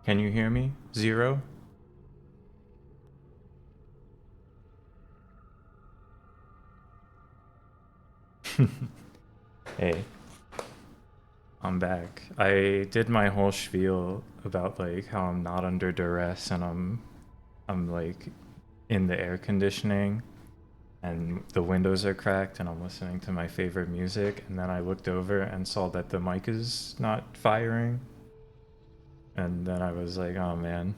Can you hear me? 0? Hey, I'm back. I did my whole spiel about like how I'm not under duress and I'm like in the air conditioning and the windows are cracked and I'm listening to my favorite music, and then I looked over and saw that the mic is not firing, and then I was like, oh man.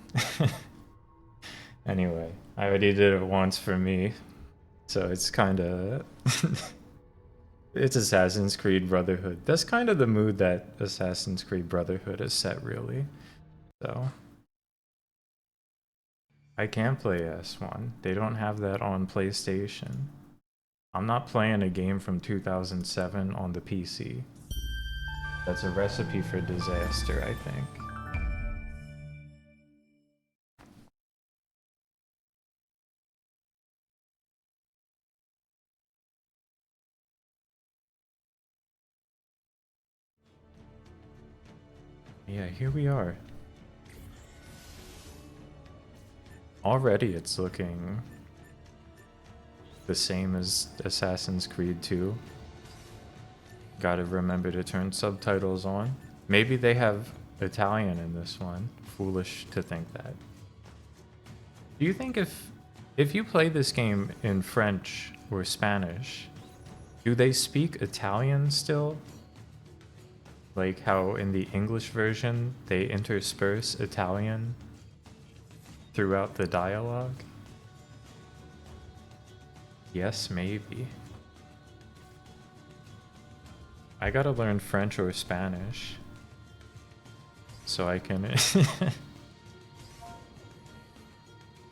Anyway, I already did it once for me, so it's kind of it's Assassin's Creed Brotherhood. That's kind of the mood that Assassin's Creed Brotherhood has set, really. So I can play S1. They don't have that on PlayStation. I'm not playing a game from 2007 on the PC. That's a recipe for disaster, I think. Yeah, here we are. Already it's looking the same as Assassin's Creed 2. Gotta remember to turn subtitles on. Maybe they have Italian in this one. Foolish to think that. Do you think if you play this game in French or Spanish, do they speak Italian still? Like how in the English version they intersperse Italian throughout the dialogue? Yes, maybe. I gotta learn French or Spanish so I can...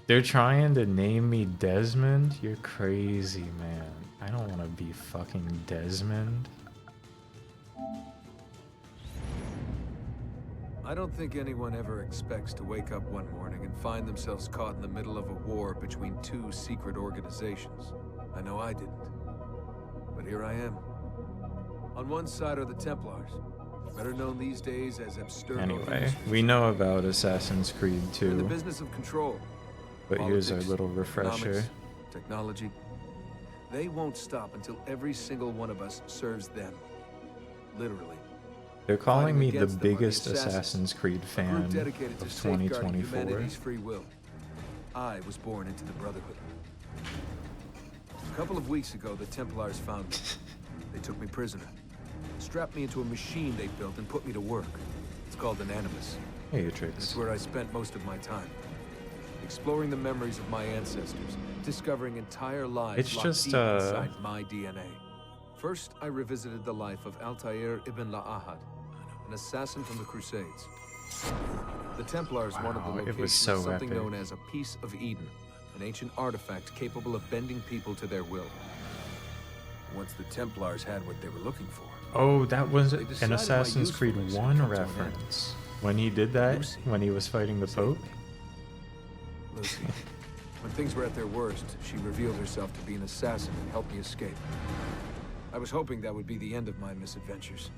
They're trying to name me Desmond? You're crazy, man. I don't want to be fucking Desmond. I don't think anyone ever expects to wake up one morning and find themselves caught in the middle of a war between two secret organizations. I know I didn't. But here I am. On one side are the Templars, better known these days as Abstergo. Anyway, we know about Assassin's Creed 2. In the business of control. But here's our Politics, little refresher. economics, technology. They won't stop until every single one of us serves them. Literally. They're calling me the Against them are the biggest Assassins, Assassin's Creed a fan group dedicated to of safeguarding 2024. humanity's free will. I was born into the Brotherhood. A couple of weeks ago, the Templars found me. They took me prisoner, strapped me into a machine they built, and put me to work. It's called an Animus. Hey, Atrix. It's where I spent most of my time. Exploring the memories of my ancestors, discovering entire lives It's locked just, deep inside my DNA. First, I revisited the life of Altair ibn La'ahad, an assassin from the Crusades. The Templars wanted the Wow, it location was so of something epic. known as a Piece of Eden, an ancient artifact capable of bending people to their will. Once the Templars had what they were looking for, Oh, that was They an decided my Assassin's Creed usefulness had 1 come to an reference. When he did that, Lucy. when he was fighting the Pope. Lucy. When things were at their worst, she revealed herself to be an assassin and helped me escape. I was hoping that would be the end of my misadventures,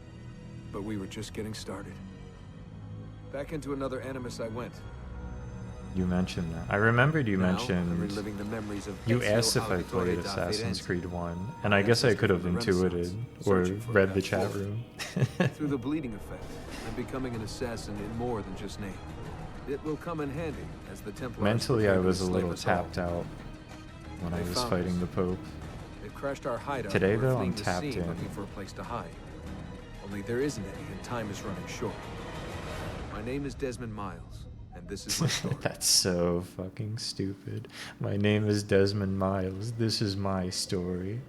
but we were just getting started. Back into another Animus I went. You mentioned that. I remembered you Now, I'm mentioned... reliving the memories of You Ezio asked if I Auditore played da Assassin's Firenze, Creed 1, and I guess I could have intuited or searching for read the that chat fourth. room. Through the bleeding effect, I'm becoming an assassin in more than just name. It will come in handy as the Templars Mentally, I prepare to was a enslave little us all. tapped out when I They was found fighting us. the Pope. They've crashed our hideout. Today, and we're though, fleeing I'm the tapped scene in. looking for a place to hide. Only there isn't any, and time is running short. My name is Desmond Miles, and this is my story. That's so fucking stupid. My name is Desmond Miles. This is my story.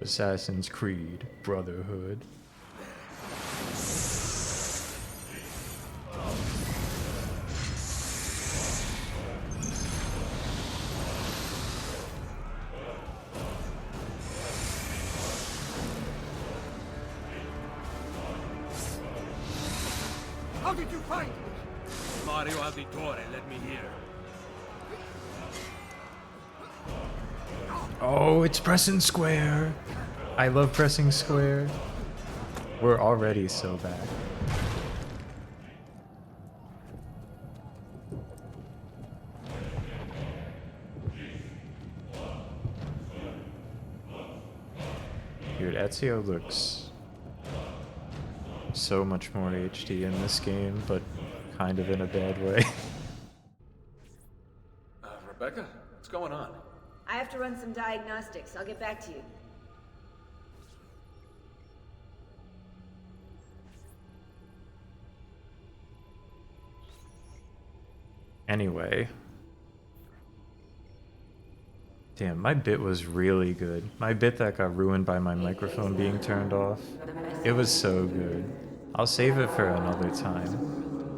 Assassin's Creed Brotherhood. How did you find me? Mario Auditore, let me hear. Oh, it's pressing square. I love pressing square. We're already so bad. Dude, Ezio looks so much more HD in this game, but kind of in a bad way. Rebecca, what's going on? I have to run some diagnostics. I'll get back to you. Anyway. Damn, my bit was really good. My bit that got ruined by my microphone being turned off. It was so good. I'll save it for another time.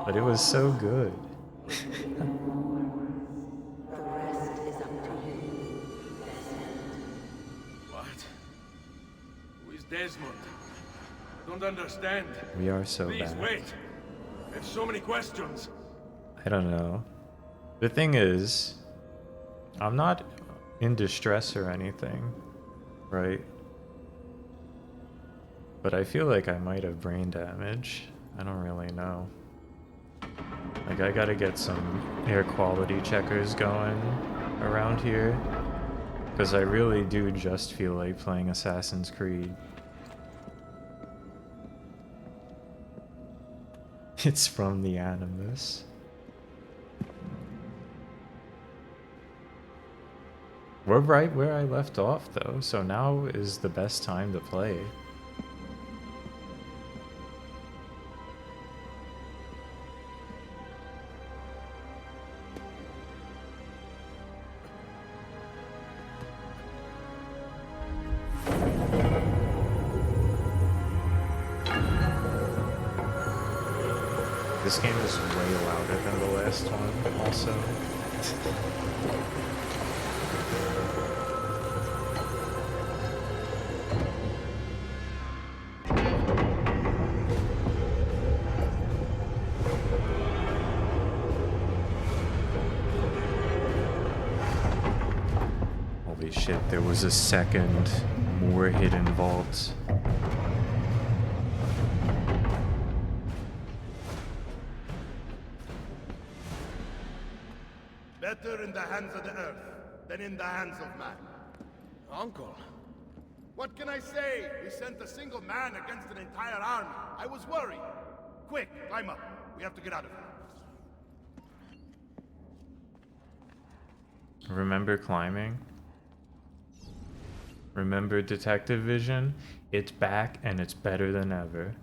But it was so good. What? Who is Desmond? I don't understand. We are so Please bad. wait. There's so many questions. I don't know. The thing is, I'm not in distress or anything, right? But I feel like I might have brain damage. I don't really know. Like, I gotta get some air quality checkers going around here. Because I really do just feel like playing Assassin's Creed. It's from the Animus. We're right where I left off though, so now is the best time to play. This game is way louder than the last one, also. Holy shit, there was a second, more hidden vault. Better in the hands of the earth than in the hands of man. Uncle. What can I say? We sent a single man against an entire army. I was worried. Quick, climb up. We have to get out of here. Remember climbing? Remember detective vision? It's back and it's better than ever.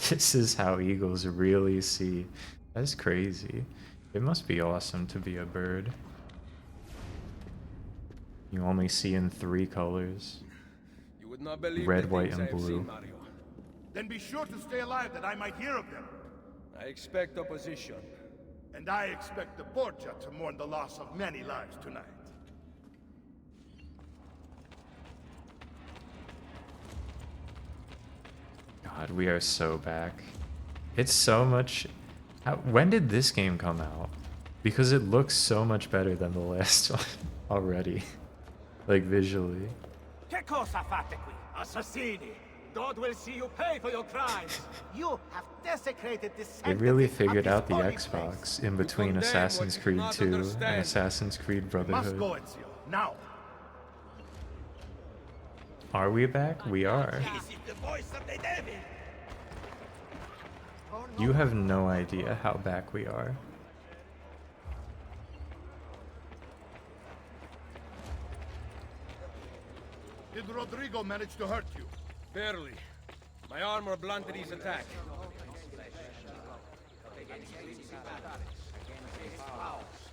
This is how eagles really see. That's crazy. It must be awesome to be a bird. You only see in 3 colors. You would not believe Red, the white, things and I have blue. seen, Mario. Then be sure to stay alive that I might hear of them. I expect opposition. And I expect the Borgia to mourn the loss of many lives tonight. God, we are so back. It's so much... when did this game come out? Because it looks so much better than the last one already. Like, visually. Che cosa fate qui, assassini? God will see you pay for your crimes. You have desecrated this. They really figured out the holy Xbox in between condemn Assassin's what you Creed do not 2 and understand. Assassin's Creed Must Brotherhood. go, Ezio. Now. Are we back? We are. This is the voice of the devil. You have no idea how back we are. Did Rodrigo manage to hurt you? Barely. My armor blunted his attack.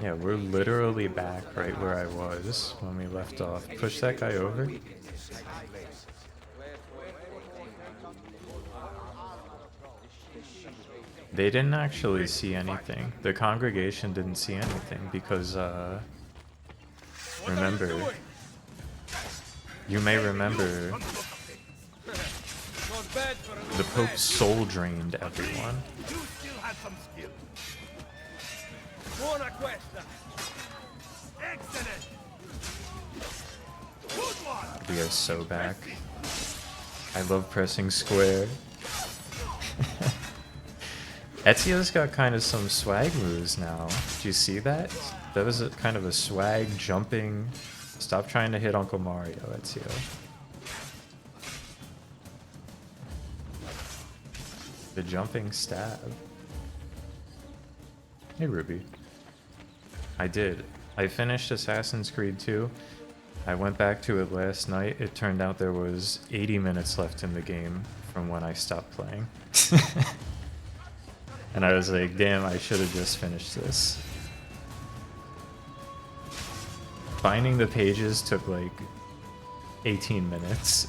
Yeah, we're literally back right where I was when we left off. Push that guy over. They didn't actually see anything. The congregation didn't see anything because, remember, you may remember Not bad for an the old Pope man. soul drained everyone. You still had some skill. Buona questa. Excellent. We are so back. I love pressing square. Ezio's got kind of some swag moves now. Do you see that? That was a kind of a swag jumping. Stop trying to hit Uncle Mario, Ezio. The jumping stab. Hey, Ruby. I did. I finished Assassin's Creed 2. I went back to it last night. It turned out there was 80 minutes left in the game from when I stopped playing. And I was like, damn, I should have just finished this. Finding the pages took like 18 minutes.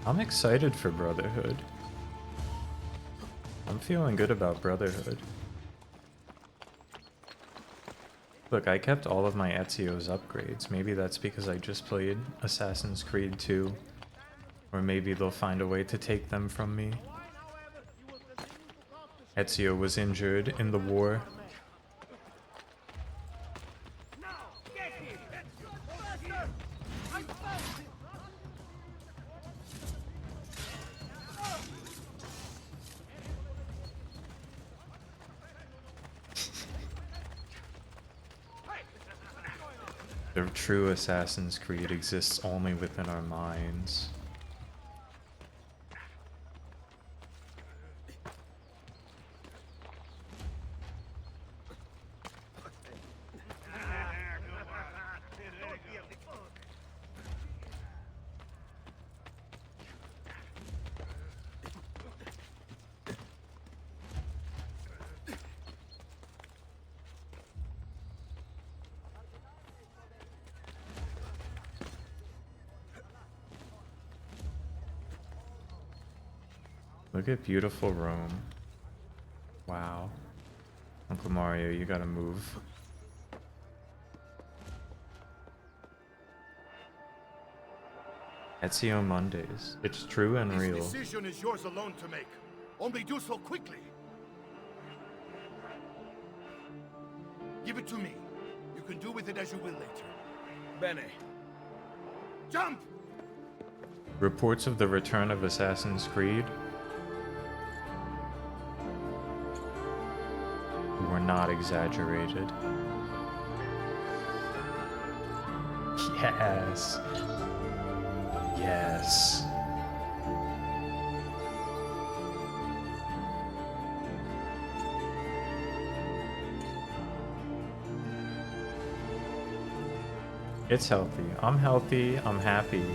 I'm excited for Brotherhood. I'm feeling good about Brotherhood. Look, I kept all of my Ezio's upgrades. Maybe that's because I just played Assassin's Creed 2. Or maybe they'll find a way to take them from me. Ezio was injured in the war. The true Assassin's Creed exists only within our minds. Look at beautiful Rome. Wow. Uncle Mario, you gotta move. Ezio Mondays. It's true and real. This decision is yours alone to make. Only do so quickly. Give it to me. You can do with it as you will later. Bene. Jump! Reports of the return of Assassin's Creed were not exaggerated. Yes. Yes. It's healthy. I'm healthy. I'm happy.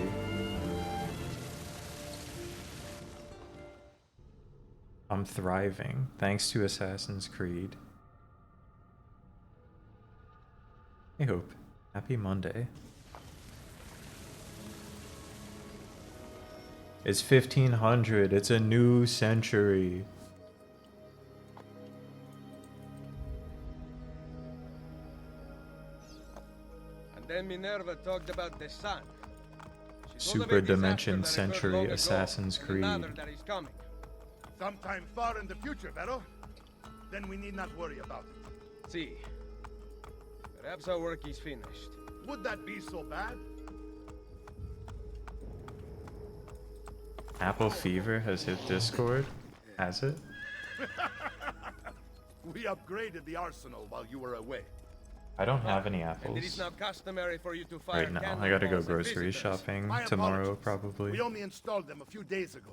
I'm thriving thanks to Assassin's Creed. I hope. Happy Monday. It's 1500. It's a new century. And then Minerva talked about the sun. She told Super of a disaster Dimension that occurred Century long ago, Assassin's and Creed. another that is coming. Sometime far in the future, Vero. Then we need not worry about it. See. Perhaps our work is finished. Would that be so bad? Apple Fever has hit Discord. Has it? We upgraded the arsenal while you were away. I don't have any And it is apples now customary for you to fire right now. I gotta go cannonballs at grocery visitors. shopping My tomorrow, apologies. probably. We only installed them a few days ago.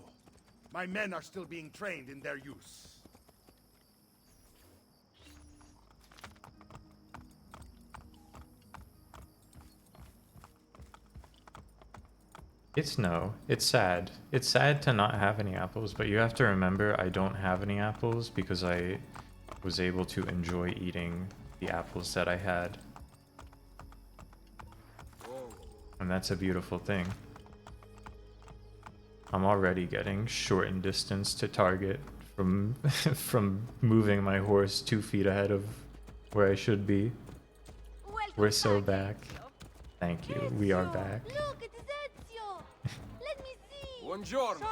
My men are still being trained in their use. It's sad. It's sad to not have any apples, but you have to remember I don't have any apples because I was able to enjoy eating the apples that I had. And that's a beautiful thing. I'm already getting shortened distance to target from from moving my horse 2 feet ahead of where I should be. Welcome We're so back, back. Ezio. Thank you. We are Ezio, back. Look, it is Ezio. Let me see. Buongiorno.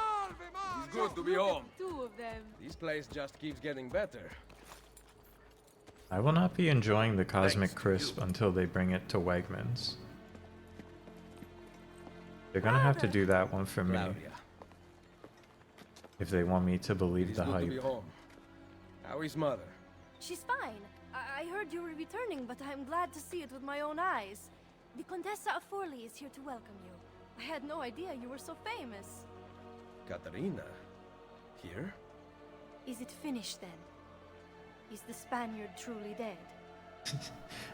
It's good to be home. Two of them. This place just keeps getting better. I will not be enjoying the Cosmic Crisp until they bring it to Wegmans. They're gonna have to do that one for me Claudia, if they want me to it believe is the good to be hype. home. How is mother? She's fine. I heard you were returning, but I'm glad to see it with my own eyes. The Contessa of Forley is here to welcome you. I had no idea you were so famous. Katarina? Here? Is it finished then? Is the Spaniard truly dead?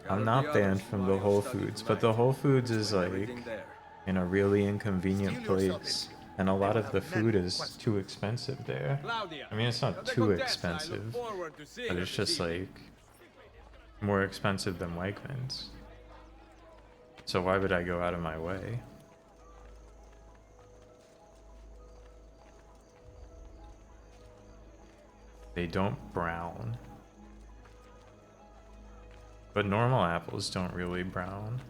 I'm not banned from the Whole Foods, but the Whole Foods is like Everything there. in a really inconvenient place, and a lot of the food is too expensive there. Claudia, I mean, it's not the too Contessa, I expensive, look forward to seeing but her it's this just evening. like more expensive than Wegmans. So why would I go out of my way? They don't brown. But normal apples don't really brown.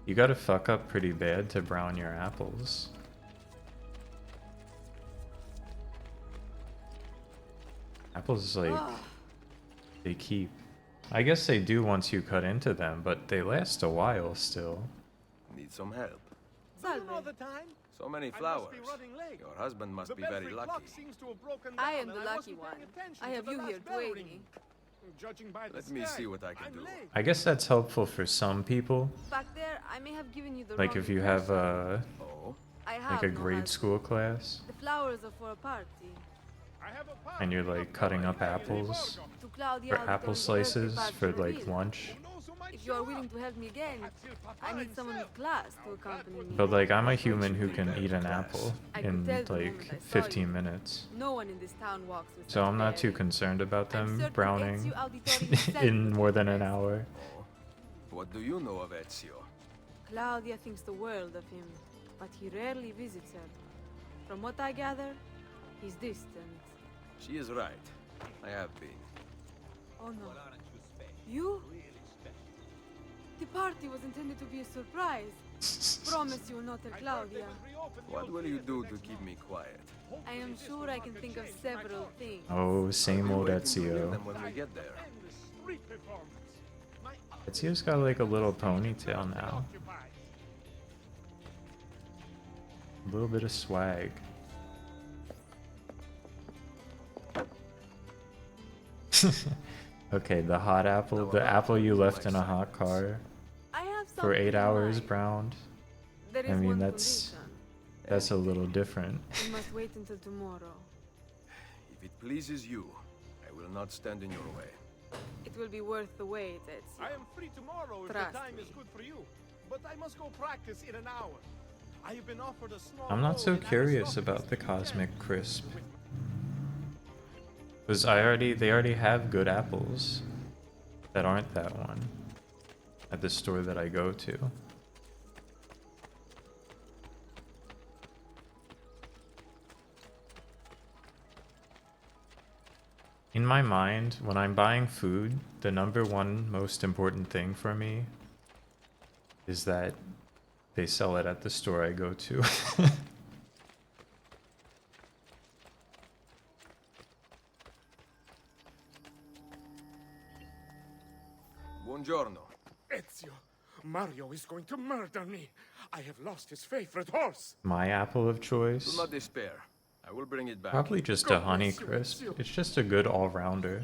You gotta fuck up pretty bad to brown your apples. Apples, like, they keep. I guess they do once you cut into them, but they last a while still. Need some help. You know the time? So many I must flowers. be running late. Your husband must The be very belfry lucky. clock seems to have broken I down am the and lucky wasn't one. paying attention I to have the you last here to bell aid ringing. me. Judging by the Let me sky, see what I can I'm do. late. I guess that's helpful for some people. Back there, I may have given you the Like wrong if you have impression. Oh, I have like a no grade husband. school class, The flowers are for a party. I have a party and you're of like cutting up Borgo. apples To Claudia, for I'll be apple throwing the birthday slices party for to like reveal. lunch. Who knows who might If you are show willing up? to help me again, Until Papa I need someone himself. with class to Now accompany that me. But like I'm a human who can eat an apple I could in tell the moment like I saw 15 you. minutes. No one in this town walks with So such I'm not too daring. concerned about I'm them certain browning Ezio Auditore himself in would more than an recognize hour. what do you know of Ezio? Claudia thinks the world of him, but he rarely visits her. From what I gather, he's distant. She is right. I have been. Oh no. You? The party was intended to be a surprise. Promise you will not tell Claudia. What will you do to keep me quiet? I am sure I can think of several things. Oh, same old Waiting to hear Ezio. them when we get there. Endless street performance. My Ezio's got like a little ponytail now. occupied. A little bit of swag. Okay, the hot apple, the apple you left in a hot car I have for 8 something in hours mind. browned. There is I mean, one that's condition. a little different. We must wait until tomorrow. If it pleases you, I will not stand in your way. It will be worth the wait, Ezio. I am free tomorrow if Trust the time is me. good for you. But I must go practice in an hour. I have been offered a small I'm not so role in curious Aristophanes' about the weekend. Cosmic Crisp. Because they already have good apples that aren't that one at the store that I go to. In my mind, when I'm buying food, the number one most important thing for me is that they sell it at the store I go to. Buongiorno. Ezio, Mario is going to murder me. I have lost his favorite horse. My apple of Do choice? not despair. I will bring it back. Probably just a Honey Crisp. It's just a good all-rounder.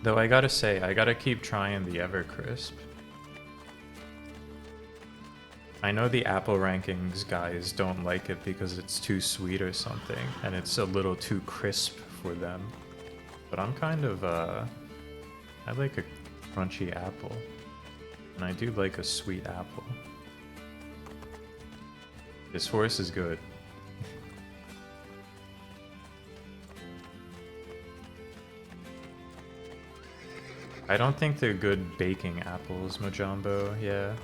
Though I gotta say, I gotta keep trying the Evercrisp. I know the Apple rankings guys don't like it because it's too sweet or something, and it's a little too crisp for them. But I'm kind of, I like a crunchy apple. And I do like a sweet apple. This horse is good. I don't think they're good baking apples, Mojambo, yeah.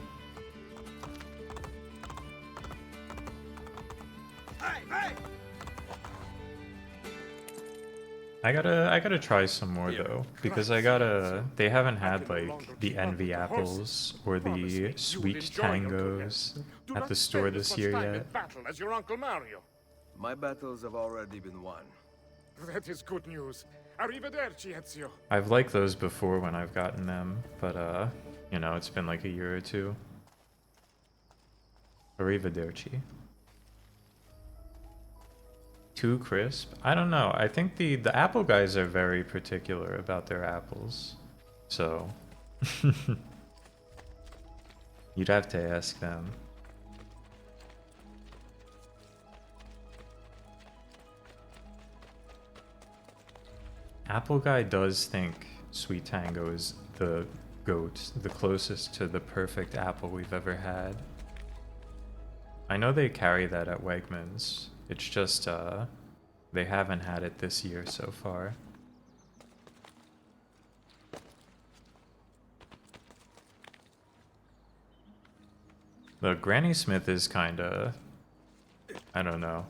I gotta try some more though, because they haven't had like the envy apples or the sweet tangos at the store this year yet. battle as your Uncle Mario. My battles have already been won. That is good news. Arrivederci, Ezio. I've liked those before when I've gotten them, but you know, it's been like a year or two. Arrivederci. Too crisp? I don't know. I think the apple guys are very particular about their apples. So you'd have to ask them. Apple guy does think Sweet Tango is the goat, the closest to the perfect apple we've ever had. I know they carry that at Wegmans. It's just, they haven't had it this year so far. Look, Granny Smith is kinda... I don't know.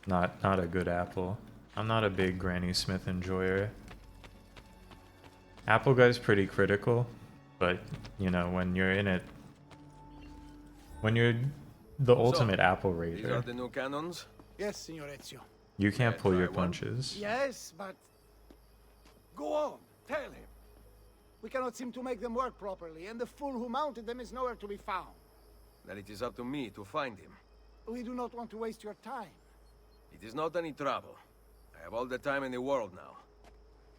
Not a good apple. I'm not a big Granny Smith enjoyer. Apple Guy's pretty critical, but, you know, when you're in it... When you're the ultimate apple These are raider, the new cannons? Yes, Signor Ezio. you can't pull your try one. punches. Yes, but... Go on, tell him. We cannot seem to make them work properly, and the fool who mounted them is nowhere to be found. Then it is up to me to find him. We do not want to waste your time. It is not any trouble. I have all the time in the world now.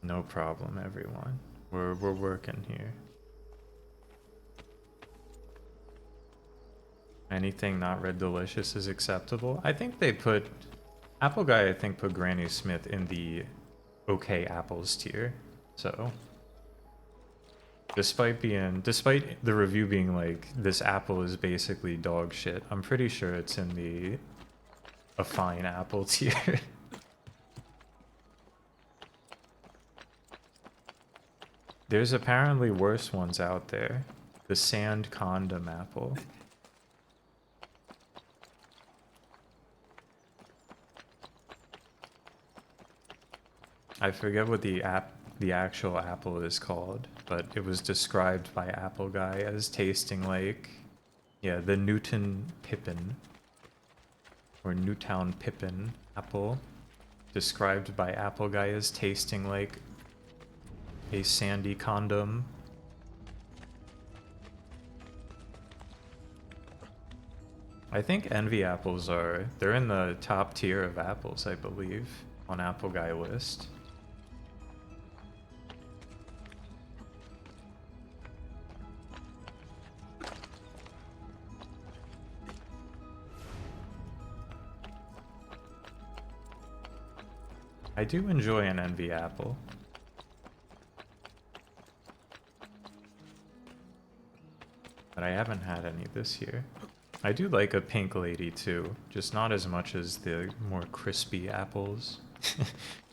No problem, everyone. We're working here. Anything not Red Delicious is acceptable. I think they put... Apple Guy, I think, put Granny Smith in the okay apples tier. So... Despite the review being like, this apple is basically dog shit, I'm pretty sure it's in the... a fine apple tier. There's apparently worse ones out there. The sand condom apple. I forget what the actual apple is called, but it was described by Apple Guy as tasting like, yeah, the Newton Pippin, or Newtown Pippin apple, described by Apple Guy as tasting like a sandy condom. I think envy apples they're in the top tier of apples, I believe, on Apple Guy list. I do enjoy an envy apple. But I haven't had any this year. I do like a pink lady too, just not as much as the more crispy apples.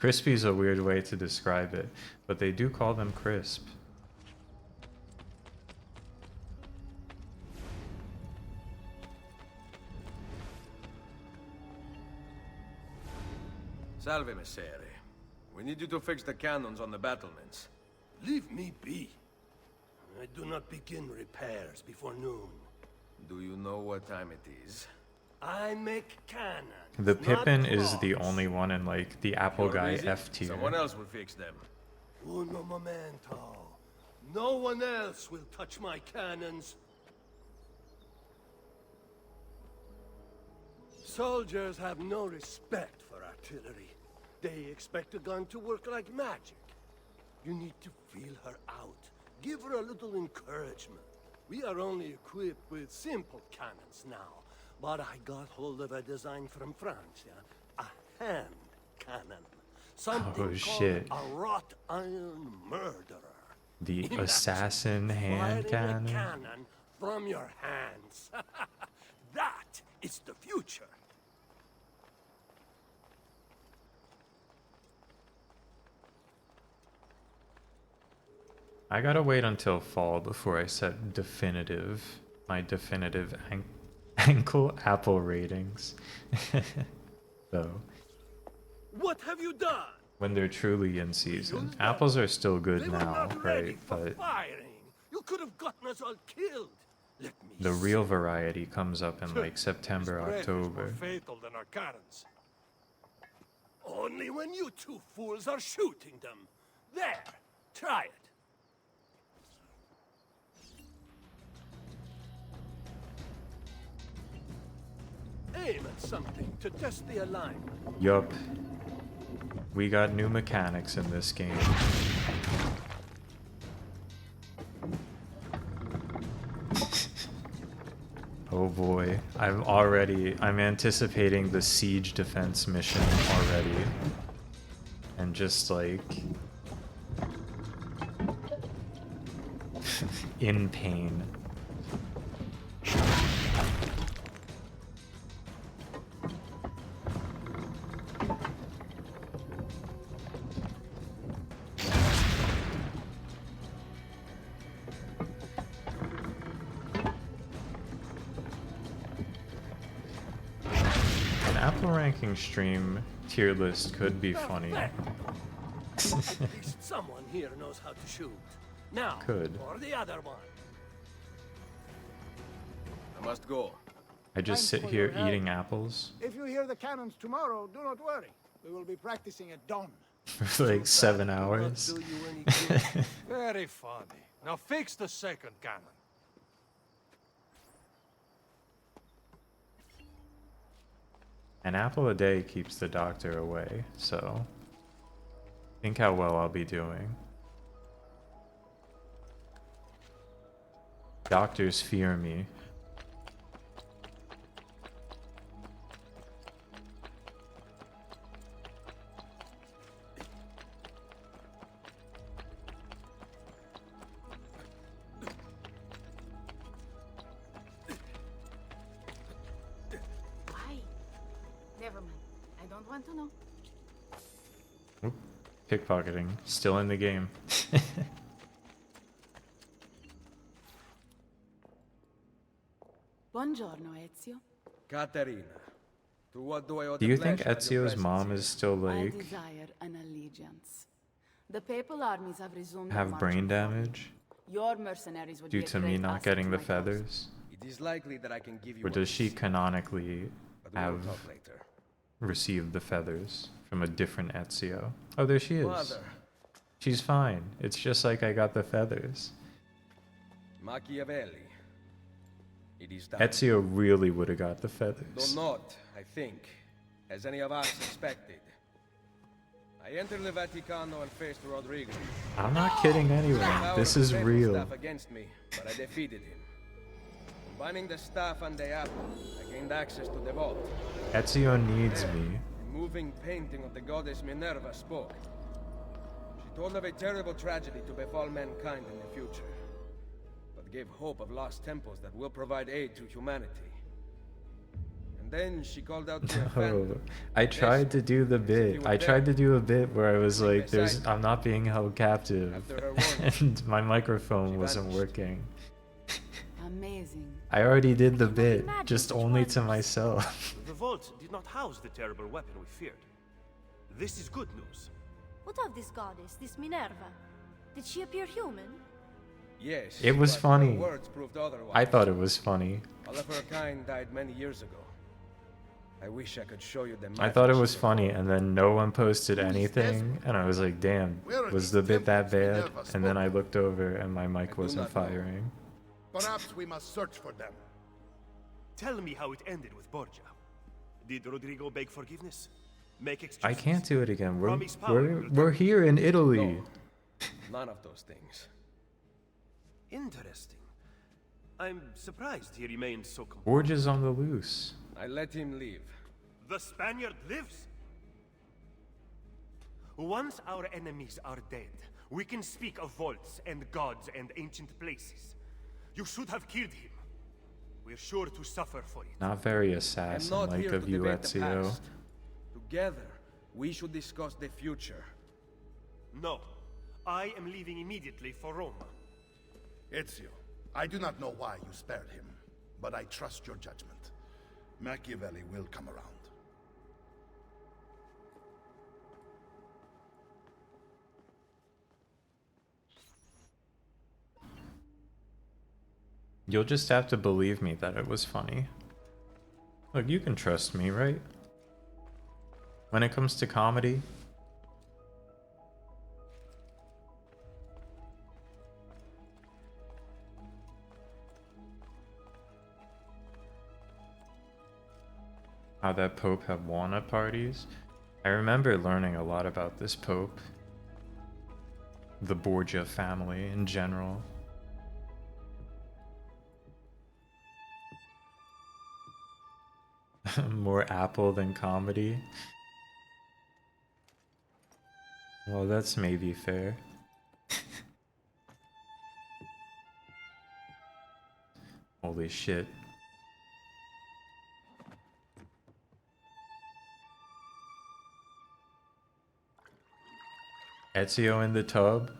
Crispy is a weird way to describe it, but they do call them crisp. Salve, Messere. We need you to fix the cannons on the battlements. Leave me be. I do not begin repairs before noon. Do you know what time it is? I make cannons. The Pippin not is the clocks. only one in like the Apple You're Guy busy? F tier. Someone else will fix them. Uno momento. No one else will touch my cannons. Soldiers have no respect for artillery. They expect a gun to work like magic. You need to feel her out. Give her a little encouragement. We are only equipped with simple cannons now, but I got hold of a design from France, yeah? A hand cannon. Something Oh, shit. called a wrought iron murderer. The Imagine assassin hand firing a cannon. cannon from your hands. That is the future. I gotta wait until fall before I set my definitive an ankle apple ratings. So, What have you done? when they're truly in season. Apples are still good They were now, not ready right? for But firing. You could have gotten us all killed. Let me the real see. variety comes up in like September, This bread is more October. fatal than our cannons. Only when you two fools are shooting them. There, try it. Aim at something to test the alignment. Yup. We got new mechanics in this game. Oh boy, I'm anticipating the siege defense mission already. And just like in pain. An Apple ranking stream tier list could be funny. At least someone here knows how to shoot. Now, Could. for the other one. I must go. I just sit Thanks for here your help. eating apples If you hear the cannons tomorrow, do not worry. We will be practicing at dawn. for like 7 hours. Do you any good? Very funny. Now fix the second cannon. An apple a day keeps the doctor away, so think how well I'll be doing. Doctors fear me. Why? Never mind. I don't want to know. Oop, pickpocketing, still in the game. Buongiorno, Ezio. Caterina, to what do I owe Do the you think pleasure of your Ezio's mom presence is still I like desire an allegiance. The papal armies have resumed have their brain march on Rome. damage Your mercenaries would due be a to me great not asset getting to the my cause. feathers? here? It is likely that I can give you Or what does you she seek, canonically but we will have talk later. received the feathers from a different Ezio? Oh, there she is. Mother, She's fine. It's just like I got the feathers. Machiavelli. It is done. Ezio really would have got the Though feathers. not, I think, as any of us expected. I entered the Vaticano and faced Rodrigo. I'm not kidding anyone. Power This of is papal real. staff against me, but I defeated him. Combining the staff and the apple, I gained access to the vault. Ezio needs me. A moving painting of the goddess Minerva spoke. She told of a terrible tragedy to befall mankind in the future, but gave hope of lost temples that will provide aid to humanity. And then she called out to her Oh, fandom. I tried to do the bit. I tried to do a bit where I was like, "There's, I'm not being held captive," After her warning, and my microphone she wasn't vanished. working. Amazing. I already did the can bit, imagine just such only to wonders. myself. The vault did not house the terrible weapon we feared. This is good news. What of this goddess, this Minerva? Did she appear human? Yes, It was but her funny. words proved otherwise. I thought it was funny. All of her kind died many years ago. I wish I could show you the I thought it magic was she funny, performed. and then no one posted anything, and I was like, "Damn, was the bit that bad?" And then I looked over, and my mic wasn't firing. Perhaps we must search for them. Tell me how it ended with Borgia. Did Rodrigo beg forgiveness? Make excuses? I can't do it again. We're Promise power we're, will we're here in Italy. No, none of those things. Interesting. I'm surprised he remained so calm. Borgia's on the loose. I let him leave. The Spaniard lives? Once our enemies are dead, we can speak of vaults and gods and ancient places. You should have killed him. We're sure to suffer for it. Not very I'm not assassin-like here of to you, debate the Ezio. past. Together, we should discuss the future. No. I am leaving immediately for Rome. Ezio, I do not know why you spared him, but I trust your judgment. Machiavelli will come around. You'll just have to believe me that it was funny. Look, you can trust me, right? When it comes to comedy. How that Pope had walnut parties. I remember learning a lot about this Pope. The Borgia family in general. More Apple than comedy. Well, that's maybe fair. Holy shit. Ezio in the tub.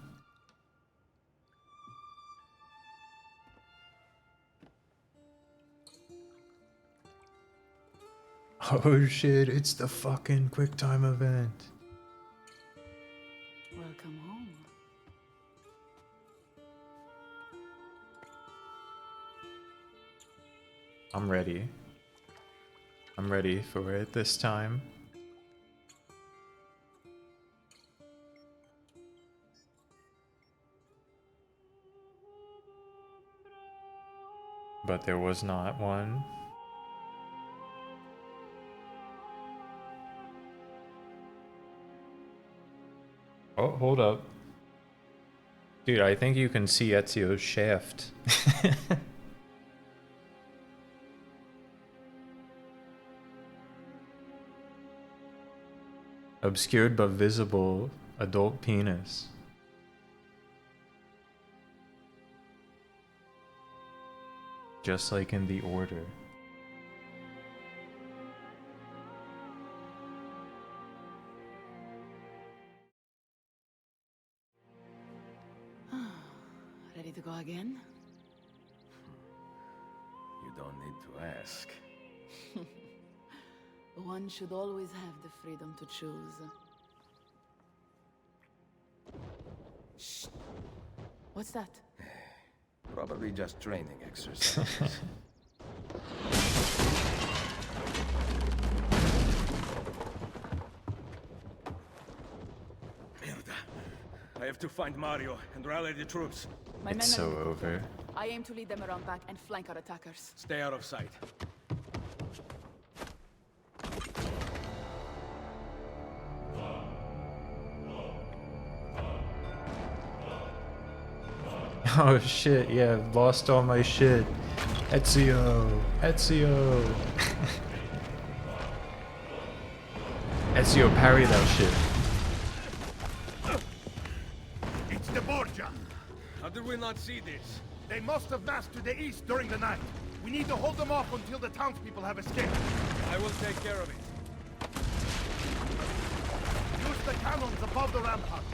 Oh shit, it's the fucking QuickTime event. Welcome home. I'm ready. I'm ready for it this time. But there was not one. Oh, hold up. Dude, I think you can see Ezio's shaft. Obscured but visible adult penis. Just like in the Order. Ready to go again? You don't need to ask. One should always have the freedom to choose. Shh. What's that? Probably just training exercise. Merda. I have to find Mario and rally the troops. My men It's are so in the courtyard. over. I aim to lead them around back and flank our attackers. Stay out of sight. Oh shit, yeah, I've lost all my shit. Ezio! Ezio! Ezio, parry that shit. It's the Borgia. How did we not see this? They must have massed to the east during the night. We need to hold them off until the townspeople have escaped. I will take care of it. Use the cannons above the rampart.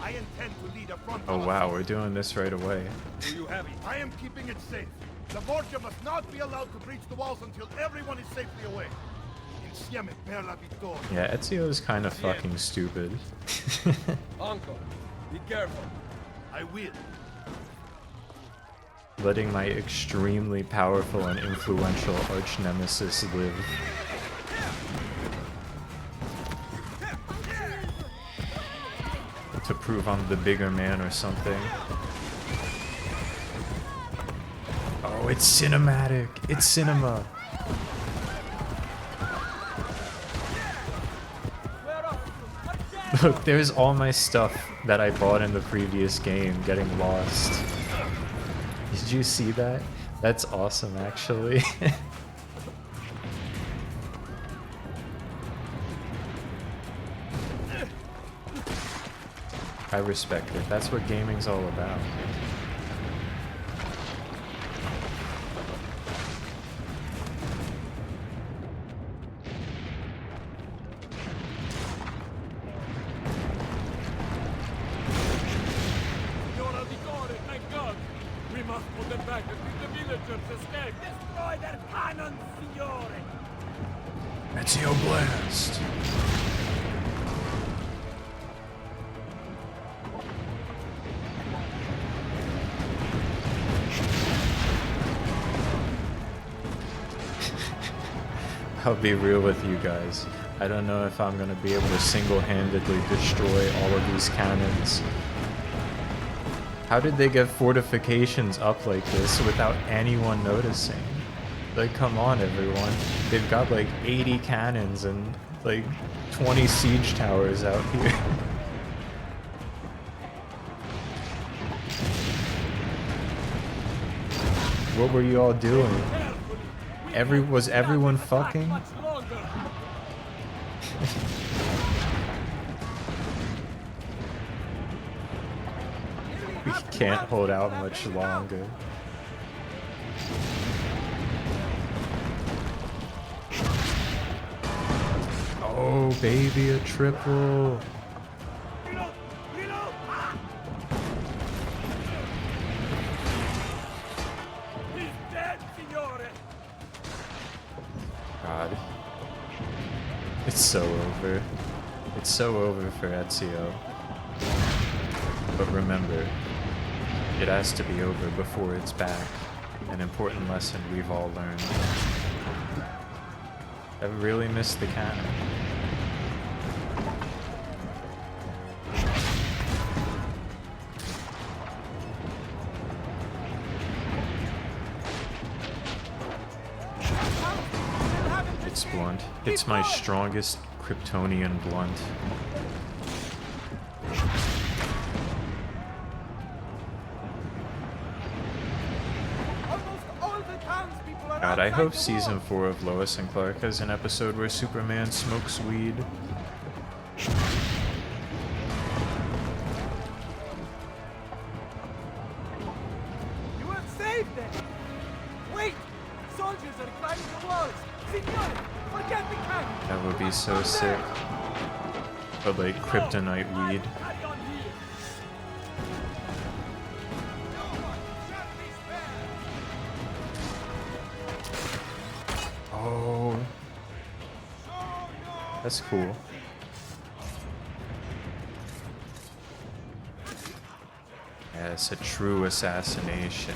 I intend to lead a front. Oh wow, we're doing this right away. Do you have it? I am keeping it safe. The Borgia must not be allowed to breach the walls until everyone is safely away. Insieme per la vittoria. Yeah, Ezio is kind of fucking stupid. Uncle, be careful. I will. Letting my extremely powerful and influential arch nemesis live. To prove I'm the bigger man or something. Oh, it's cinematic. It's cinema. Look, there's all my stuff that I bought in the previous game getting lost. Did you see that? That's awesome, actually. I respect it. That's what gaming's all about. Thank God! We must put them back until the villagers escape! Destroy their cannons, signore! Ezio Blast! I'll be real with you guys. I don't know if I'm gonna be able to single-handedly destroy all of these cannons. How did they get fortifications up like this without anyone noticing? Like, come on, everyone. They've got like 80 cannons and like 20 siege towers out here. What were you all doing? Was everyone fucking? We can't hold out much longer. Oh, baby, a triple. God. It's so over. It's so over for Ezio. But remember, it has to be over before it's back. An important lesson we've all learned. I really missed the cannon. It's blunt. It's my strongest Kryptonian blunt. God, I hope season 4 of Lois and Clark has an episode where Superman smokes weed. You have saved them! Wait! Soldiers are climbing the walls! Signore, forget the cannon! That would be so sick. But like kryptonite weed. Oh, that's cool. Yeah, it's a true assassination.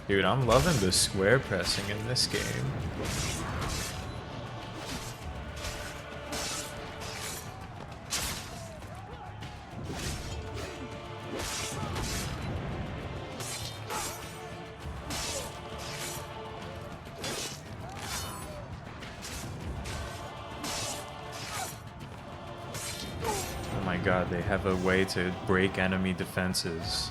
Dude, I'm loving the square pressing in this game. Oh my god, they have a way to break enemy defenses.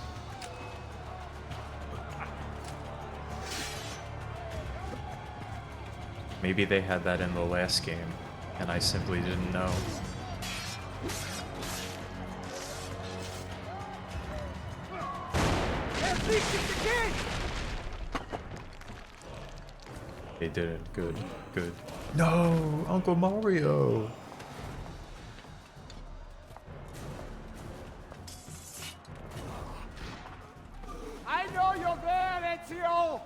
Maybe they had that in the last game, and I simply didn't know. They did it. Good. Good. No! Uncle Mario! I know you're there, Ezio!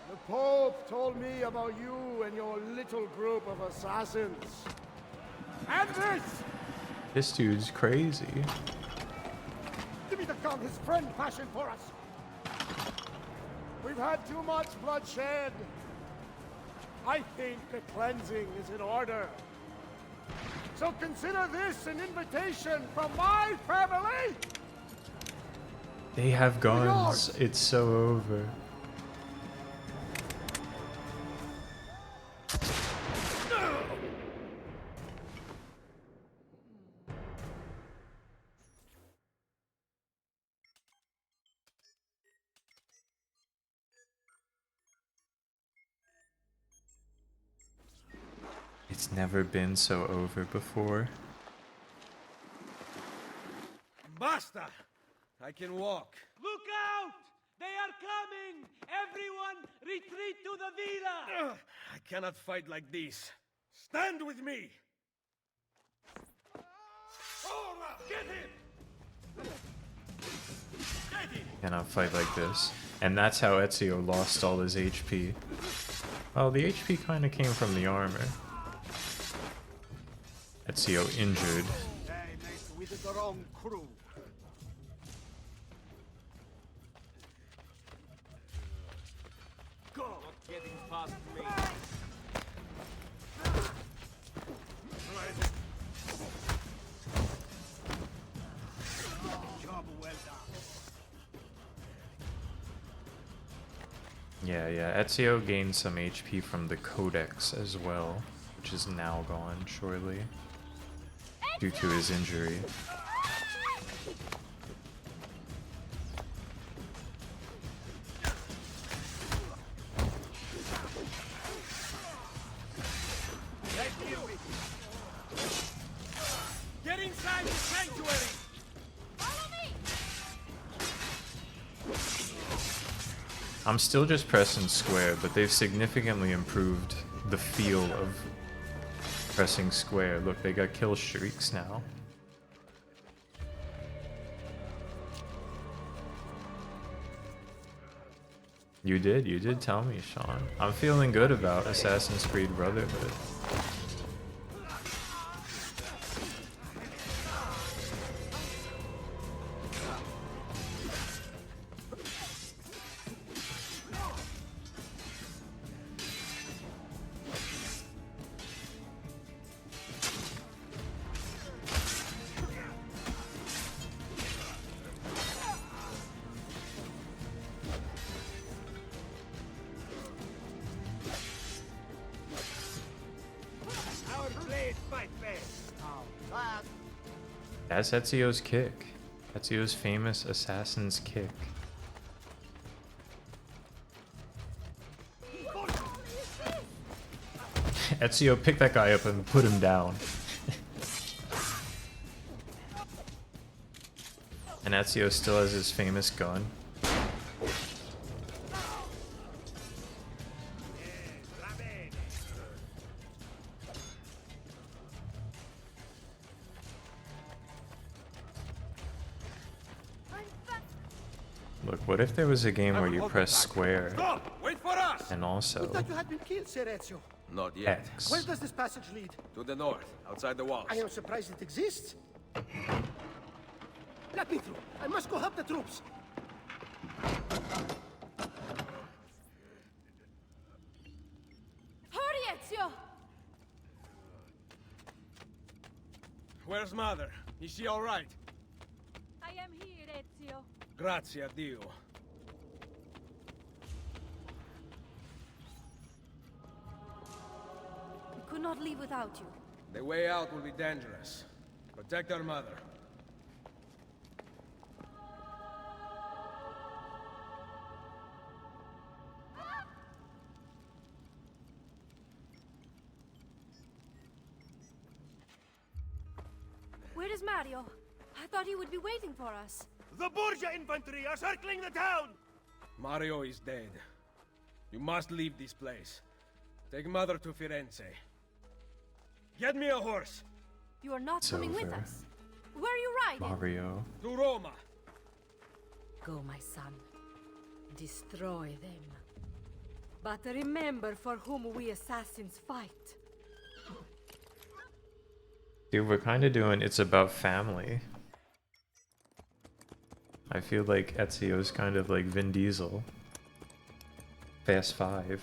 The Pope told me about you and your little group of assassins. And this! This dude's crazy. Give me the gun his friend fashioned for us. We've had too much bloodshed. I think a cleansing is in order. So consider this an invitation from my family! They have guns. It's so over. It's never been so over before. Basta! I can walk. Look out! They are coming! Everyone, retreat to the villa! Ugh, I cannot fight like this. Stand with me! Get him! Cannot fight like this. And that's how Ezio lost all his HP. Well, the HP kind of came from the armor. Ezio injured. Hey, mate, with the wrong crew. Go! Not getting past me. Job well done. Yeah, Ezio gained some HP from the Codex as well, which is now gone shortly, due to his injury. Get inside the sanctuary! Follow me! I'm still just pressing square, but they've significantly improved the feel of pressing square. Look, they got kill streaks now. You did tell me, Sean. I'm feeling good about Assassin's Creed Brotherhood. Our blades fight best. Oh, that. That's Ezio's kick. Ezio's famous assassin's kick. Ezio, pick that guy up and put him down. And Ezio still has his famous gun. Look, what if there was a game where you press square Stop! Wait for us! and We also thought you had been killed, Sir Ezio. Not yet. X? Where does this passage lead? To the north, outside the walls. I am surprised it exists. Let me through. I must go help the troops. Hurry, Ezio! Where's Mother? Is she alright? I am here, Ezio. Grazie a Dio. We could not leave without you. The way out will be dangerous. Protect our mother. Where is Mario? I thought he would be waiting for us. The Borgia infantry are circling the town! Mario is dead. You must leave this place. Take Mother to Firenze. Get me a horse. You are not It's coming with over. us. Where are you riding? Mario. To Roma. Go, my son. Destroy them. But remember for whom we assassins fight. Dude, we're kind of doing It's About Family. I feel like Ezio's kind of like Vin Diesel. Fast 5.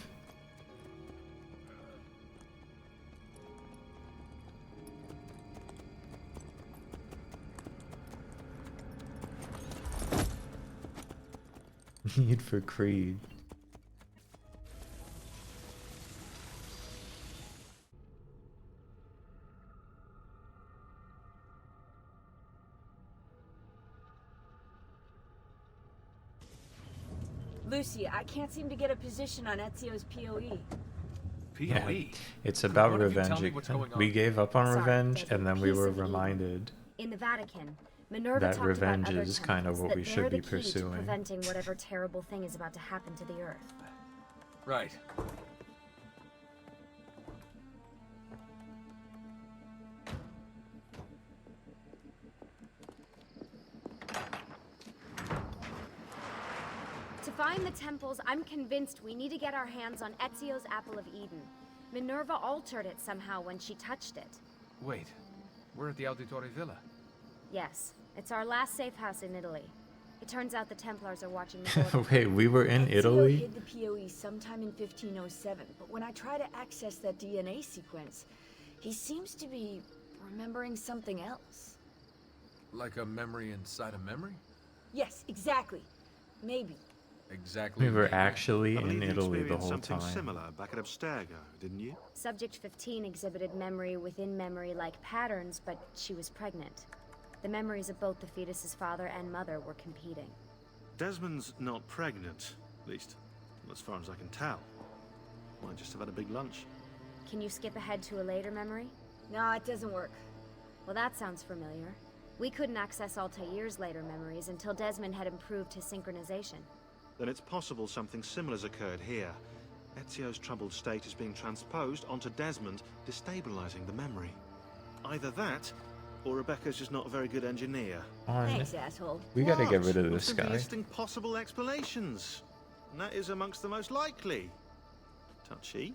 Need for Creed. Lucy, I can't seem to get a position on Ezio's POE. Yeah, POE? it's about Why don't you tell revenge me what's again. going on? We gave up on Sorry, revenge, there's a and then we piece were of evil. reminded In the Vatican, Minerva that talked revenge about other is kind of temples, what that we they're should the be key to pursuing. preventing whatever terrible thing is about to happen to the Earth. Right. To find the temples, I'm convinced we need to get our hands on Ezio's Apple of Eden. Minerva altered it somehow when she touched it. Wait, we're at the Auditore Villa. Yes, it's our last safe house in Italy. It turns out the Templars are watching the border. Wait, we were in Ezio Italy? hid the PoE sometime in 1507, but when I try to access that DNA sequence, he seems to be remembering something else. Like a memory inside a memory? Yes, exactly. Maybe. Exactly. We were maybe. actually I believe in you Italy the experienced whole something time. similar back at Abstergo, didn't you? Subject 15 exhibited memory within memory-like patterns, but she was pregnant. The memories of both the fetus's father and mother were competing. Desmond's not pregnant, at least as far as I can tell. Might just have had a big lunch. Can you skip ahead to a later memory? No, it doesn't work. Well, that sounds familiar. We couldn't access Altair's later memories until Desmond had improved his synchronization. Then it's possible something similar's occurred here. Ezio's troubled state is being transposed onto Desmond, destabilizing the memory. Either that, or Rebecca's just not a very good engineer. Thanks, asshole. We gotta get rid of We're this simply guy. listing possible explanations. And that is amongst the most likely. Touchy.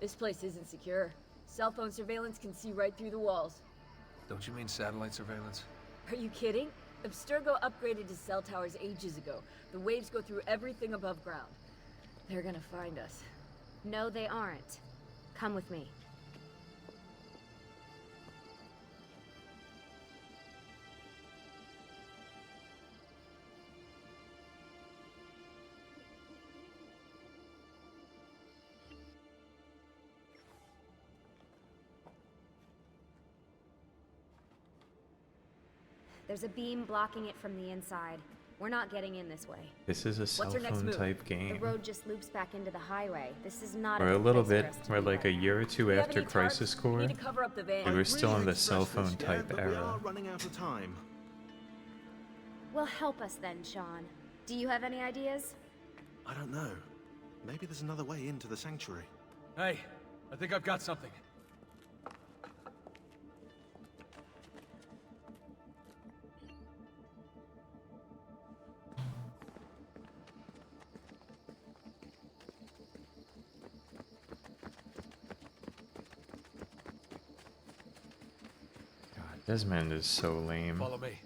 This place isn't secure. Cell phone surveillance can see right through the walls. Don't you mean satellite surveillance? Are you kidding? Abstergo upgraded to cell towers ages ago. The waves go through everything above ground. They're gonna find us. No, they aren't. Come with me. There's a beam blocking it from the inside. We're not getting in this way. This is a cell our next phone move? type The game. road just loops back into the highway. This is not We're a good little place bit, for us to we're be like a right year or two Do you have after any tarps? Crisis We Core. need to cover up the van. We were still in the Really cell express phone this, type but we era. are running out of time. Well, help us then, Sean. Do you have any ideas? I don't know. Maybe there's another way into the sanctuary. Hey, I think I've got something. God, Desmond is so lame. Follow me.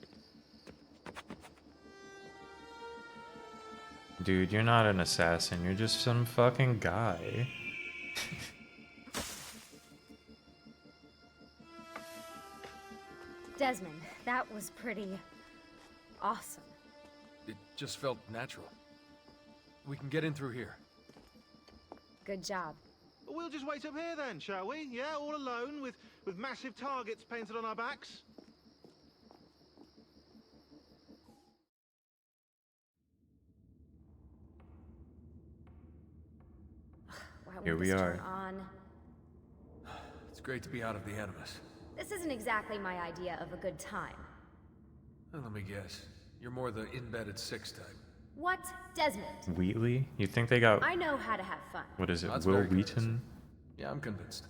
Dude, you're not an assassin, you're just some fucking guy. Desmond, that was pretty awesome. It just felt natural. We can get in through here. Good job. We'll just wait up here then, shall we? Yeah, all alone with massive targets painted on our backs. Why won't Here we this are. turn on? It's great to be out of the Animus. This isn't exactly my idea of a good time. Well, let me guess. You're more the in-bed at 6 type. What? Desmond? Wheatley? You think they got, I know how to have fun. what is it, That's Will very Wheaton Yeah, I'm convinced.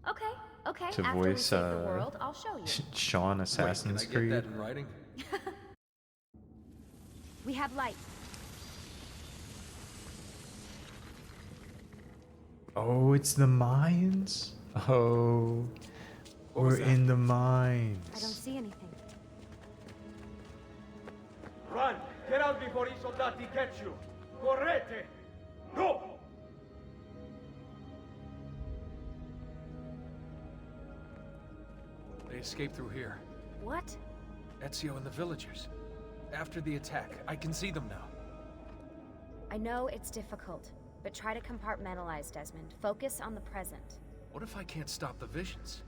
Okay, okay. to After we voice save the world, I'll show you. Sean Assassin's Wait, can I Creed? get that in writing? We have light. Oh, it's the mines? Oh, we're in the I don't mines. see anything. Run! Get out before I soldati catch you! Correte! Go! They escaped through here. What? Ezio and the villagers. After the attack, I can see them now. I know it's difficult, but try to compartmentalize, Desmond. Focus on the present. What if I can't stop the visions?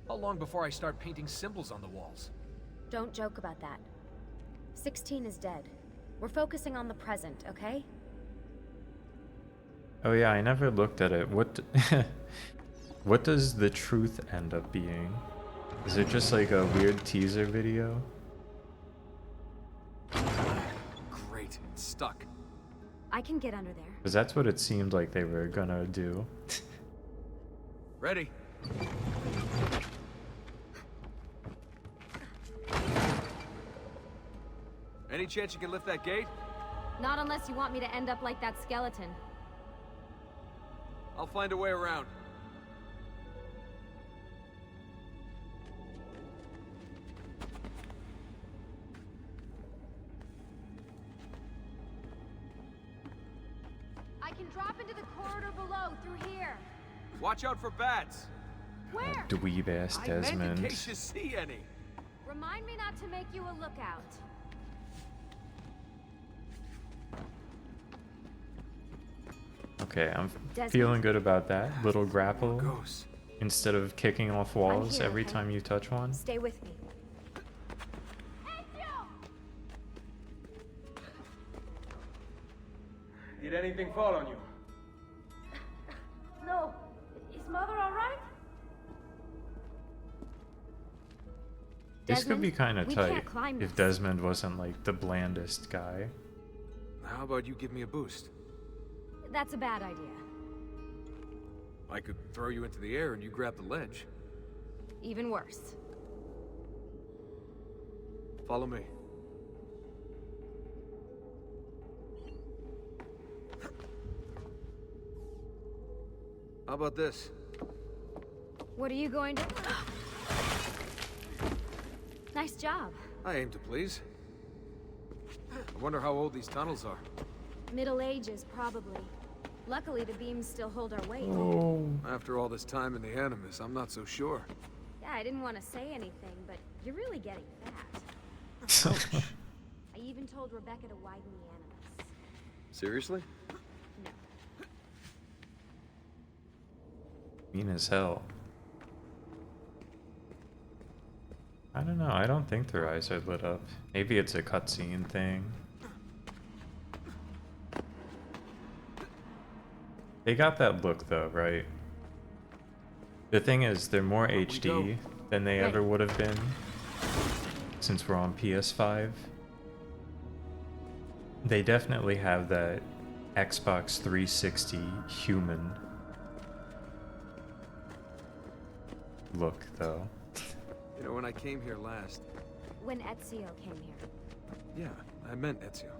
How long before I start painting symbols on the walls? Don't joke about that. 16 is dead. We're focusing on the present, okay? Oh yeah, I never looked at it. What what does the truth end up being? Is it just like a weird teaser video? Great, it's stuck. I can get under there. Because that's what it seemed like they were gonna do. Ready? Any chance you can lift that gate? Not unless you want me to end up like that skeleton. I'll find a way around. I can drop into the corridor below through here. Watch out for bats. Where? Dweeb ass I meant in Desmond. case you see any. Remind me not to make you a lookout. Okay, I'm Desmond? feeling good about that. Little grapple. Goes. Instead of kicking off walls here, every okay? time you touch one. Stay with me. Did anything fall on you? No. Is Mother alright? This could be kind of we tight can't climb if this. Desmond wasn't like the blandest guy. How about you give me a boost? That's a bad idea. I could throw you into the air and you grab the ledge. Even worse. Follow me. How about this? What are you going to... Nice job. I aim to please. I wonder how old these tunnels are. Middle Ages, probably. Luckily, the beams still hold our weight. Oh. After all this time in the Animus, I'm not so sure. Yeah, I didn't want to say anything, but you're really getting fat. I even told Rebecca to widen the Animus. Seriously? No. Mean as hell. I don't know. I don't think their eyes are lit up. Maybe it's a cutscene thing. They got that look though, right? The thing is, they're more HD than they ever would have been since we're on PS5. They definitely have that Xbox 360 human look though. You know, when I came here last... When Ezio came here. Yeah, I meant Ezio.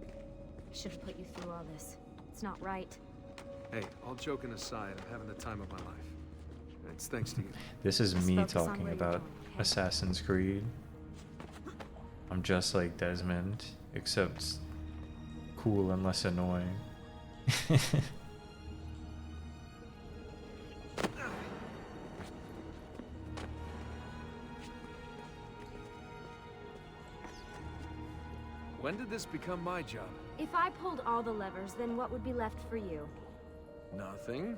I should have put you through all this. It's not right. Hey, all joking aside, I'm having the time of my life. And it's thanks to you. This is Just me focus on talking where you're about going, okay? Assassin's Creed. I'm just like Desmond, except cool and less annoying. When did this become my job? If I pulled all the levers, then what would be left for you? Nothing.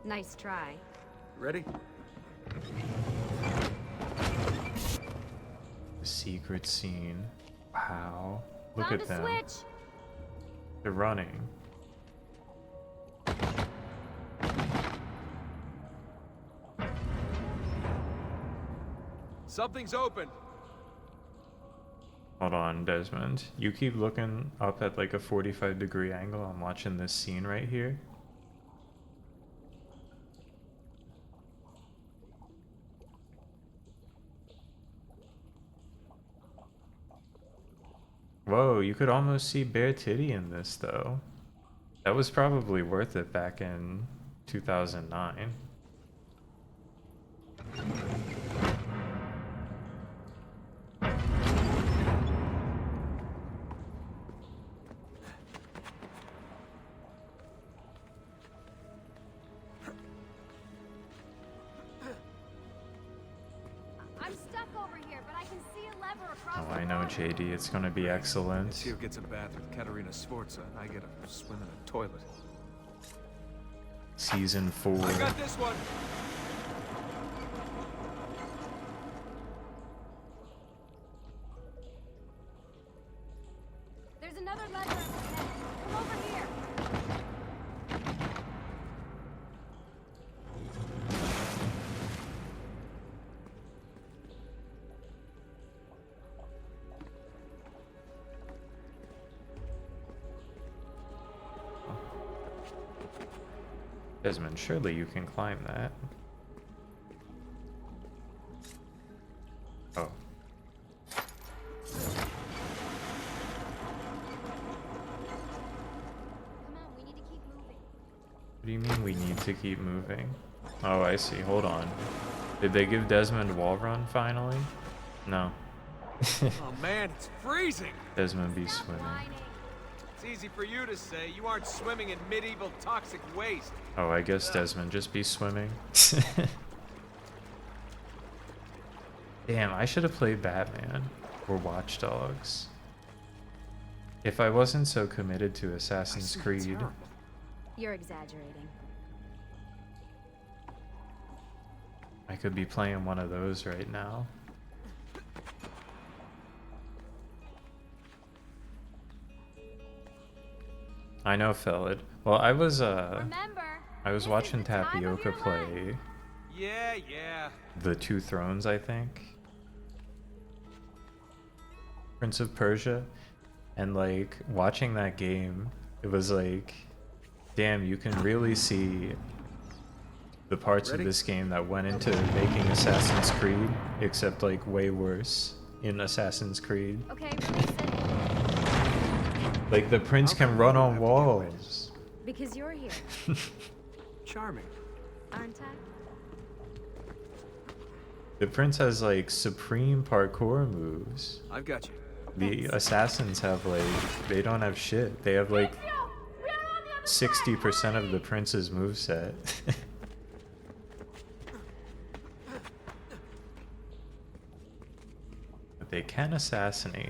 Nice try. Ready? The secret scene. Wow. Look Found at a them. switch! They're running. Something's open. Hold on, Desmond. You keep looking up at like a 45-degree angle. I'm watching this scene right here. Whoa, you could almost see bare titty in this though. That was probably worth it back in 2009. I'm stuck over here, but I can see a lever across Oh, I know, JD. It's gonna be excellent. Ezio gets a bath with Katerina Sforza, and I get a swim in a toilet. Season 4. I got this one! There's another lever at the end. Come over here. Desmond, surely you can climb that. Oh. do you mean we need to keep moving? Oh, I see. Hold on. Did they give Desmond wall run finally? No. Oh man, it's freezing! Desmond be swimming. It's easy for you to say. You aren't swimming in medieval toxic waste. Oh, I guess Desmond just be swimming. Damn, I should have played Batman or Watch Dogs. If I wasn't so committed to Assassin's Creed. You're exaggerating. I could be playing one of those right now. I know, Felid. Well, I was watching Tapioca play Yeah. The Two Thrones, I think. Prince of Persia. And like watching that game, it was like, damn, you can really see the parts of this game that went into making Assassin's Creed, except like way worse in Assassin's Creed. Okay, release it. Like the prince can run on walls. Because you're here. Charming. Aren't I? The prince has like supreme parkour moves. I've got you. The assassins have like, they don't have shit. They have like 60% of the prince's moveset. But they can assassinate.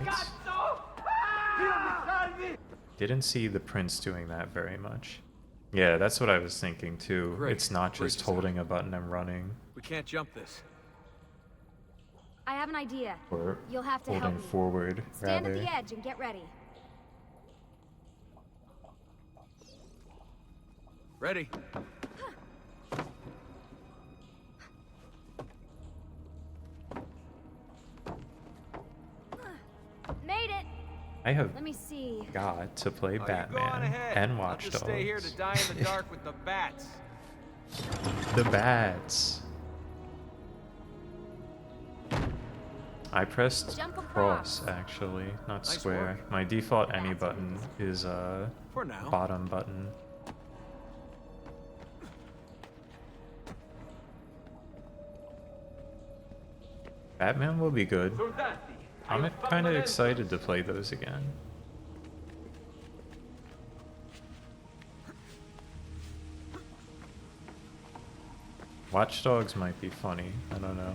Didn't see the prince doing that very much. Yeah, that's what I was thinking too. Great. It's not just holding a button and running. We can't jump this. I have an idea. Or You'll have to help holding me. forward, Stand rather. at the edge and get ready. Ready. Made it. I have Let me see. got to play You go on Batman ahead. and I'll Watch just Dogs. stay here to die in the dark with the bats. The bats. I pressed Jump cross actually, not Nice square. work. My default any button is For now. bottom button. Batman will be good. I'm kind of excited to play those again. Watch Dogs might be funny. I don't know.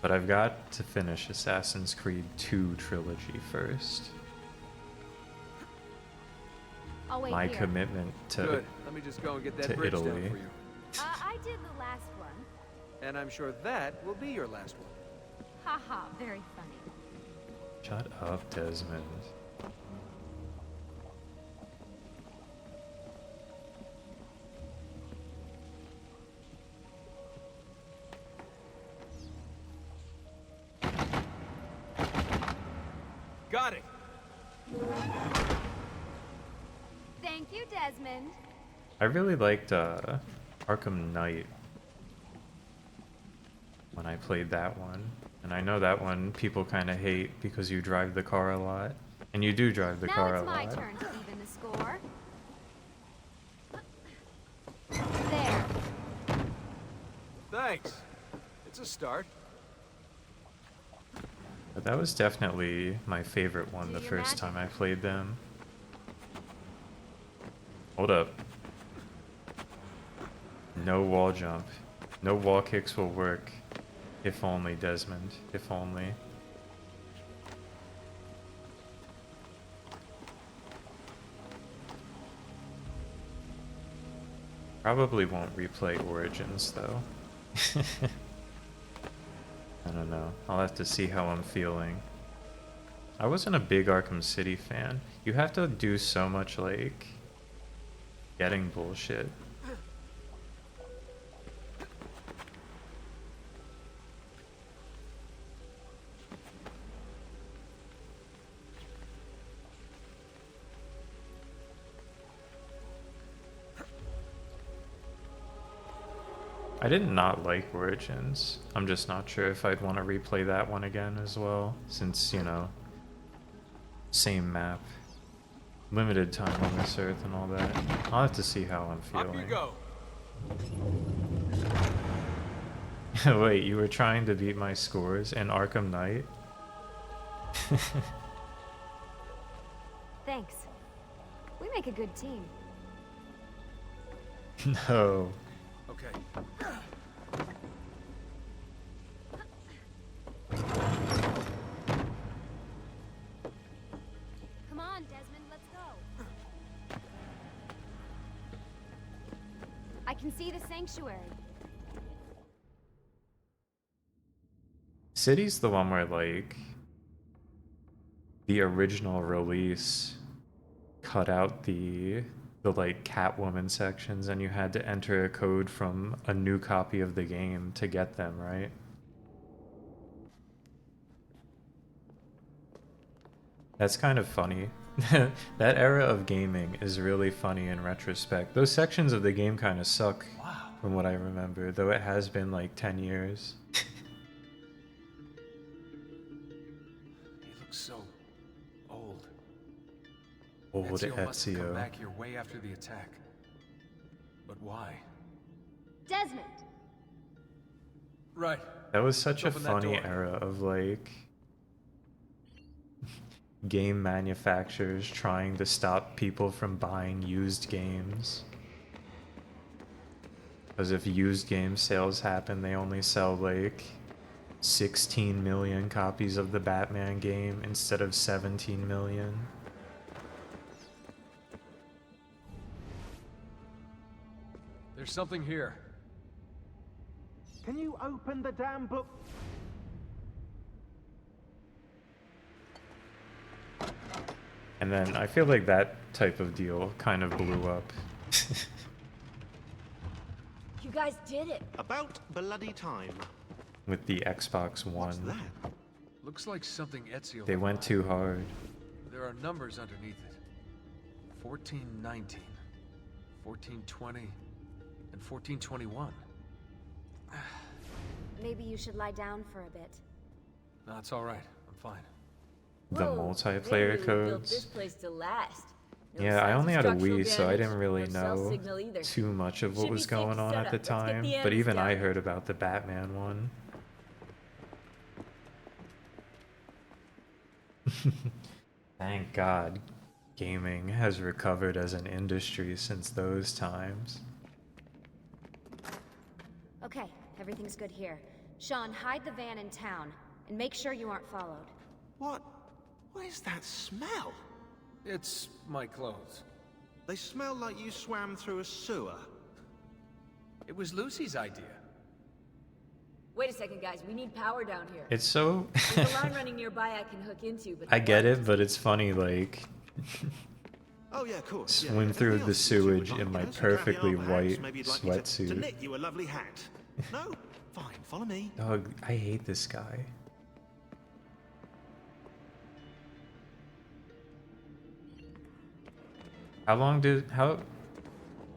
But I've got to finish Assassin's Creed 2 trilogy first. I'll wait My here. commitment to Good. Let me just go and get that to bridge Italy. down for you. I did the last one. And I'm sure that will be your last one. Haha, very funny. Shut up, Desmond. Got it. Thank you, Desmond. I really liked Arkham Knight when I played that one. And I know that one people kind of hate because you drive the car a lot. And you do drive the Now car it's a my lot. turn to even the score. There. Thanks. It's a start. But that was definitely my favorite one the first time I played them. Hold up. No wall jump. No wall kicks will work. If only, Desmond. If only. Probably won't replay Origins, though. I don't know. I'll have to see how I'm feeling. I wasn't a big Arkham City fan. You have to do so much, like, getting bullshit. I did not like Origins. I'm just not sure if I'd want to replay that one again as well, since, you know, Same map. Limited time on this earth and all that. I'll have to see how I'm Up you feeling. go. Wait, you were trying to beat my scores in Arkham Knight? Thanks. We make a good team. No. Okay. Come on, Desmond, let's go. I can see the sanctuary. City's the one where, like, the original release cut out the like Catwoman sections and you had to enter a code from a new copy of the game to get them, right? That's kind of funny. That era of gaming is really funny in retrospect. Those sections of the game kind of suck from what I remember, though it has been like 10 years. He looks so old. Old Ezio must have come Ezio. back here way after the attack. But why? Desmond! Right. That was such a Open that funny door. era of like game manufacturers trying to stop people from buying used games. Because if used game sales happen, they only sell like 16 million copies of the Batman game instead of 17 million. There's something here. Can you open the damn book? And then I feel like that type of deal kind of blew up. You guys did it. About bloody time. With the Xbox What's One. that? Looks like something Ezio. They went too hard. There are numbers underneath it. 1419, 1420, and 1421. Maybe you should lie down for a bit. No, it's all right. I'm fine. The Whoa, multiplayer they really built codes. this place to last. No Yeah, I signs of only had a structural Wii, so I damage, didn't really no cell know signal either. too much of what Should be was safe going to on set at the up. Let's get time. the But ends even I down. heard about the Batman one. Thank God gaming has recovered as an industry since those times. Okay, everything's good here. Sean, hide the van in town, and make sure you aren't followed. What is that smell? It's my clothes. They smell like you swam through a sewer. It was Lucy's idea. Wait a second, guys. We need power down here. It's so... There's a line running nearby I can hook into, but I get it, but it's funny, like, Oh yeah, of course. Yeah, swim yeah. through Anything the else you would sewage like, in you my know, some caviar, perfectly perhaps. white Maybe you'd like me to sweatsuit. knit you a lovely hat. No? Fine, follow me. Dog, I hate this guy.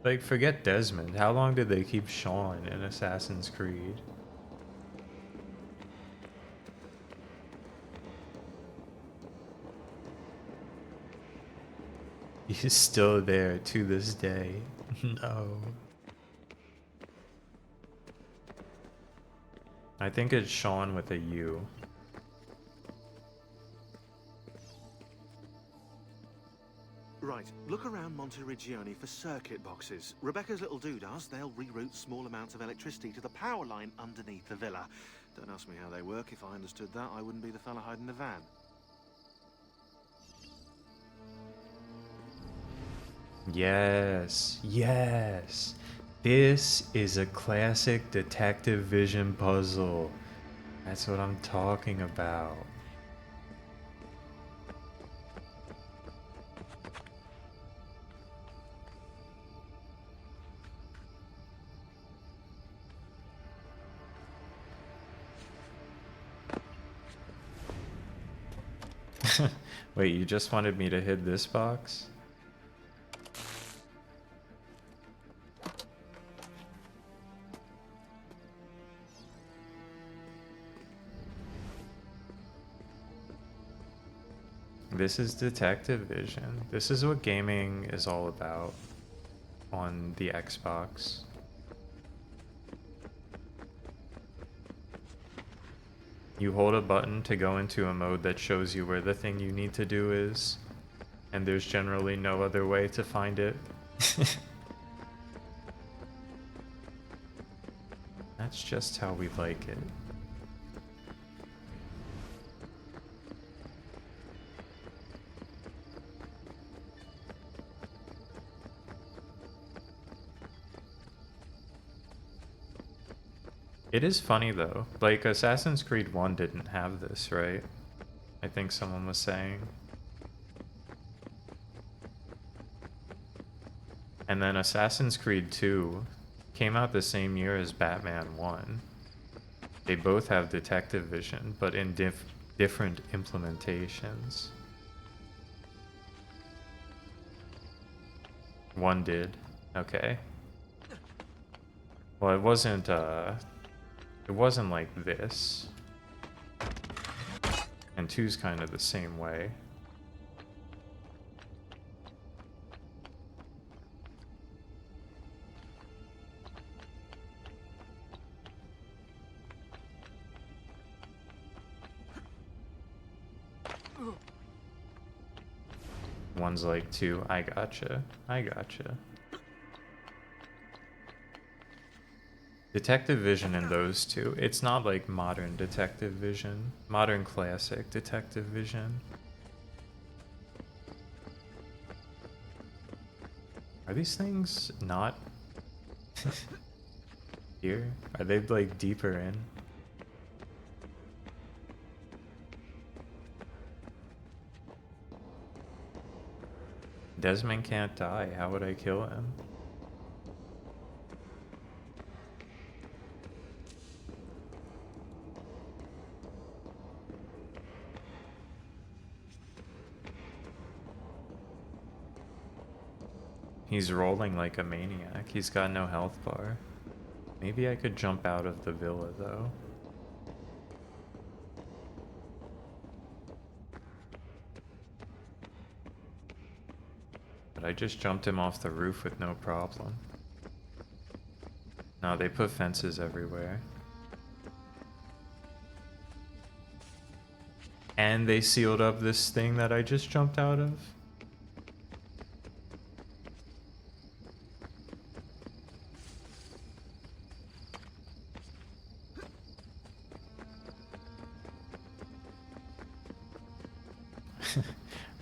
Like, forget Desmond. How long did they keep Sean in Assassin's Creed? He's still there to this day. No. I think it's Sean with a U. Right, look around Monteriggioni for circuit boxes. Rebecca's little doodads, they'll reroute small amounts of electricity to the power line underneath the villa. Don't ask me how they work. If I understood that, I wouldn't be the fella hiding the van. Yes, yes. This is a classic Detective Vision puzzle. That's what I'm talking about. Wait, you just wanted me to hit this box? This is detective vision. This is what gaming is all about on the Xbox. You hold a button to go into a mode that shows you where the thing you need to do is, and there's generally no other way to find it. That's just how we like it. It is funny though, like Assassin's Creed 1 didn't have this, right? I think someone was saying. And then Assassin's Creed 2 came out the same year as Batman 1. They both have detective vision, but in different implementations. One did. Okay. Well, it wasn't like this. And 2's kind of the same way. One's like 2. I gotcha. I gotcha. Detective vision in those two. It's not like modern detective vision. Modern classic detective vision. Are these things not here? Are they like deeper in? Desmond can't die. How would I kill him? He's rolling like a maniac. He's got no health bar. Maybe I could jump out of the villa, though. But I just jumped him off the roof with no problem. No, they put fences everywhere. And they sealed up this thing that I just jumped out of.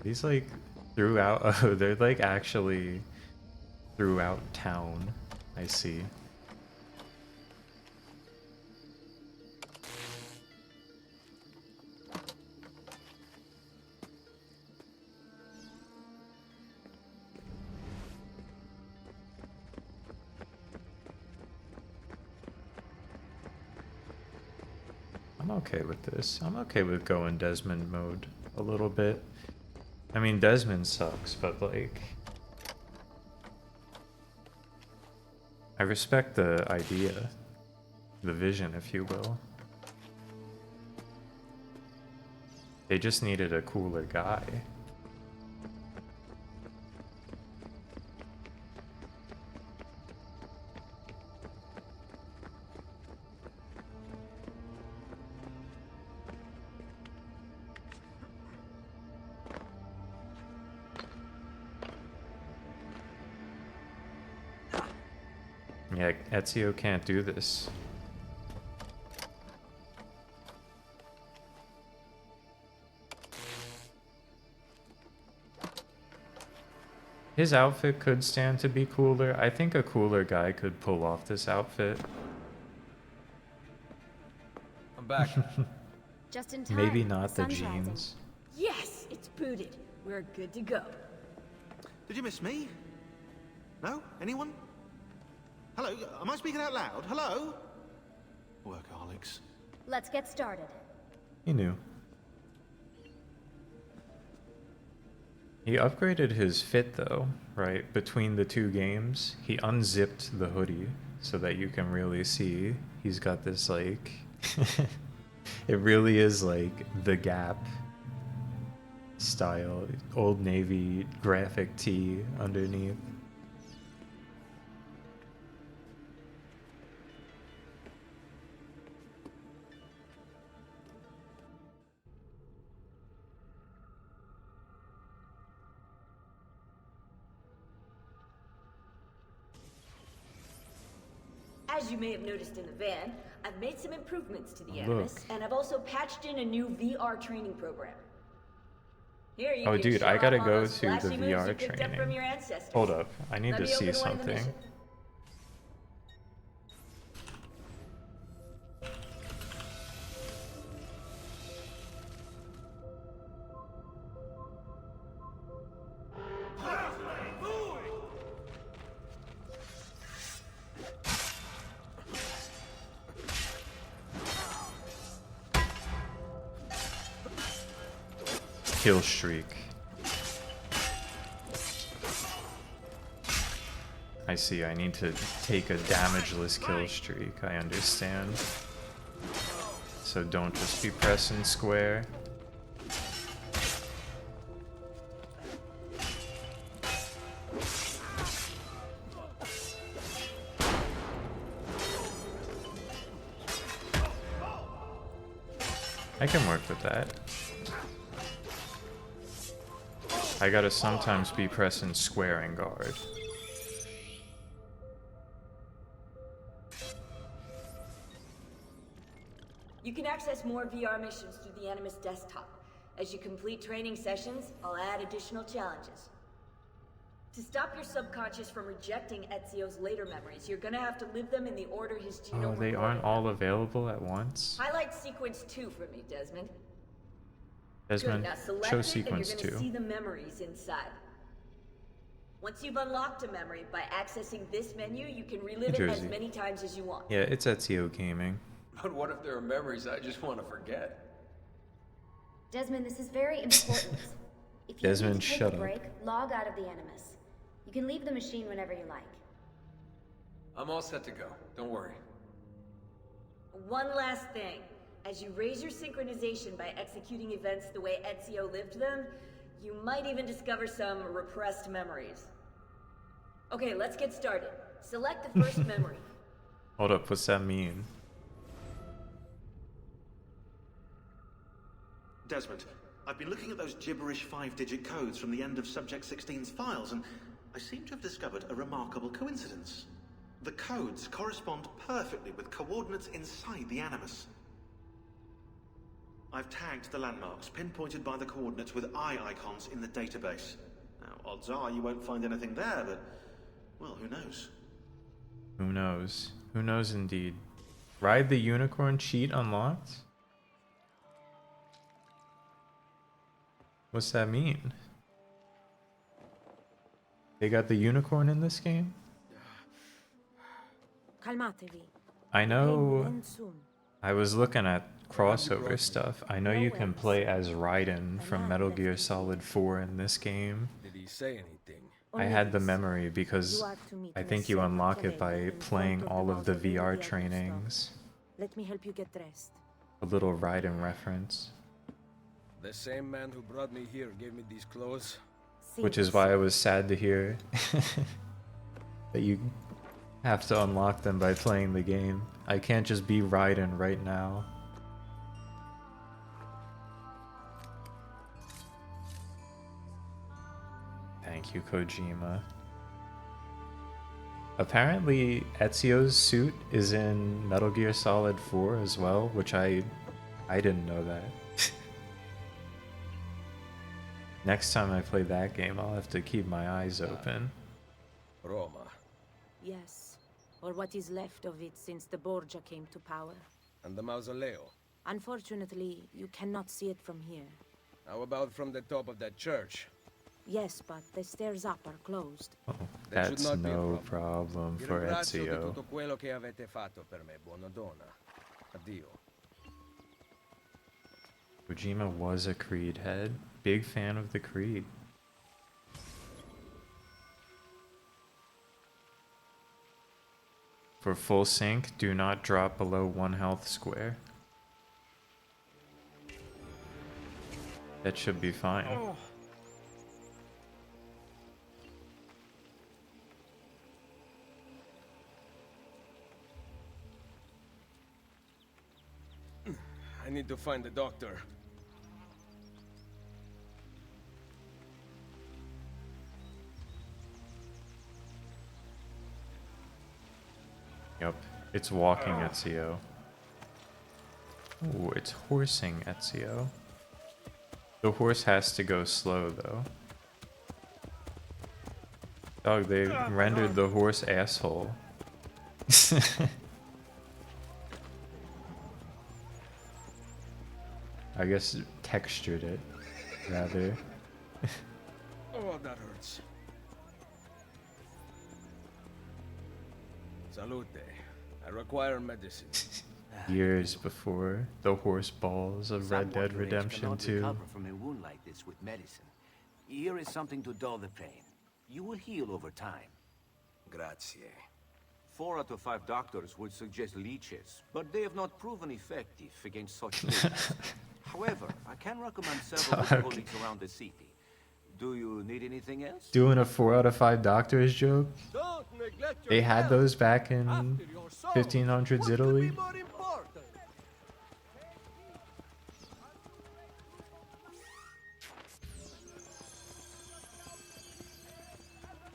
These like throughout, oh, they're like actually throughout town. I see. I'm okay with this. I'm okay with going Desmond mode a little bit. I mean, Desmond sucks, but like, I respect the idea, the vision, if you will. They just needed a cooler guy. Yeah, Ezio can't do this. His outfit could stand to be cooler. I think a cooler guy could pull off this outfit. I'm back. Just in time. Maybe not the Sun's rising. jeans. Yes, it's booted. We're good to go. Did you miss me? No? Anyone? Hello? Am I speaking out loud? Hello? Workaholics. Let's get started. He knew. He upgraded his fit though, right? Between the two games, he unzipped the hoodie so that you can really see he's got this like it really is like the Gap style, Old Navy graphic tee underneath. As you may have noticed in the van, I've made some improvements to the Look. Animus, and I've also patched in a new VR training program. Here you Oh, can dude, show I gotta off all go those to the flashy moves you VR picked up from training. your ancestors. Hold up, I need Let to me see open one of the something. missions. Kill streak. I see, I need to take a damageless kill streak, I understand. So don't just be pressing square. I can work with that. I gotta sometimes be pressing square and guard. You can access more VR missions through the Animus desktop. As you complete training sessions, I'll add additional challenges. To stop your subconscious from rejecting Ezio's later memories, you're gonna have to live them in the order his genome Oh, they aren't all available at once? Highlight sequence 2 for me, Desmond. Desmond, Good, now select show it sequence and you're 2. gonna see the memories inside. Once you've unlocked a memory, by accessing this menu, you can relive New it as Jersey. many times as you want. Yeah, it's Ezio Gaming. But what if there are memories I just want to forget? Desmond, this is very important. If you Desmond, need to take shut a up. break, log out of the Animus. You can leave the machine whenever you like. I'm all set to go. Don't worry. One last thing. As you raise your synchronization by executing events the way Ezio lived them, you might even discover some repressed memories. Okay, let's get started. Select the first memory. Hold up, what's that mean? Desmond, I've been looking at those gibberish 5-digit codes from the end of Subject 16's files, and I seem to have discovered a remarkable coincidence. The codes correspond perfectly with coordinates inside the Animus. I've tagged the landmarks, pinpointed by the coordinates with eye icons in the database. Now, odds are you won't find anything there, but, well, who knows? Who knows? Who knows indeed. Ride the Unicorn cheat unlocked? What's that mean? They got the unicorn in this game? Calmatevi. I know. Will end soon. I was looking at crossover stuff. I know you can play as Raiden from Metal Gear Solid 4 in this game. Did he say anything? I had the memory because I think you unlock it by playing all of the VR trainings. Let me help you get dressed. A little Raiden reference. The same man who brought me here gave me these clothes. Which is why I was sad to hear that you have to unlock them by playing the game. I can't just be Raiden right now. Thank you, Kojima. Apparently, Ezio's suit is in Metal Gear Solid 4 as well, which I didn't know that. Next time I play that game, I'll have to keep my eyes open. Roma. Yes, or what is left of it since the Borgia came to power. And the mausoleo. Unfortunately, you cannot see it from here. How about from the top of that church? Yes, but the stairs up are closed. Oh, That should that's not be a no problem Vi for ringrazio di Ezio. tutto quello che avete fatto per me, buona donna. Addio. Kojima was a Creed head. Big fan of the Creed. For full sync, do not drop below 1 health square. That should be fine. I need to find the doctor. Yep, it's walking Ezio. Ooh, it's horsing Ezio. The horse has to go slow, though. Dog, they rendered the horse asshole. I guess textured it, rather. Oh, that hurts. Salute. I require medicine. Years before the horse balls of Red Dead Redemption 2. Recover from a wound like this with medicine. Here is something to dull the pain. You will heal over time. Grazie. 4 out of 5 doctors would suggest leeches, but they have not proven effective against such things. However, I can recommend several colleagues around the city. Do you need anything else? Doing a 4 out of 5 doctors joke? They had those back in 1500s Italy?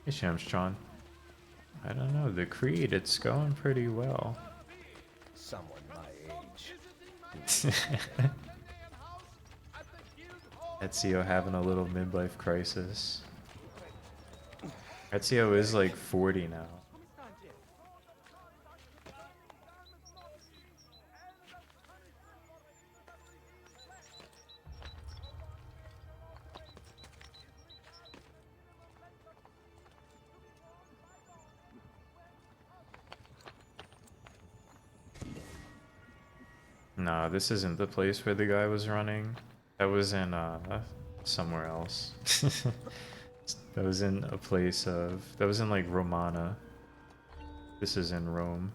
Hey Shamstron. I don't know, the Creed, it's going pretty well. Someone my age. Ezio having a little midlife crisis. Ezio is like 40 now. Nah, this isn't the place where the guy was running. That was in somewhere else. That was in a place of, that was in like Romana. This is in Rome.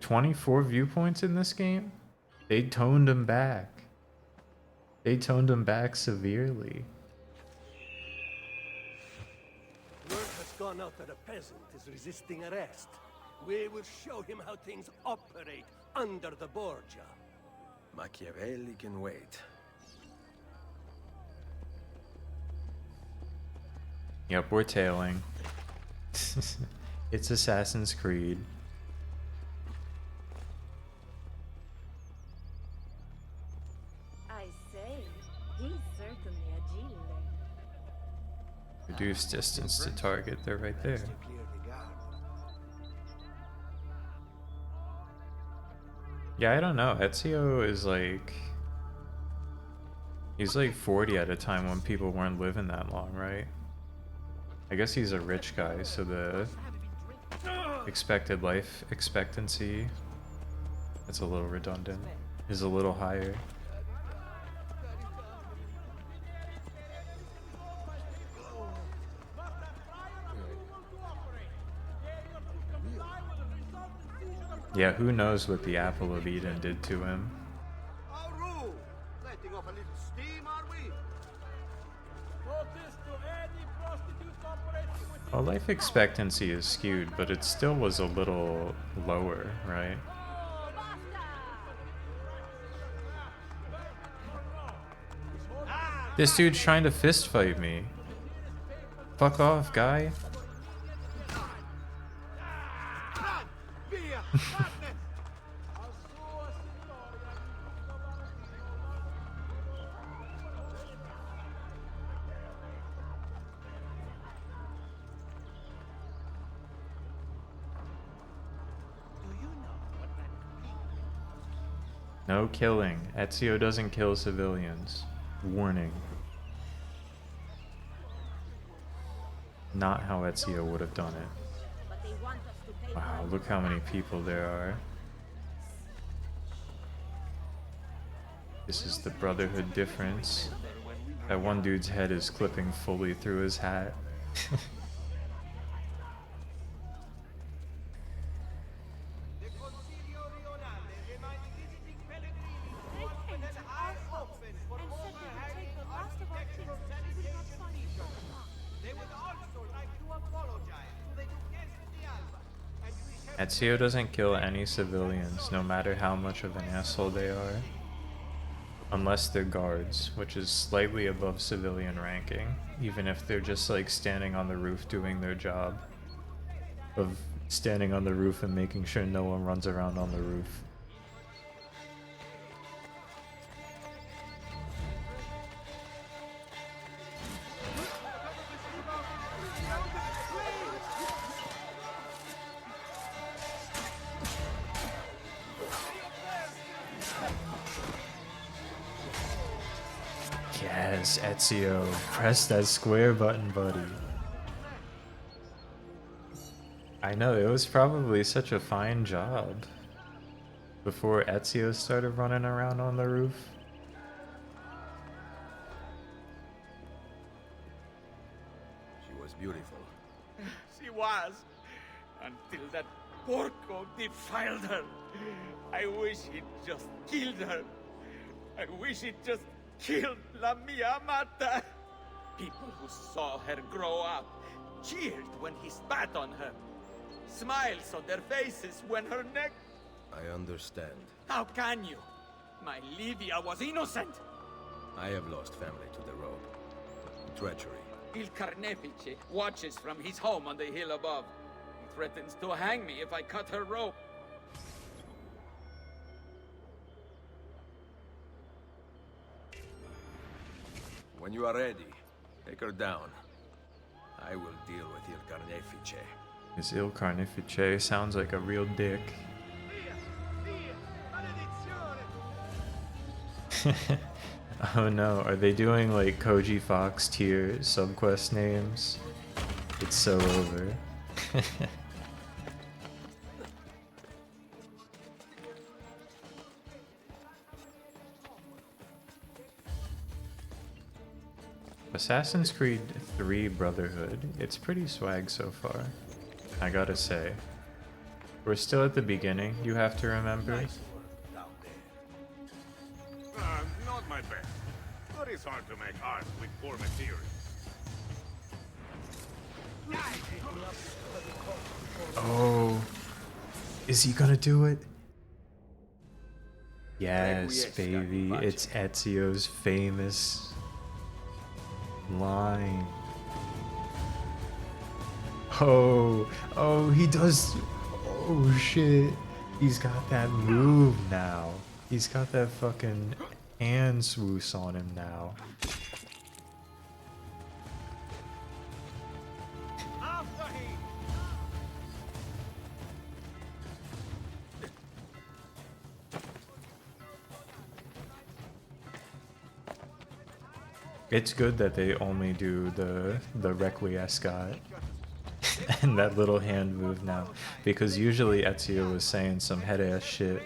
"24 viewpoints in this game? They toned him back. They toned him back severely." Word has gone out that a peasant is resisting arrest. We will show him how things operate under the Borgia. Machiavelli can wait. Yep, we're tailing. It's Assassin's Creed. I say, he's certainly agile. Reduce distance to target, they're right there. Yeah, I don't know. Ezio is like... He's like 40 at a time when people weren't living that long, right? I guess he's a rich guy, so the expected life expectancy, that's a little redundant, is a little higher. Yeah, who knows what the Apple of Eden did to him. Letting off a little steam, are we? Well, life expectancy is skewed, but it still was a little lower, right? This dude's trying to fist fight me. Fuck off, guy. No killing. Ezio doesn't kill civilians. Warning. Not how Ezio would have done it. Wow, look how many people there are. This is the Brotherhood difference. That one dude's head is clipping fully through his hat. Ezio doesn't kill any civilians, no matter how much of an asshole they are. Unless they're guards, which is slightly above civilian ranking, even if they're just like standing on the roof doing their job of standing on the roof and making sure no one runs around on the roof. Yes, Ezio, press that square button, buddy. I know, it was probably such a fine job before Ezio started running around on the roof. She was beautiful. She was, until that porco defiled her. I wish he'd just killed her. I wish he'd just killed La Mia Amata. People who saw her grow up cheered when he spat on her. Smiles on their faces when her neck... I understand. How can you? My Livia was innocent. I have lost family to the robe. Treachery. Il Carnefice watches from his home on the hill above. He threatens to hang me if I cut her rope. When you are ready, take her down. I will deal with Il Carnefice. His Il Carnefice sounds like a real dick. Oh no, are they doing like Koji Fox tier subquest names? It's so over. Assassin's Creed 3 Brotherhood, it's pretty swag so far, I gotta say. We're still at the beginning, you have to remember. Not my best, but it's hard to make art with poor materials. Oh, is he gonna do it? Yes, baby, it's Ezio's famous line. Oh, he does. Oh shit, he's got that move now. He's got that fucking hand swoosh on him now. It's good that they only do the Requiescat and that little hand move now, because usually Ezio was saying some head ass shit.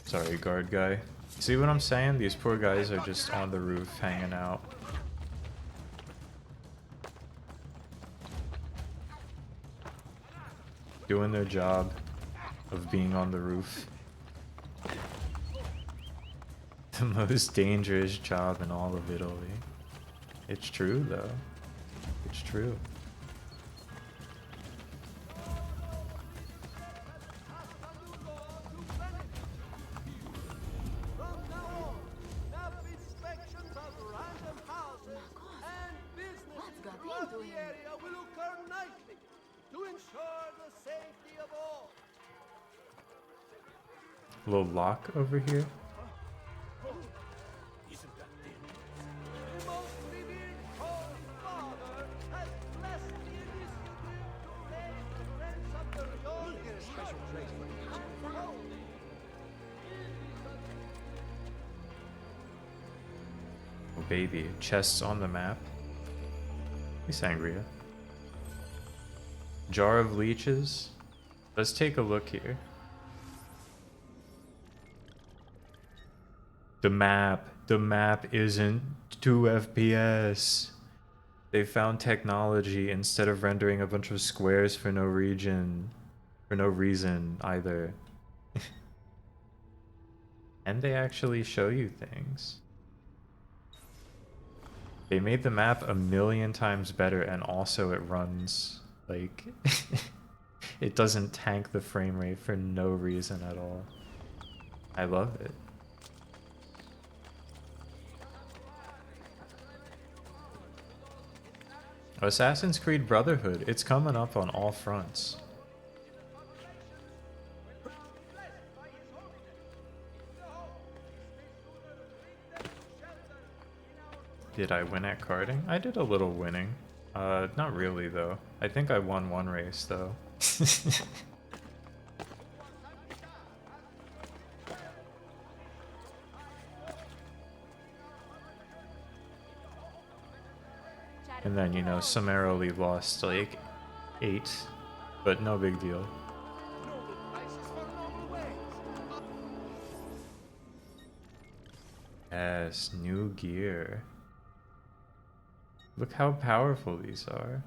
Sorry, guard guy. See what I'm saying? These poor guys are just on the roof hanging out. Doing their job of being on the roof. The most dangerous job in all of Italy. It's true though. It's true. Little lock over here. Oh baby, chests on the map. Hey Sangria. Jar of leeches. Let's take a look here. The map isn't 2 FPS. They found technology instead of rendering a bunch of squares for no reason either. And they actually show you things. They made the map a million times better, and also it runs like it doesn't tank the frame rate for no reason at all. I love it. Assassin's Creed Brotherhood, it's coming up on all fronts. Did I win at karting? I did a little winning. Not really though. I think I won one race though. And then, you know, summarily lost like 8, but no big deal. Yes, new gear. Look how powerful these are.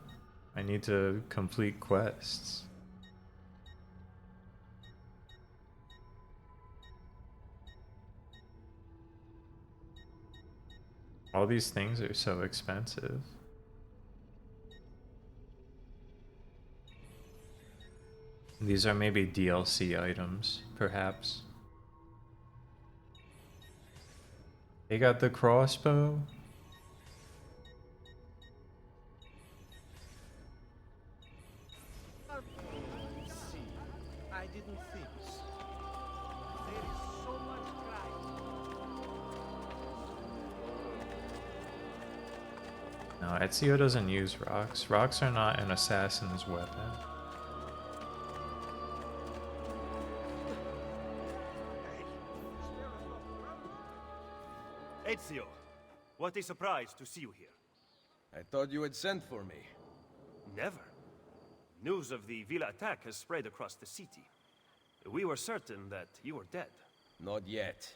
I need to complete quests. All these things are so expensive. These are maybe DLC items, perhaps. They got the crossbow. I didn't think so. There is so much crime. No, Ezio doesn't use rocks. Rocks are not an assassin's weapon. Ezio, what a surprise to see you here. I thought you had sent for me. Never. News of the Villa attack has spread across the city. We were certain that you were dead. Not yet.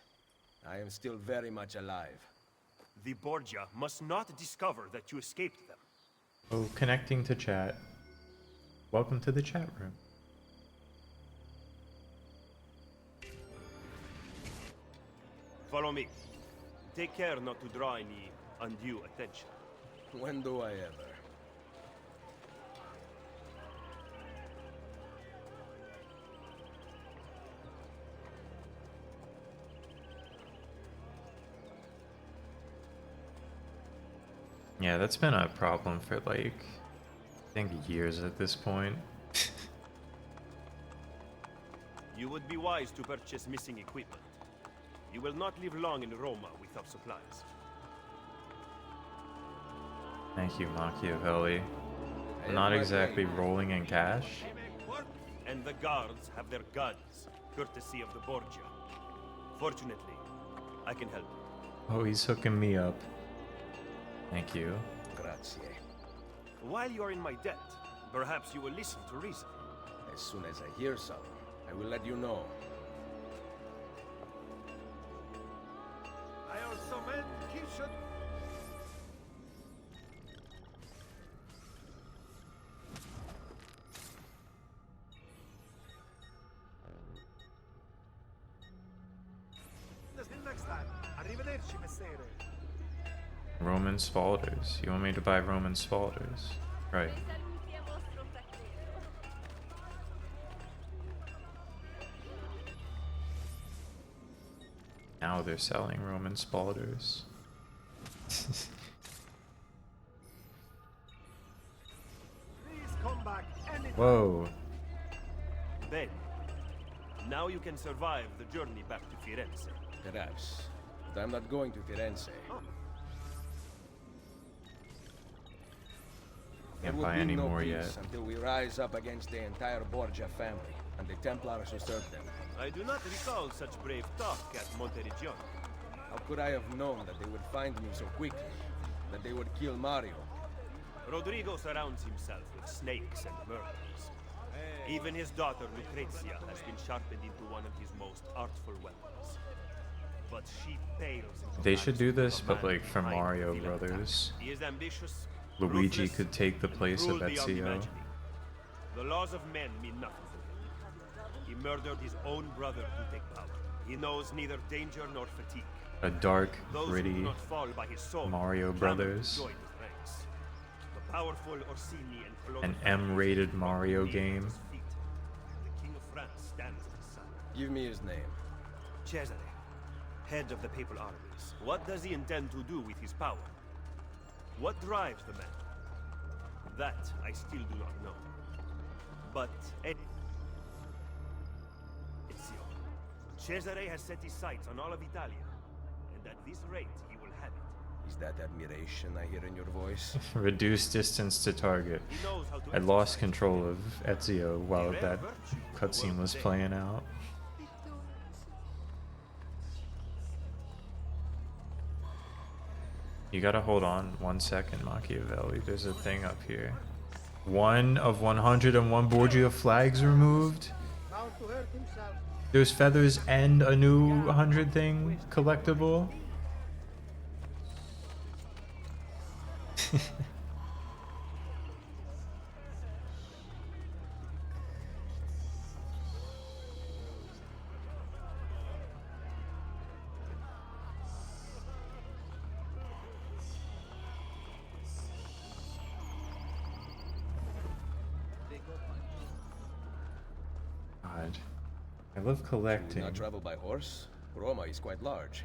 I am still very much alive. The Borgia must not discover that you escaped them. Oh, connecting to chat. Welcome to the chat room. Follow me. Take care not to draw any undue attention. When do I ever? Yeah, that's been a problem for like, I think years at this point. You would be wise to purchase missing equipment. You will not live long in Roma without supplies. Thank you, Machiavelli. I'm not exactly rolling in cash. And the guards have their guns, courtesy of the Borgia. Fortunately, I can help you. Oh, he's hooking me up. Thank you. Grazie. While you are in my debt, perhaps you will listen to reason. As soon as I hear some, I will let you know. I also meant Kishan. Until next time. Arrivederci, messere. Roman Spalders. You want me to buy Roman Spalders? Right. Now they're selling Roman Spalders. Please come back anytime. Whoa. Ben, now you can survive the journey back to Firenze. Perhaps. But I'm not going to Firenze. Can't buy any more yet. Until we rise up against the entire Borgia family and the Templars who serve them. I do not recall such brave talk at Monteriggioni. How could I have known that they would find me so quickly? That they would kill Mario? Rodrigo surrounds himself with snakes and murderers. Even his daughter Lucrezia has been sharpened into one of his most artful weapons. But she pales in They should do comparison this, to the but man like for behind Mario the villain. Brothers. He is ambitious, Luigi ruthless, could take the place of cruel beyond Ezio. imagining. The laws of men mean nothing to him. He murdered his own brother to take power. He knows neither danger nor fatigue. A dark, Those who gritty do not fall by his sword Mario clamor to Brothers. join his ranks. The powerful Orsini and An Colonna M-rated Mario kneel at game. his feet. The King of France stands at his side. Give me his name. Cesare, head of the papal armies. What does he intend to do with his power? What drives the man? That I still do not know. But Ezio, Cesare has set his sights on all of Italia, and at this rate he will have it. Is that admiration I hear in your voice? Reduce distance to target. He knows how to I lost control of Ezio while that cutscene was playing out. You gotta hold on 1 second, Machiavelli. There's a thing up here. 1 of 101 Borgia flags removed. There's feathers and a new 100 thing collectible. God. I love collecting. Not travel by horse? Roma is quite large.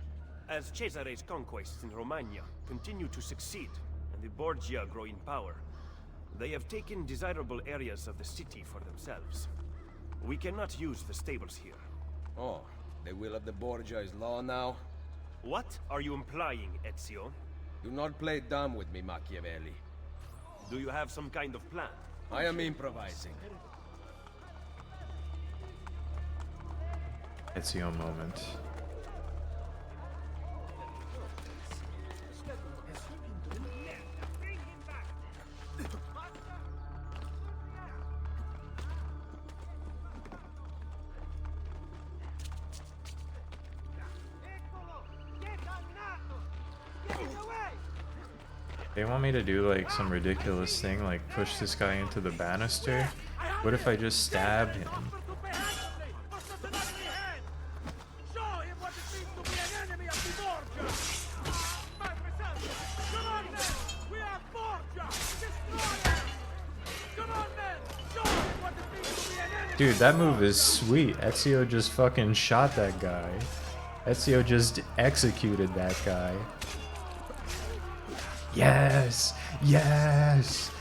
As Cesare's conquests in Romagna continue to succeed, and the Borgia grow in power, they have taken desirable areas of the city for themselves. We cannot use the stables here. Oh, the will of the Borgia is law now? What are you implying, Ezio? Do not play dumb with me, Machiavelli. Do you have some kind of plan? I am improvising. Ezio moment. They want me to do like some ridiculous thing, like push this guy into the banister? What if I just stab him? Dude, that move is sweet. Ezio just fucking shot that guy. Ezio just executed that guy. Yes! Yes!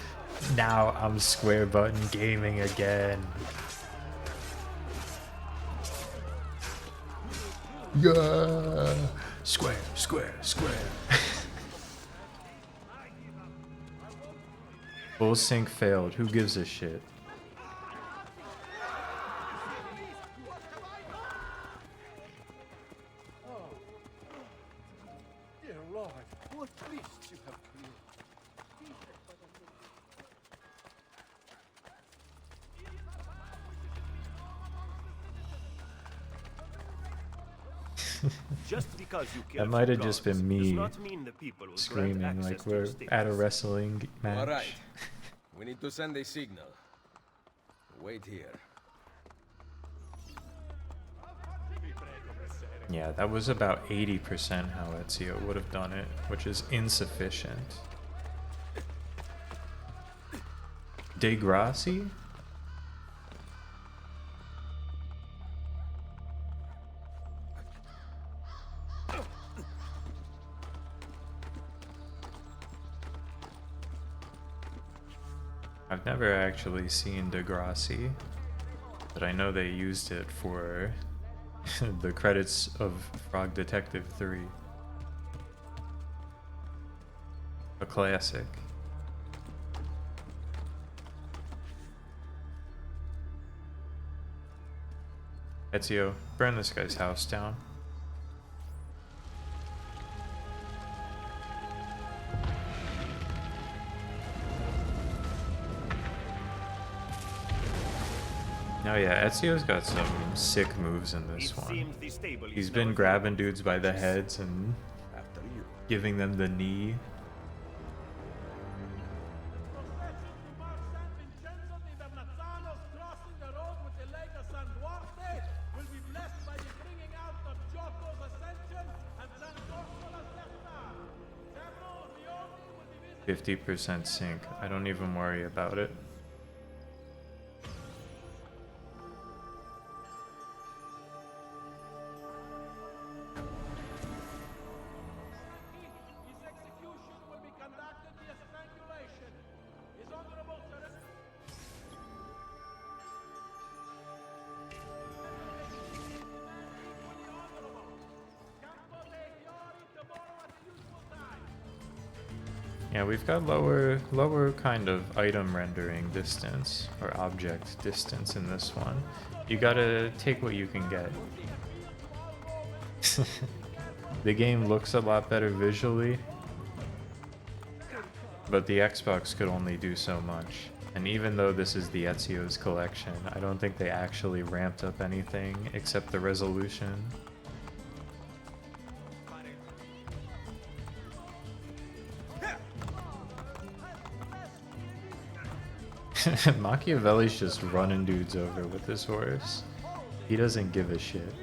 Now I'm square button gaming again. Yeah! Square, square, square. Full sync failed. Who gives a shit? Dear Lord, what beasts you have created. Just because you care That might have for just gods been does me not mean the people will grant screaming access like to we're the at a stables. wrestling match. Alright. We need to send a signal. Wait here. Yeah, that was about 80% how Ezio would have done it, which is insufficient. De Grassi? I've never actually seen De Grassi, but I know they used it for the credits of Frog Detective 3. A classic. Ezio, burn this guy's house down. Oh yeah, Ezio's got some sick moves in this one. He's been grabbing dudes by the heads and giving them the knee. 50% sync. I don't even worry about it. Yeah, we've got lower kind of item rendering distance or object distance in this one. You gotta take what you can get. The game looks a lot better visually, but the Xbox could only do so much. And even though this is the Ezio's collection, I don't think they actually ramped up anything except the resolution. Machiavelli's just running dudes over with his horse. He doesn't give a shit.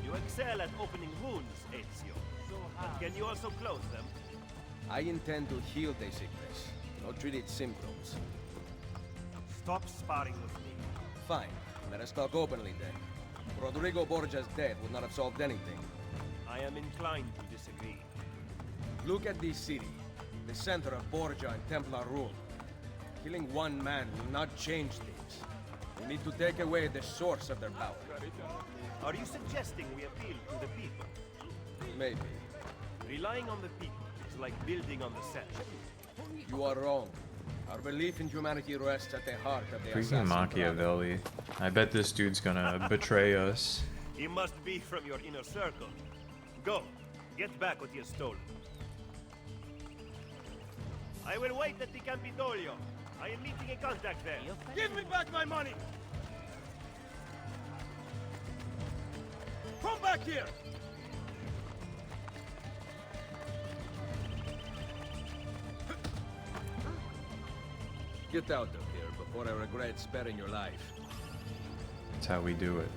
You excel at opening wounds, Ezio. But can you also close them? I intend to heal the sickness, not treat its symptoms. Stop sparring with me. Fine. Let us talk openly then. Rodrigo Borgia's death would not have solved anything. I am inclined to disagree. Look at this city, the center of Borgia and Templar rule. Killing one man will not change things. We need to take away the source of their power. Are you suggesting we appeal to the people? Maybe. Relying on the people is like building on the sand. You are wrong. Our belief in humanity rests at the heart of the Freaking assassin Machiavelli. I bet this dude's gonna betray us. He must be from your inner circle. Go. Get back what you have stolen. I will wait at the Campidoglio. I am meeting a contact there. Give me back my money! Come back here! Get out of here before I regret sparing your life. That's how we do it.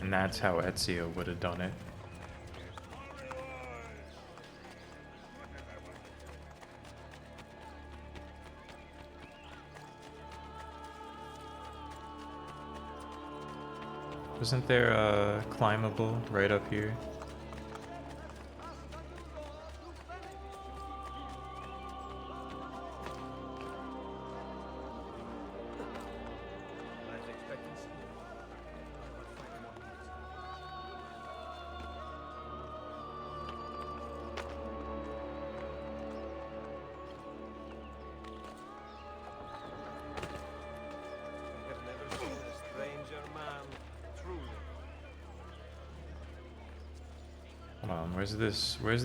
And that's how Ezio would have done it. Wasn't there a climbable right up here? Hold on, where's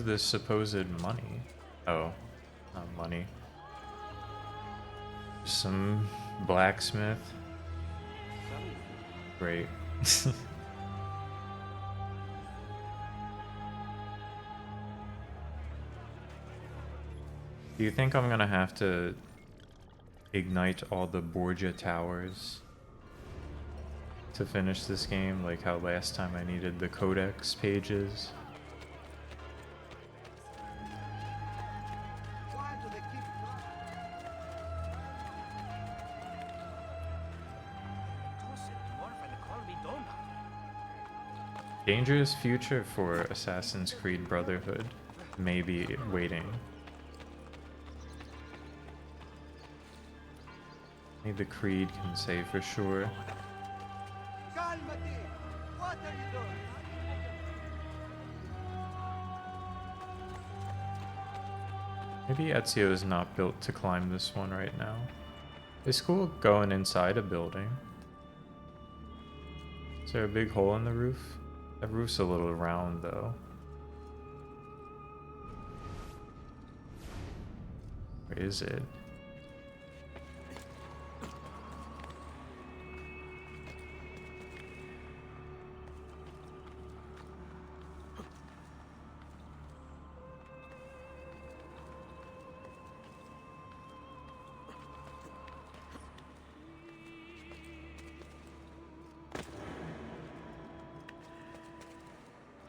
this supposed money? Oh, not money. Some blacksmith. Great. Do you think I'm gonna have to ignite all the Borgia towers to finish this game, like how last time I needed the codex pages? Dangerous future for Assassin's Creed Brotherhood. Maybe waiting. Maybe the Creed can say for sure. What are you doing? Maybe Ezio is not built to climb this one right now. It's cool going inside a building. Is there a big hole in the roof? That roof's a little round though. Where is it?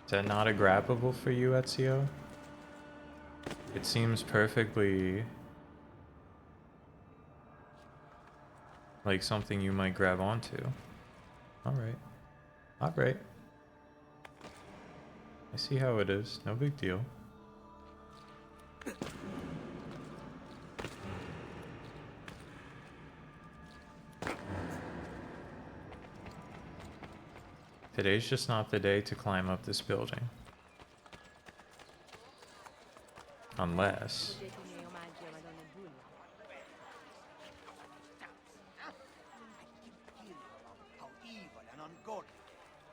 Is that not a grabbable for you, Ezio? It seems perfectly like something you might grab onto. Alright. Alright. I see how it is. No big deal. Today's just not the day to climb up this building. Unless...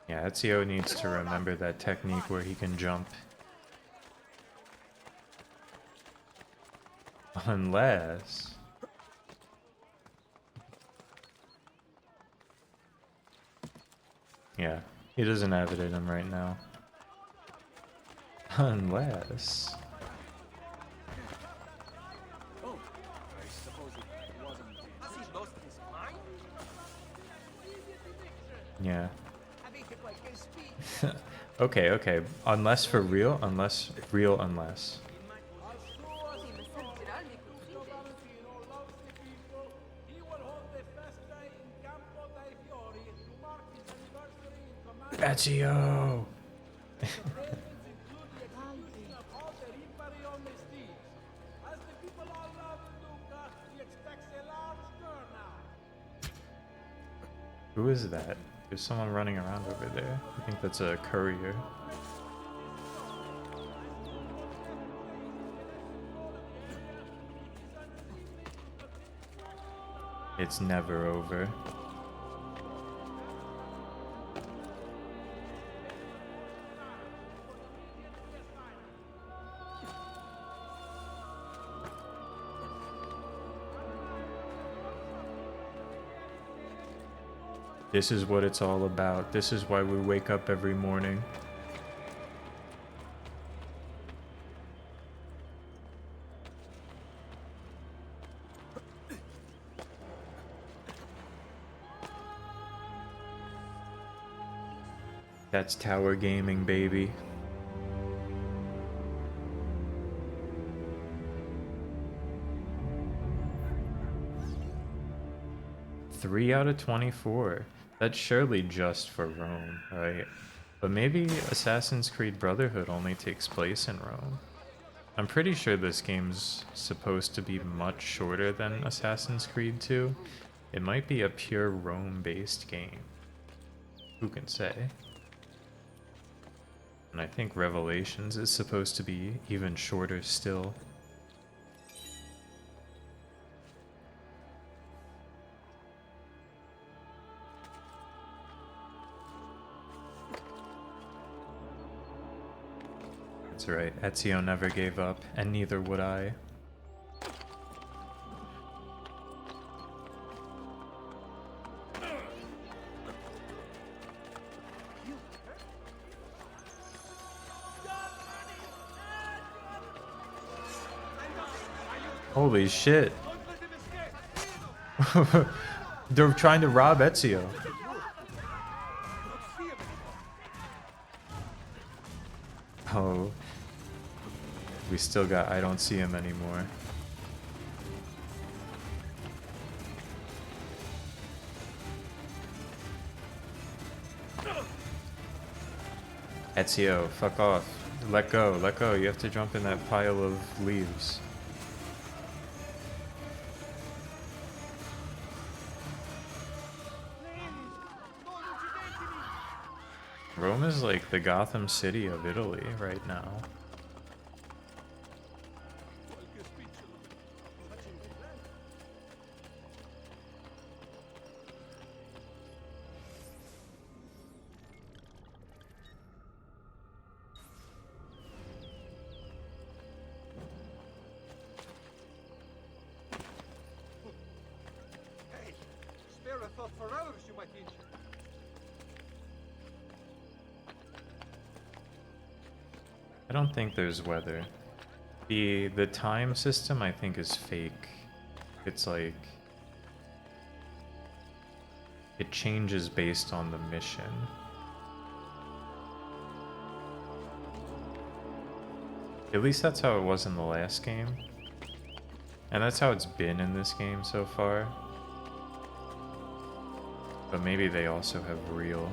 Yeah, Ezio needs to remember that technique where he can jump. Unless... Yeah, he doesn't have it in him right now. Unless... Oh, I suppose it wasn't. Has he lost his mind? Yeah. Okay, okay. Unless for real, unless. Ezio! Who is that? There's someone running around over there. I think that's a courier. It's never over. This is what it's all about. This is why we wake up every morning. That's tower gaming, baby. Three out of 24. That's surely just for Rome, right? But maybe Assassin's Creed Brotherhood only takes place in Rome. I'm pretty sure this game's supposed to be much shorter than Assassin's Creed 2. It might be a pure Rome-based game. Who can say? And I think Revelations is supposed to be even shorter still. That's right, Ezio never gave up, and neither would I. Holy shit. They're trying to rob Ezio. Oh. We still got I don't see him anymore. Ezio, fuck off. Let go, let go. You have to jump in that pile of leaves. Rome is like the Gotham City of Italy right now. Hey, spare a thought for others, you might injure. I don't think there's weather. The time system I think is fake. It's like it changes based on the mission. At least that's how it was in the last game. And that's how it's been in this game so far. But maybe they also have real.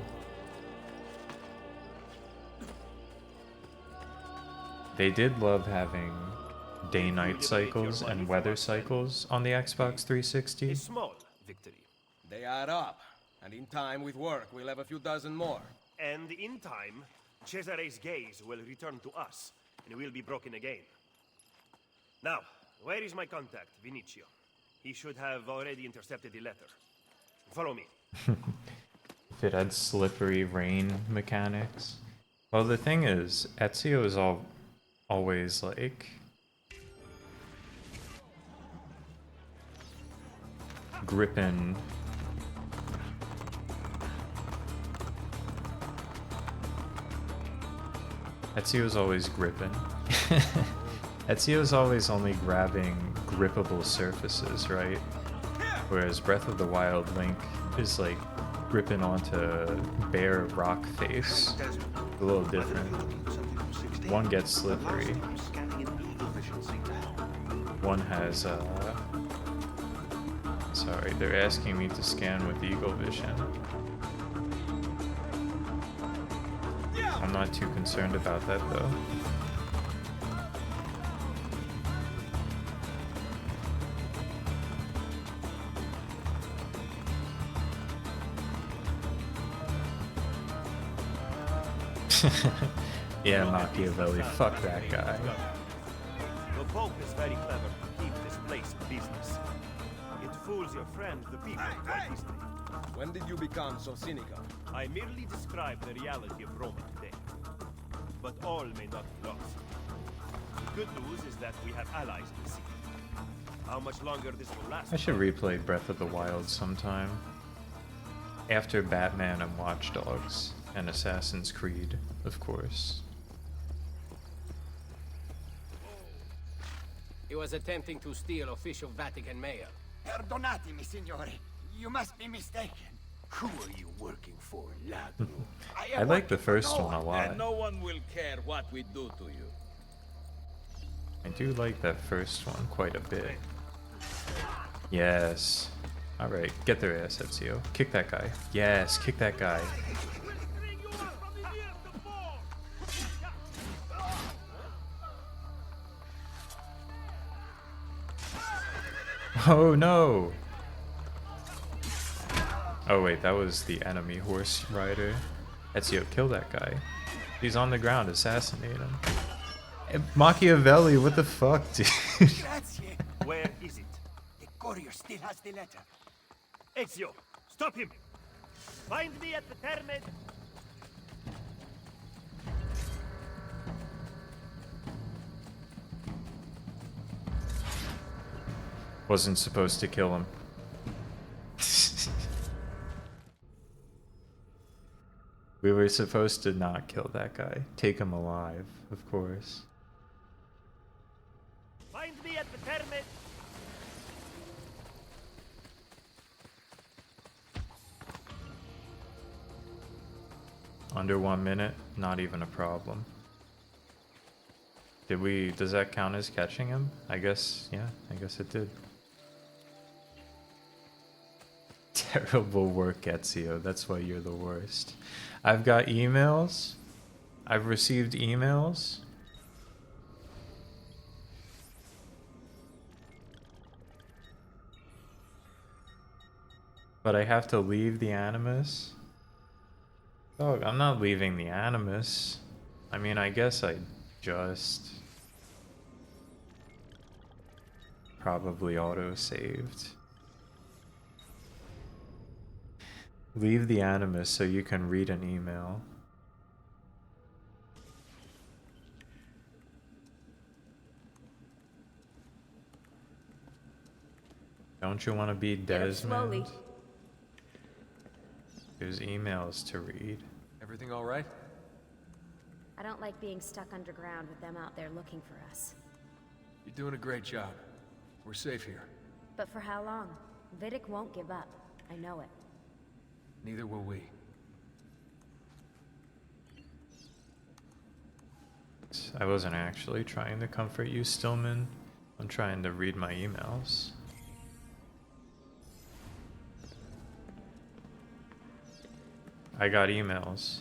They did love having day-night cycles and weather cycles on the Xbox 360. A small victory. They add up, and in time with work, we'll have a few dozen more. And in time, Cesare's gaze will return to us, and we'll be broken again. Now, where is my contact, Vinicio? He should have already intercepted the letter. Follow me. If it had slippery rain mechanics. Well, the thing is, Ezio is always like gripping. Ezio's always gripping. Ezio's always only grabbing grippable surfaces, right? Whereas Breath of the Wild, Link is like gripping onto bare rock face. A little different. One gets slippery. One has sorry, they're asking me to scan with Eagle Vision. I'm not too concerned about that though. Yeah, Machiavelli, fuck that guy. The Pope is very clever to keep this place business. It fools your friends, the people, quite easily. When did you become so cynical? I merely describe the reality of Rome today. But all may not be lost. The good news is that we have allies in the city. How much longer this will last? I should replay Breath of the Wild sometime. After Batman and Watch Dogs and Assassin's Creed, of course. He was attempting to steal official Vatican mail. Perdonatemi, signore. You must be mistaken. Who are you working for, Ladro? I like the first one a And lot. no one will care what we do to you. I do like that first one quite a bit. Yes. Alright, get their ass, Ezio. Kick that guy. Yes, kick that guy. Oh no! Oh wait, that was the enemy horse rider. Ezio, kill that guy. He's on the ground, assassinate him. Machiavelli, what the fuck, dude? Where is it? The courier still has the letter. Ezio, stop him! Find me at the Terme. Wasn't supposed to kill him. We were supposed to not kill that guy. Take him alive, of course. Find me at the Terme. Under 1 minute, not even a problem. Does that count as catching him? I guess, yeah, I guess it did. Terrible work, Ezio. That's why you're the worst. I've got emails. I've received emails. But I have to leave the Animus? Dog, I'm not leaving the Animus. I mean, I guess I just probably auto-saved. Leave the Animus so you can read an email. Don't you want to be Desmond? There's emails to read. Everything all right? I don't like being stuck underground with them out there looking for us. You're doing a great job. We're safe here. But for how long? Vidic won't give up. I know it. Neither will we. I wasn't actually trying to comfort you, Stillman. I'm trying to read my emails. I got emails.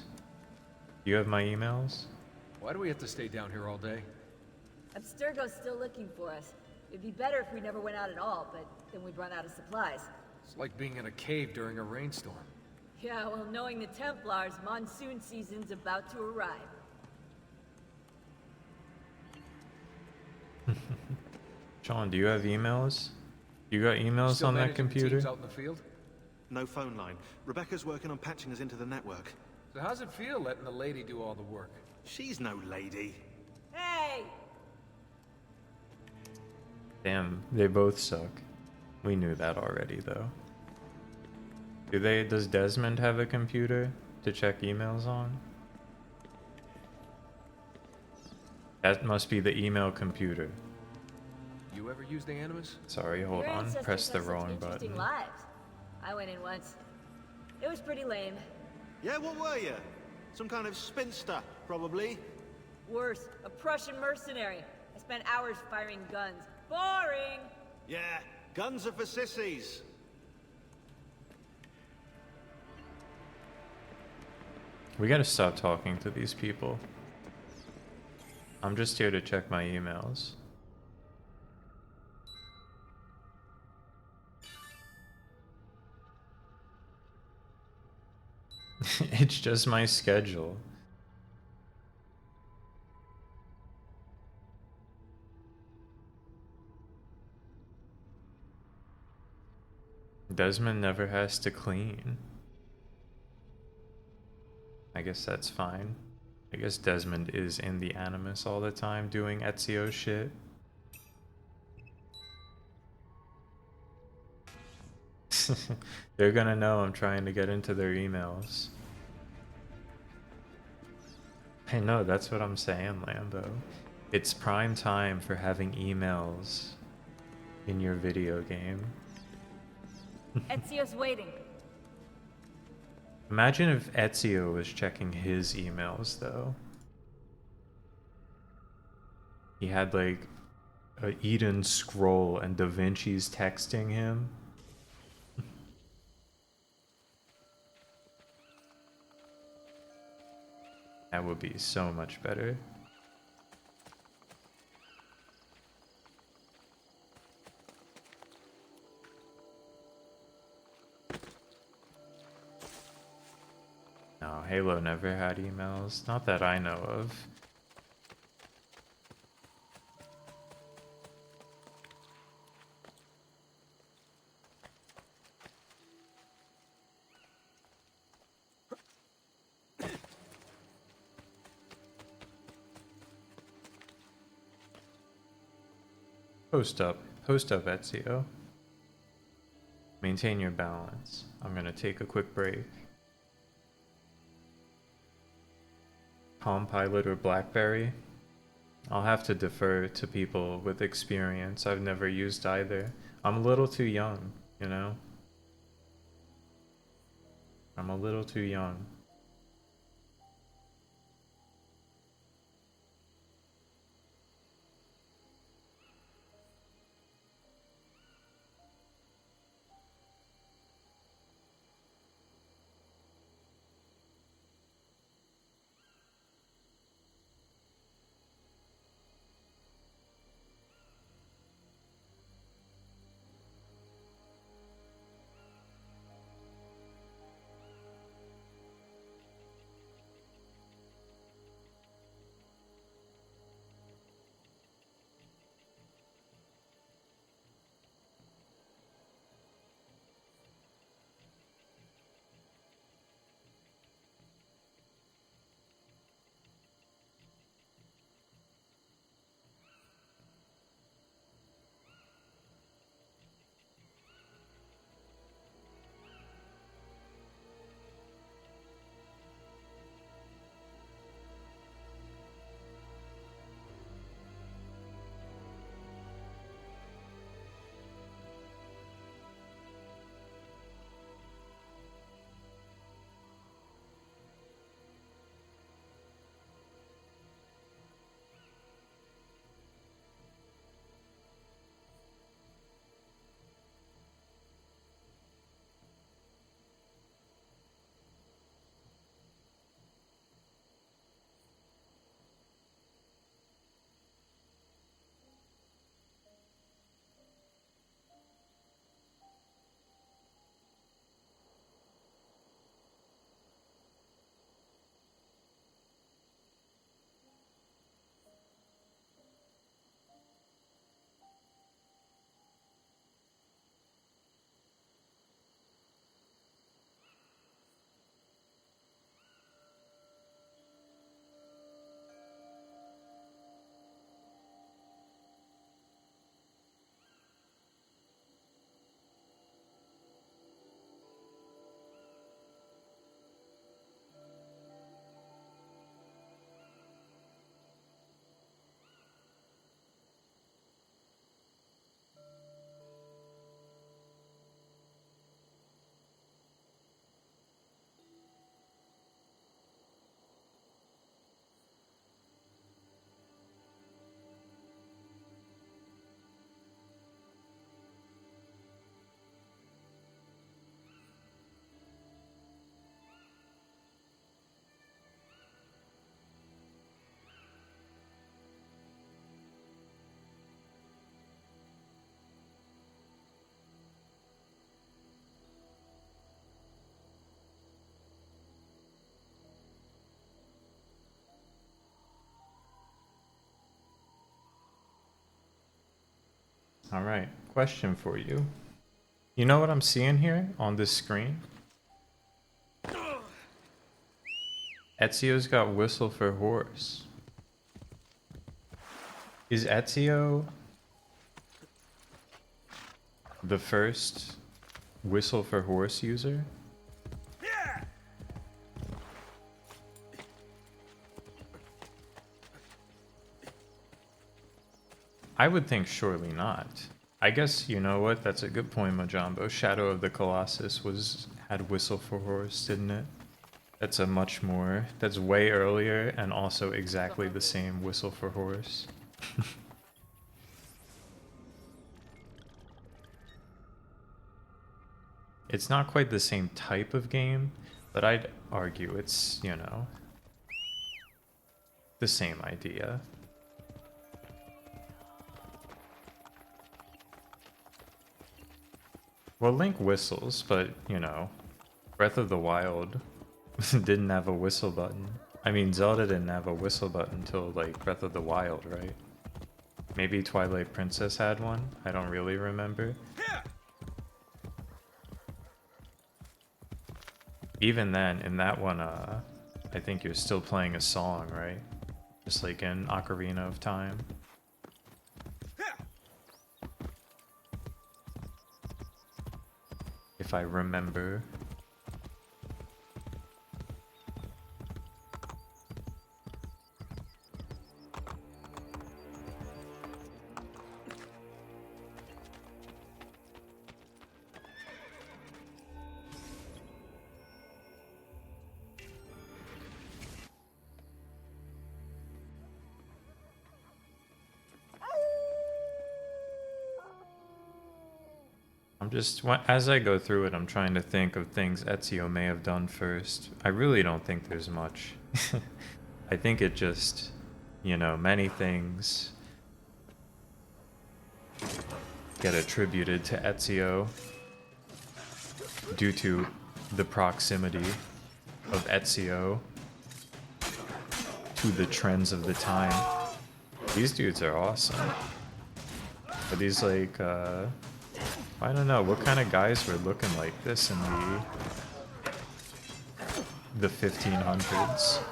You have my emails? Why do we have to stay down here all day? Abstergo's still looking for us. It'd be better if we never went out at all, but then we'd run out of supplies. It's like being in a cave during a rainstorm. Yeah, well, knowing the Templars, monsoon season's about to arrive. Sean, do you have emails? You got emails Still on that managing the computer? teams out in the field? No phone line. Rebecca's working on patching us into the network. So how's it feel letting the lady do all the work? She's no lady. Hey! Damn, they both suck. We knew that already, though. Does Desmond have a computer to check emails on? That must be the email computer. You ever use the Animus? Sorry, hold Your on. ancestors Press the have such wrong interesting button. lives. I went in once. It was pretty lame. Yeah, what were you? Some kind of spinster, probably. Worse, a Prussian mercenary. I spent hours firing guns. Boring! Yeah, guns are for sissies. We gotta stop talking to these people. I'm just here to check my emails. It's just my schedule. Desmond never has to clean. I guess that's fine. I guess Desmond is in the Animus all the time doing Ezio shit. They're gonna know I'm trying to get into their emails. I know, that's what I'm saying, Lambo. It's prime time for having emails in your video game. Ezio's waiting. Imagine if Ezio was checking his emails, though. He had, like, a Eden scroll and Da Vinci's texting him. That would be so much better. No, Halo never had emails. Not that I know of. Post up, Ezio. Maintain your balance. I'm gonna take a quick break. Palm Pilot or BlackBerry? I'll have to defer to people with experience. I've never used either. I'm a little too young, you know? I'm a little too young. Alright, question for you. You know what I'm seeing here on this screen? Ezio's got whistle for horse. Is Ezio the first whistle for horse user? I would think surely not. I guess, you know what, that's a good point, Majambo. Shadow of the Colossus had whistle for horse, didn't it? That's a much more, that's way earlier and also exactly the same whistle for horse. It's not quite the same type of game, but I'd argue it's, you know, the same idea. Well, Link whistles, but, you know, Breath of the Wild didn't have a whistle button. I mean, Zelda didn't have a whistle button until, like, Breath of the Wild, right? Maybe Twilight Princess had one? I don't really remember. Even then, in that one, I think you're still playing a song, right? Just like in Ocarina of Time. If I remember. As I go through it, I'm trying to think of things Ezio may have done first. I really don't think there's much. I think it just, you know, many things get attributed to Ezio due to the proximity of Ezio to the trends of the time. These dudes are awesome. Are these like, I don't know, what kind of guys were looking like this in the 1500s?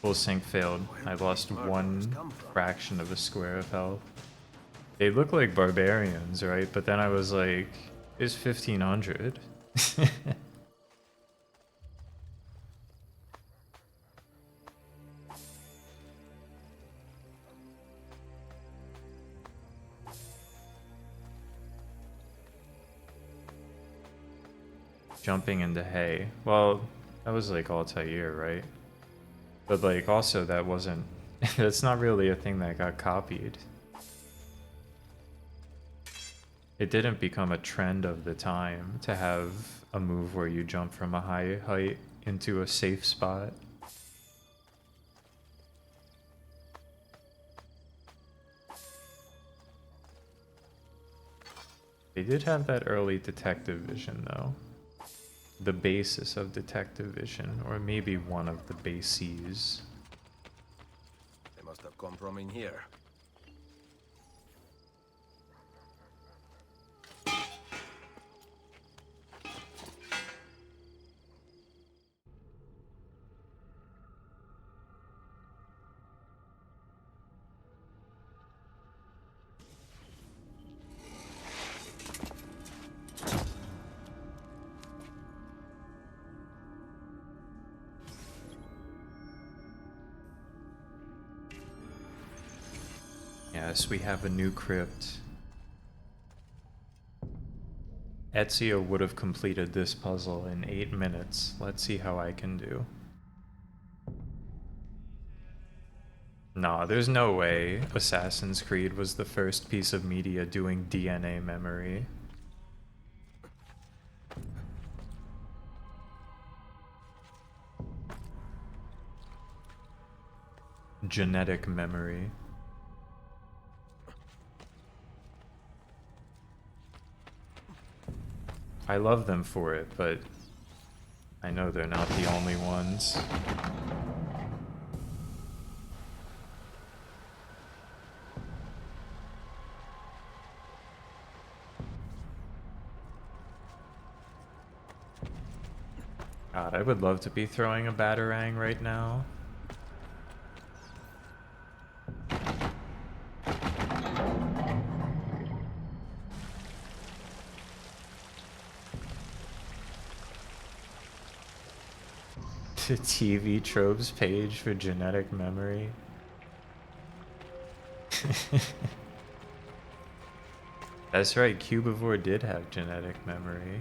Full sync failed. I lost one fraction of a square of health. They look like barbarians, right? But then I was like, it's 1500. Jumping into hay. Well, that was like Altair, right? But like also that wasn't, that's not really a thing that got copied. It didn't become a trend of the time to have a move where you jump from a high height into a safe spot. They did have that early detective vision though. The basis of detective vision, or maybe one of the bases. They must have come from in here. Yes, we have a new crypt. Ezio would have completed this puzzle in 8 minutes. Let's see how I can do. Nah, there's no way Assassin's Creed was the first piece of media doing DNA memory. Genetic memory. I love them for it, but I know they're not the only ones. God, I would love to be throwing a batarang right now. The TV tropes page for genetic memory. That's right, Cubivore did have genetic memory.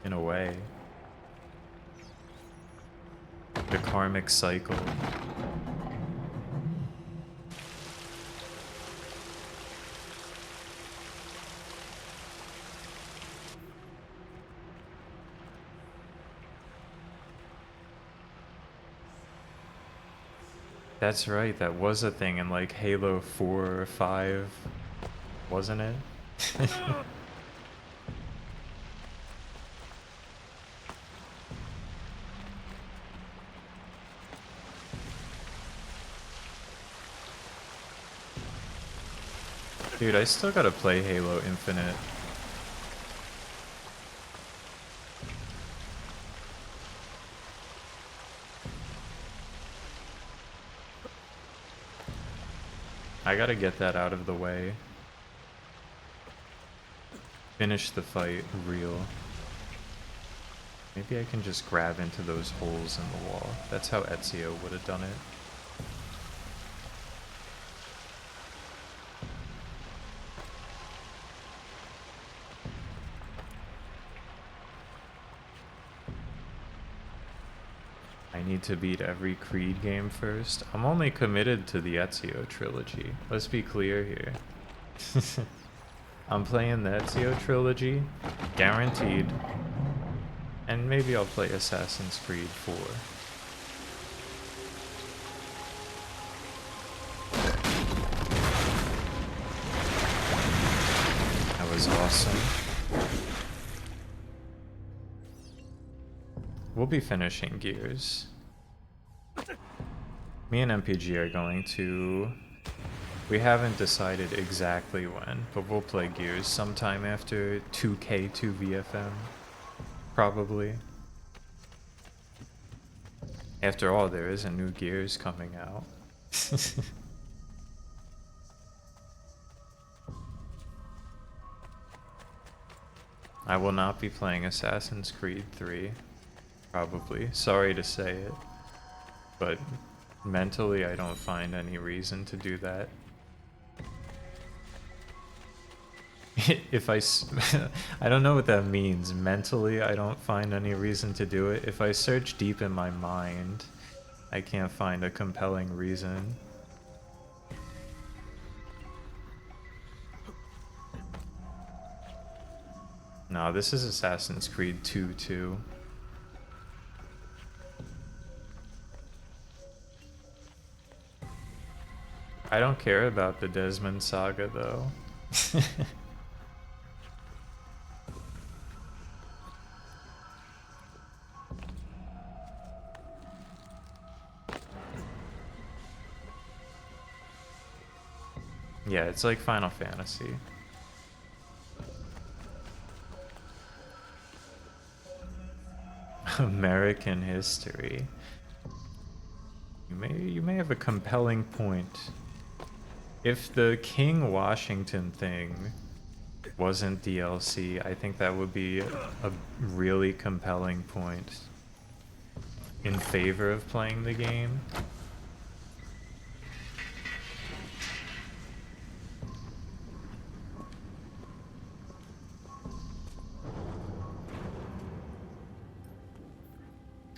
In a way. The karmic cycle. That's right, that was a thing in like Halo 4 or 5, wasn't it? Dude, I still gotta play Halo Infinite. I gotta get that out of the way. Finish the fight real. Maybe I can just grab into those holes in the wall. That's how Ezio would have done it. I need to beat every Creed game first. I'm only committed to the Ezio trilogy. Let's be clear here. I'm playing the Ezio trilogy, guaranteed. And maybe I'll play Assassin's Creed 4. That was awesome. We'll be finishing Gears. Me and MPG are going to... We haven't decided exactly when, but we'll play Gears sometime after 2K2 VFM. Probably. After all, there is a new Gears coming out. I will not be playing Assassin's Creed 3. Probably. Sorry to say it. But mentally, I don't find any reason to do that. If I don't know what that means. Mentally, I don't find any reason to do it. If I search deep in my mind, I can't find a compelling reason. No, this is Assassin's Creed 2 too. I don't care about the Desmond saga though. Yeah, it's like Final Fantasy. American history. You may have a compelling point. If the King Washington thing wasn't DLC, I think that would be a really compelling point in favor of playing the game.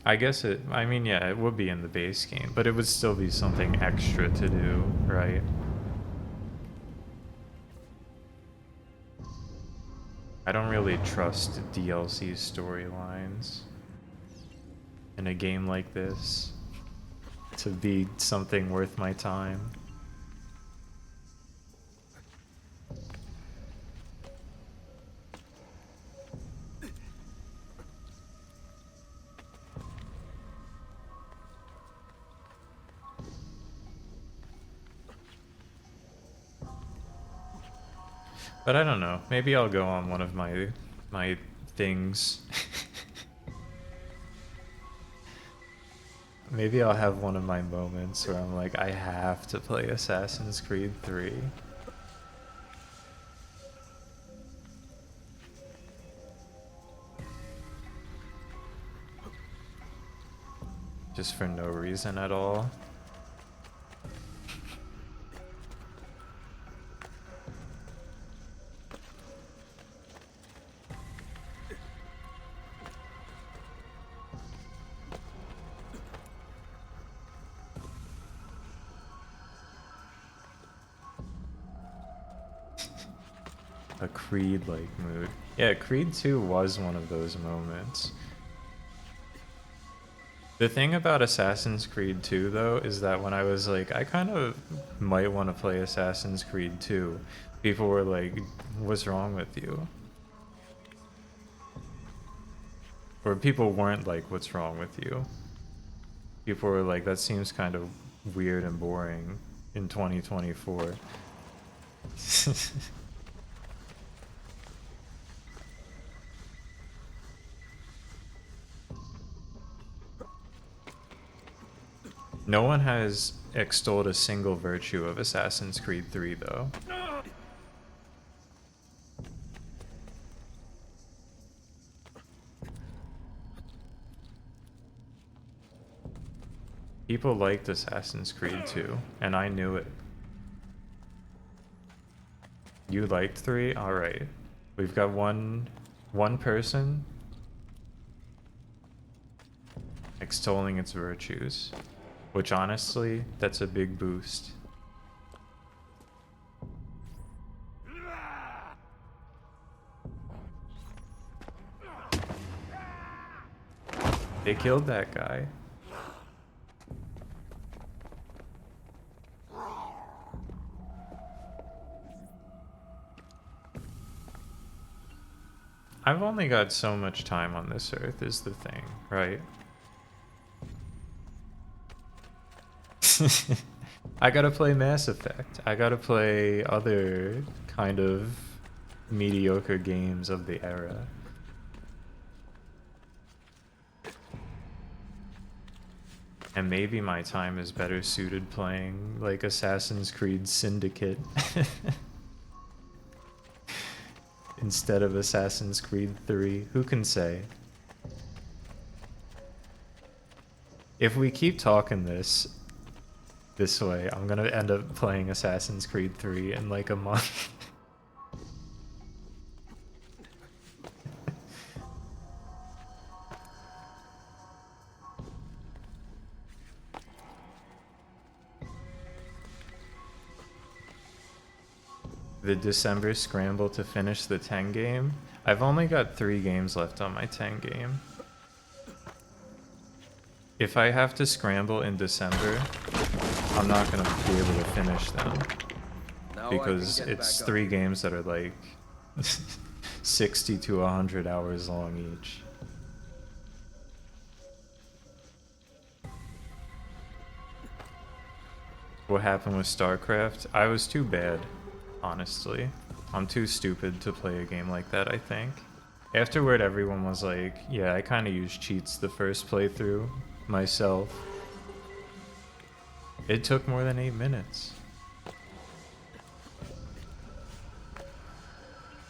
I guess I mean, yeah, it would be in the base game, but it would still be something extra to do, right? I don't really trust DLC storylines in a game like this to be something worth my time. But I don't know. Maybe I'll go on one of my things. Maybe I'll have one of my moments where I'm like, I have to play Assassin's Creed 3. Just for no reason at all. A Creed-like mood. Yeah, Creed 2 was one of those moments. The thing about Assassin's Creed 2, though, is that when I was like, I kind of might want to play Assassin's Creed 2, people were like, what's wrong with you? Or people weren't like, what's wrong with you? People were like, that seems kind of weird and boring in 2024. No one has extolled a single virtue of Assassin's Creed 3, though. People liked Assassin's Creed 2, and I knew it. You liked 3? Alright. We've got one person extolling its virtues. Which honestly, that's a big boost. They killed that guy. I've only got so much time on this earth is the thing, right? I gotta play Mass Effect. I gotta play other kind of mediocre games of the era. And maybe my time is better suited playing like Assassin's Creed Syndicate instead of Assassin's Creed 3. Who can say? If we keep talking this way, I'm gonna end up playing Assassin's Creed 3 in like a month. The December scramble to finish the 10 game. I've only got 3 games left on my 10 game. If I have to scramble in December, I'm not gonna be able to finish them. Because it's 3 games that are like 60 to 100 hours long each. What happened with StarCraft? I was too bad, honestly. I'm too stupid to play a game like that, I think. Afterward, everyone was like, yeah, I kind of used cheats the first playthrough myself. It took more than 8 minutes.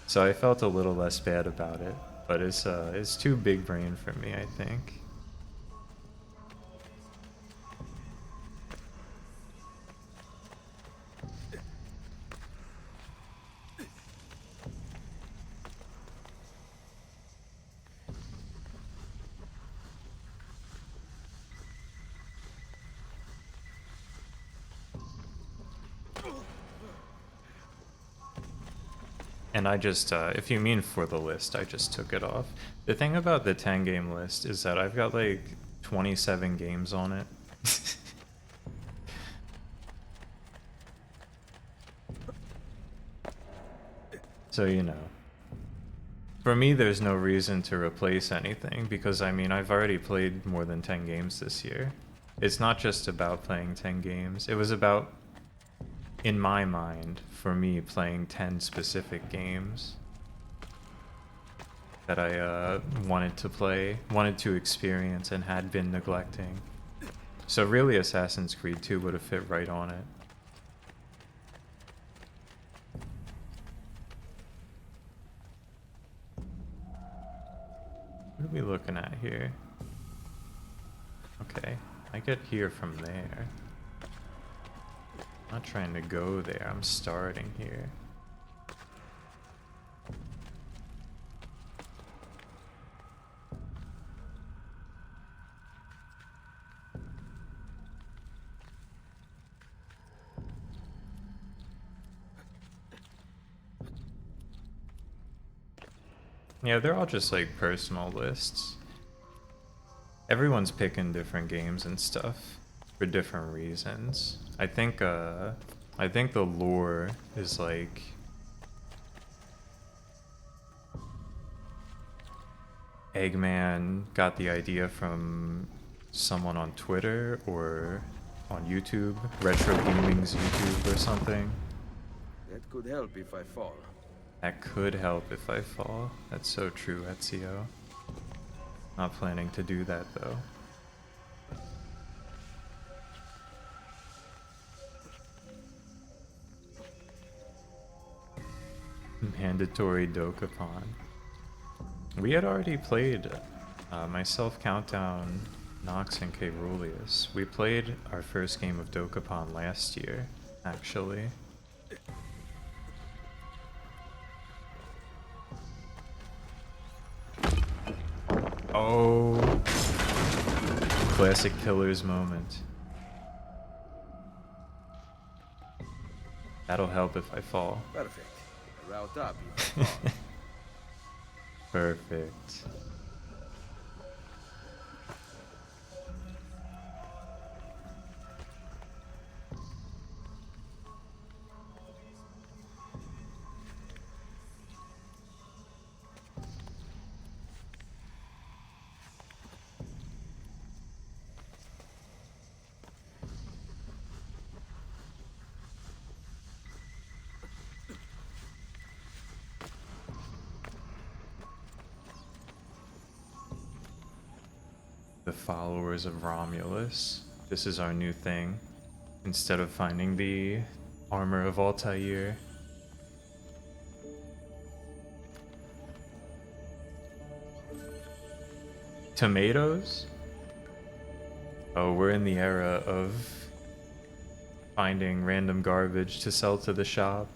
So I felt a little less bad about it, but it's too big brain for me, I think. And I just, if you mean for the list, I just took it off. The thing about the 10 game list is that I've got like 27 games on it. So, you know. For me, there's no reason to replace anything because, I mean, I've already played more than 10 games this year. It's not just about playing 10 games. It was about in my mind, for me, playing 10 specific games that I wanted to play, wanted to experience, and had been neglecting. So really Assassin's Creed 2 would have fit right on it. What are we looking at here? Okay, I get here from there. I'm not trying to go there, I'm starting here. Yeah, they're all just like personal lists. Everyone's picking different games and stuff for different reasons. I think the lore is like Eggman got the idea from someone on Twitter or on YouTube, Retro Gaming's YouTube or something. That could help if I fall. That could help if I fall. That's so true, Ezio. Not planning to do that though. Mandatory Dokapon. We had already played, myself, Countdown, Nox, and Caeruleus. We played our first game of Dokapon last year, actually. Oh, classic Pillars moment. That'll help if I fall. Perfect. Route up if I fall. Perfect. The followers of Romulus. This is our new thing. Instead of finding the armor of Altair. Tomatoes? Oh, we're in the era of finding random garbage to sell to the shop.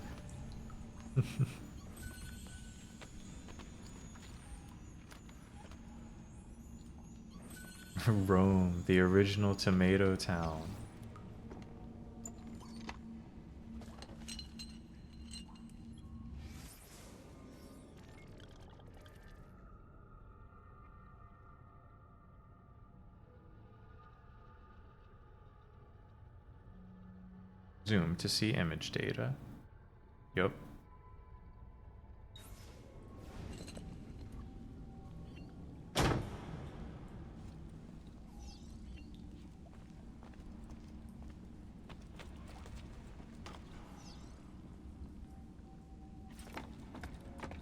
Rome, the original tomato town. Zoom to see image data. Yup.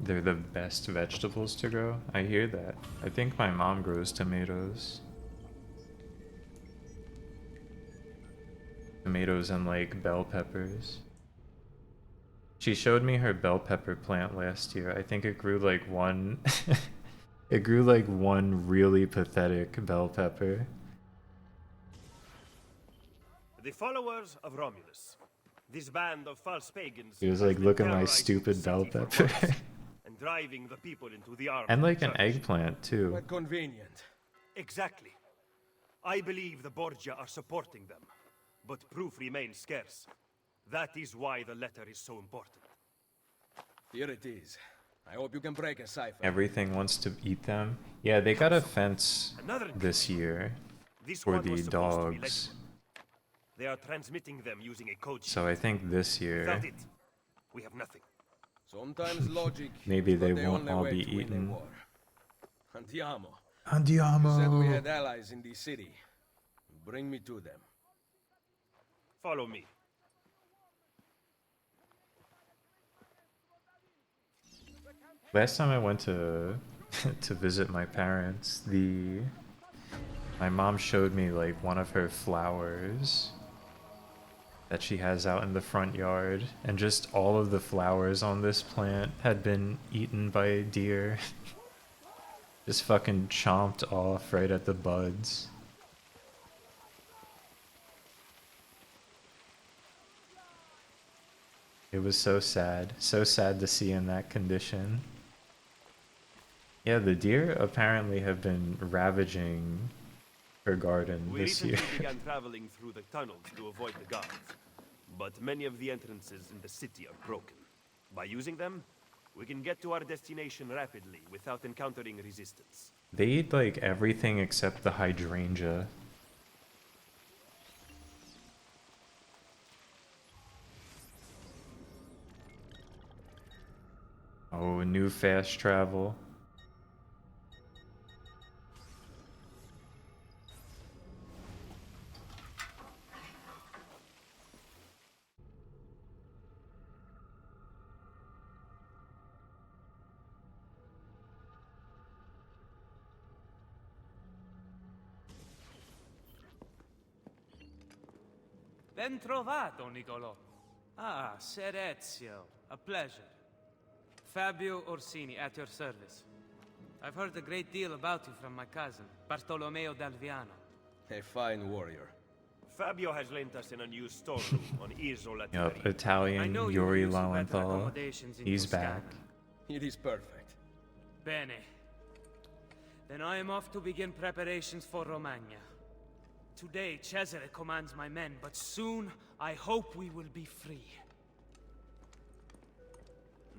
They're the best vegetables to grow. I hear that. I think my mom grows tomatoes. Tomatoes and like bell peppers. She showed me her bell pepper plant last year. I think it grew like one it grew like one really pathetic bell pepper. The followers of Romulus. This band of false pagans. He was like, look at my stupid bell pepper. And driving the people into the army. And like an eggplant too. Quite convenient. Exactly. I believe the Borgia are supporting them, but proof remains scarce. That is why the letter is so important. Here it is. I hope you can break a cipher. Everything wants to eat them. Yeah, they got a fence this year for the dogs. They are transmitting them using a code. So I think this year Without it, we have nothing. Sometimes logic. maybe they but the won't only all way be to win a eaten. war. Andiamo. Andiamo. You said we had allies in the city. Bring me to them. Follow me. Last time I went to to visit my parents, my mom showed me like one of her flowers that she has out in the front yard, and just all of the flowers on this plant had been eaten by deer. Just fucking chomped off right at the buds. It was so sad to see in that condition. Yeah, the deer apparently have been ravaging her garden We this year. recently began traveling through the tunnels to avoid the guards, but many of the entrances in the city are broken. By using them, we can get to our destination rapidly without encountering resistance. They eat like everything except the hydrangea. Oh, new fast travel. Ben trovato, Nicolò. Ah, Ser Ezio. A pleasure. Fabio Orsini, at your service. I've heard a great deal about you from my cousin, Bartolomeo d'Alviano. A fine warrior. Fabio has lent us an unused storeroom on Isola Yup, Terraria. Italian know you Yuri use better Lowenthal. accommodations in He's Toscana. back. It is perfect. Bene. Then I am off to begin preparations for Romagna. Today, Cesare commands my men, but soon I hope we will be free.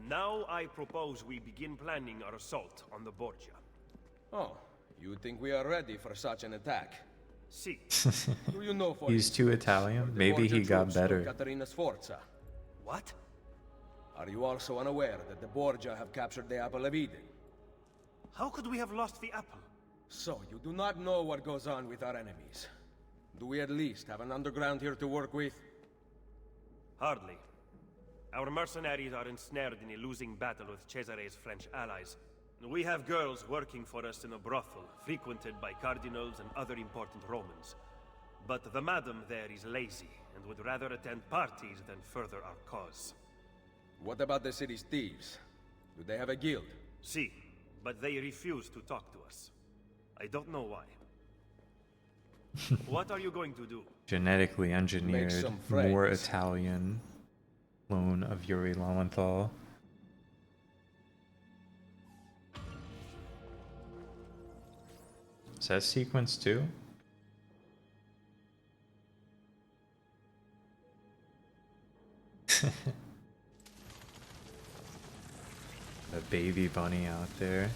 Now I propose we begin planning our assault on the Borgia. Oh, you think we are ready for such an attack? Si. Do you know for He's too Italian. Maybe he got better. Caterina Sforza. What? Are you also unaware that the Borgia have captured the Apple of Eden? How could we have lost the apple? So, you do not know what goes on with our enemies. Do we at least have an underground here to work with? Hardly. Our mercenaries are ensnared in a losing battle with Cesare's French allies. We have girls working for us in a brothel, frequented by cardinals and other important Romans. But the madam there is lazy, and would rather attend parties than further our cause. What about the city's thieves? Do they have a guild? Si, but they refuse to talk to us. I don't know why. What are you going to do? Genetically engineered, some more friends. Italian clone of Yuri Lowenthal. Is that sequence too? The baby bunny out there.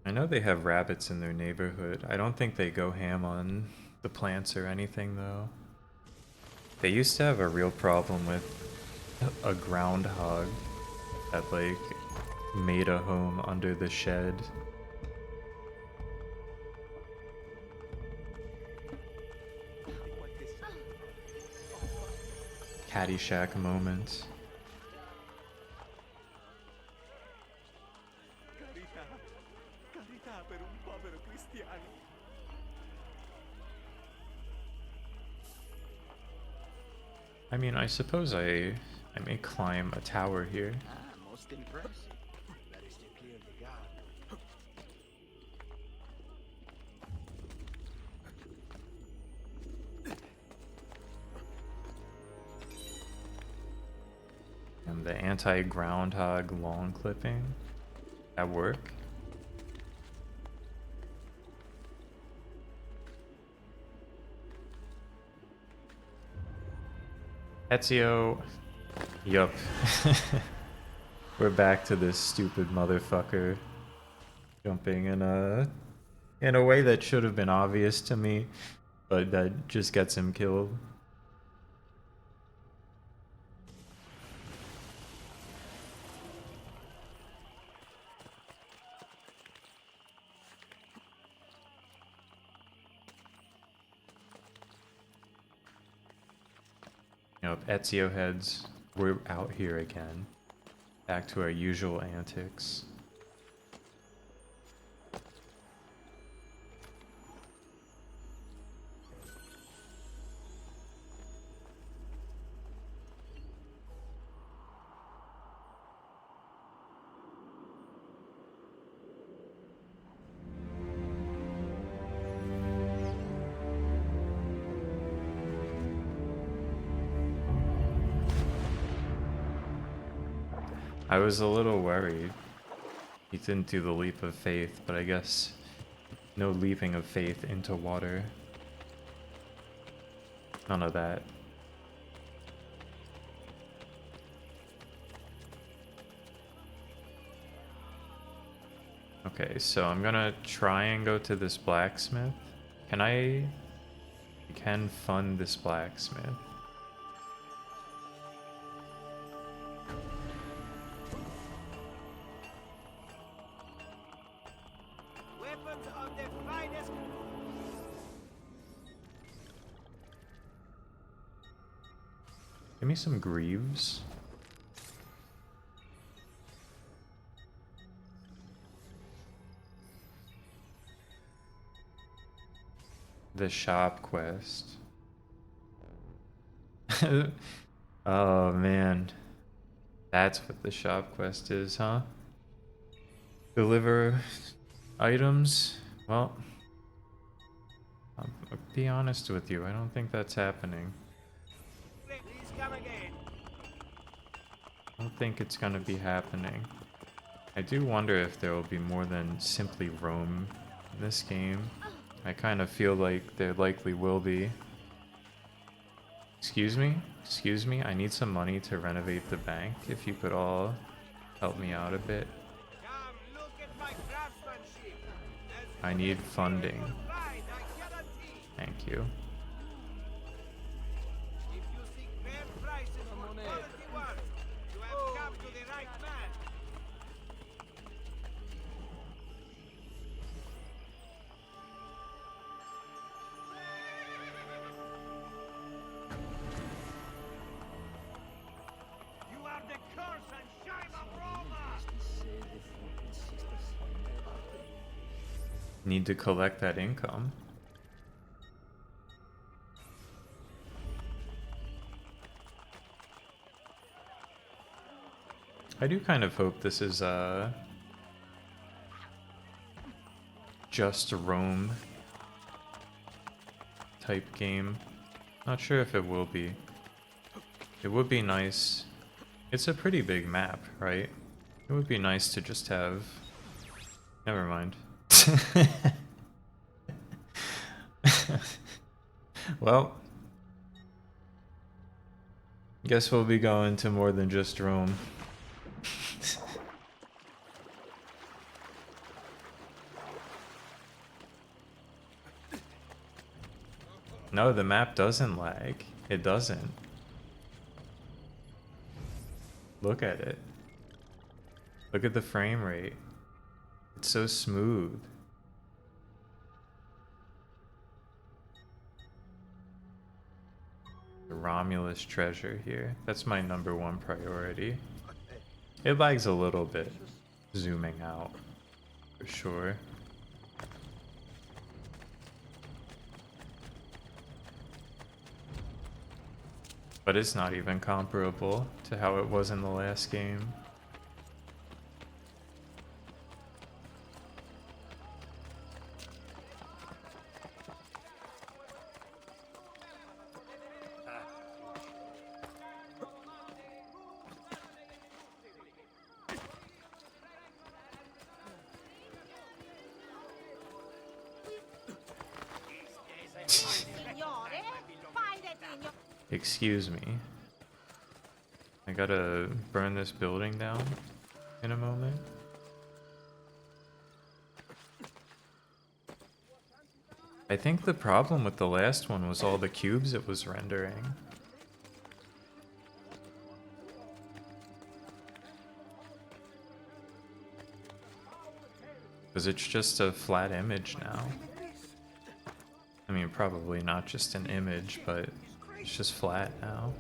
I know they have rabbits in their neighborhood. I don't think they go ham on the plants or anything though. They used to have a real problem with a groundhog that like made a home under the shed. Caddyshack moment. I mean, I suppose I may climb a tower here. Most impressive. That is to clear the guard. And the anti-groundhog lawn clipping at work. Ezio. Yup. We're back to this stupid motherfucker jumping in a way that should have been obvious to me, but that just gets him killed. Yep, Ezio heads. We're out here again. Back to our usual antics. I was a little worried. He didn't do the leap of faith, but I guess no leaping of faith into water. None of that. Okay, so I'm gonna try and go to this blacksmith. I can fund this blacksmith. Weapons of the finest. Give me some greaves. The shop quest. Oh man. That's what the shop quest is, huh? Deliver items? Well, I'll be honest with you, I don't think that's happening. Please come again. I don't think it's gonna be happening. I do wonder if there will be more than simply roam in this game. I kind of feel like there likely will be. Excuse me? Excuse me? I need some money to renovate the bank. If you could all help me out a bit. I need funding. Thank you. If you seek fair prices for quality work, you have come to the right man. You are the curse and shame of Roma! Need to collect that income. I do kind of hope this is just a roam type game. Not sure if it will be. It would be nice. It's a pretty big map, right? It would be nice to just have... Never mind. Well, guess we'll be going to more than just Rome. No, the map doesn't lag. It doesn't. Look at it. Look at the frame rate. It's so smooth. The Romulus treasure here. That's my #1 priority. It lags a little bit, zooming out, for sure. But it's not even comparable to how it was in the last game. Excuse me. I gotta burn this building down in a moment. I think the problem with the last one was all the cubes it was rendering. Because it's just a flat image now. I mean, probably not just an image, but it's just flat now.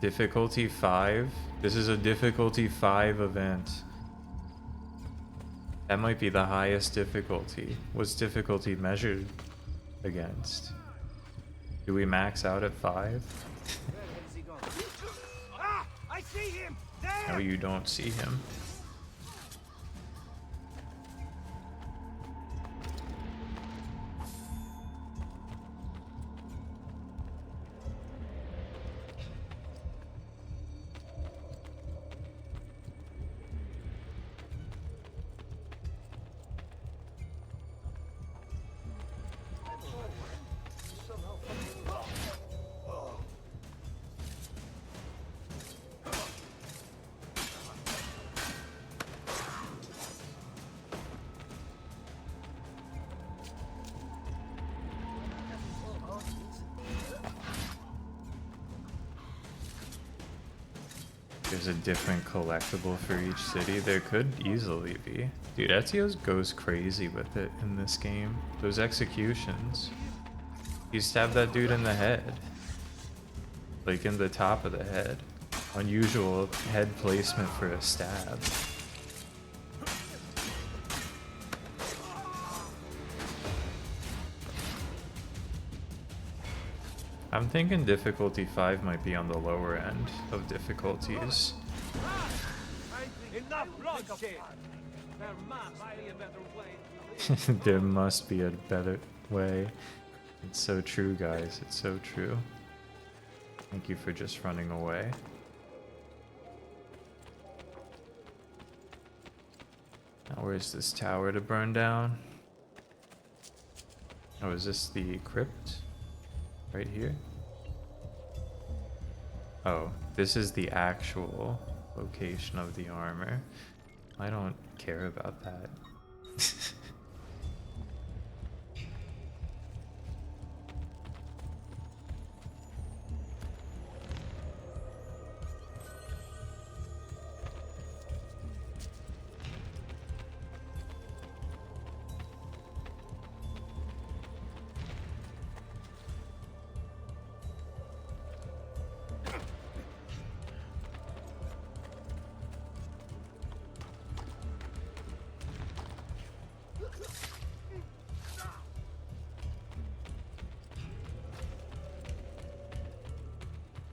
Difficulty 5? This is a difficulty 5 event. That might be the highest difficulty. What's difficulty measured against? Do we max out at 5? I see him! No, you don't see him. There's a different collectible for each city. There could easily be. Dude, Ezio goes crazy with it in this game. Those executions. He stabbed that dude in the head. Like in the top of the head. Unusual head placement for a stab. I'm thinking difficulty 5 might be on the lower end of difficulties. Enough bloodshed! There must be a better way. There must be a better way. It's so true, guys. It's so true. Thank you for just running away. Now where's this tower to burn down? Oh, is this the crypt? Right here? Oh, this is the actual location of the armor. I don't care about that.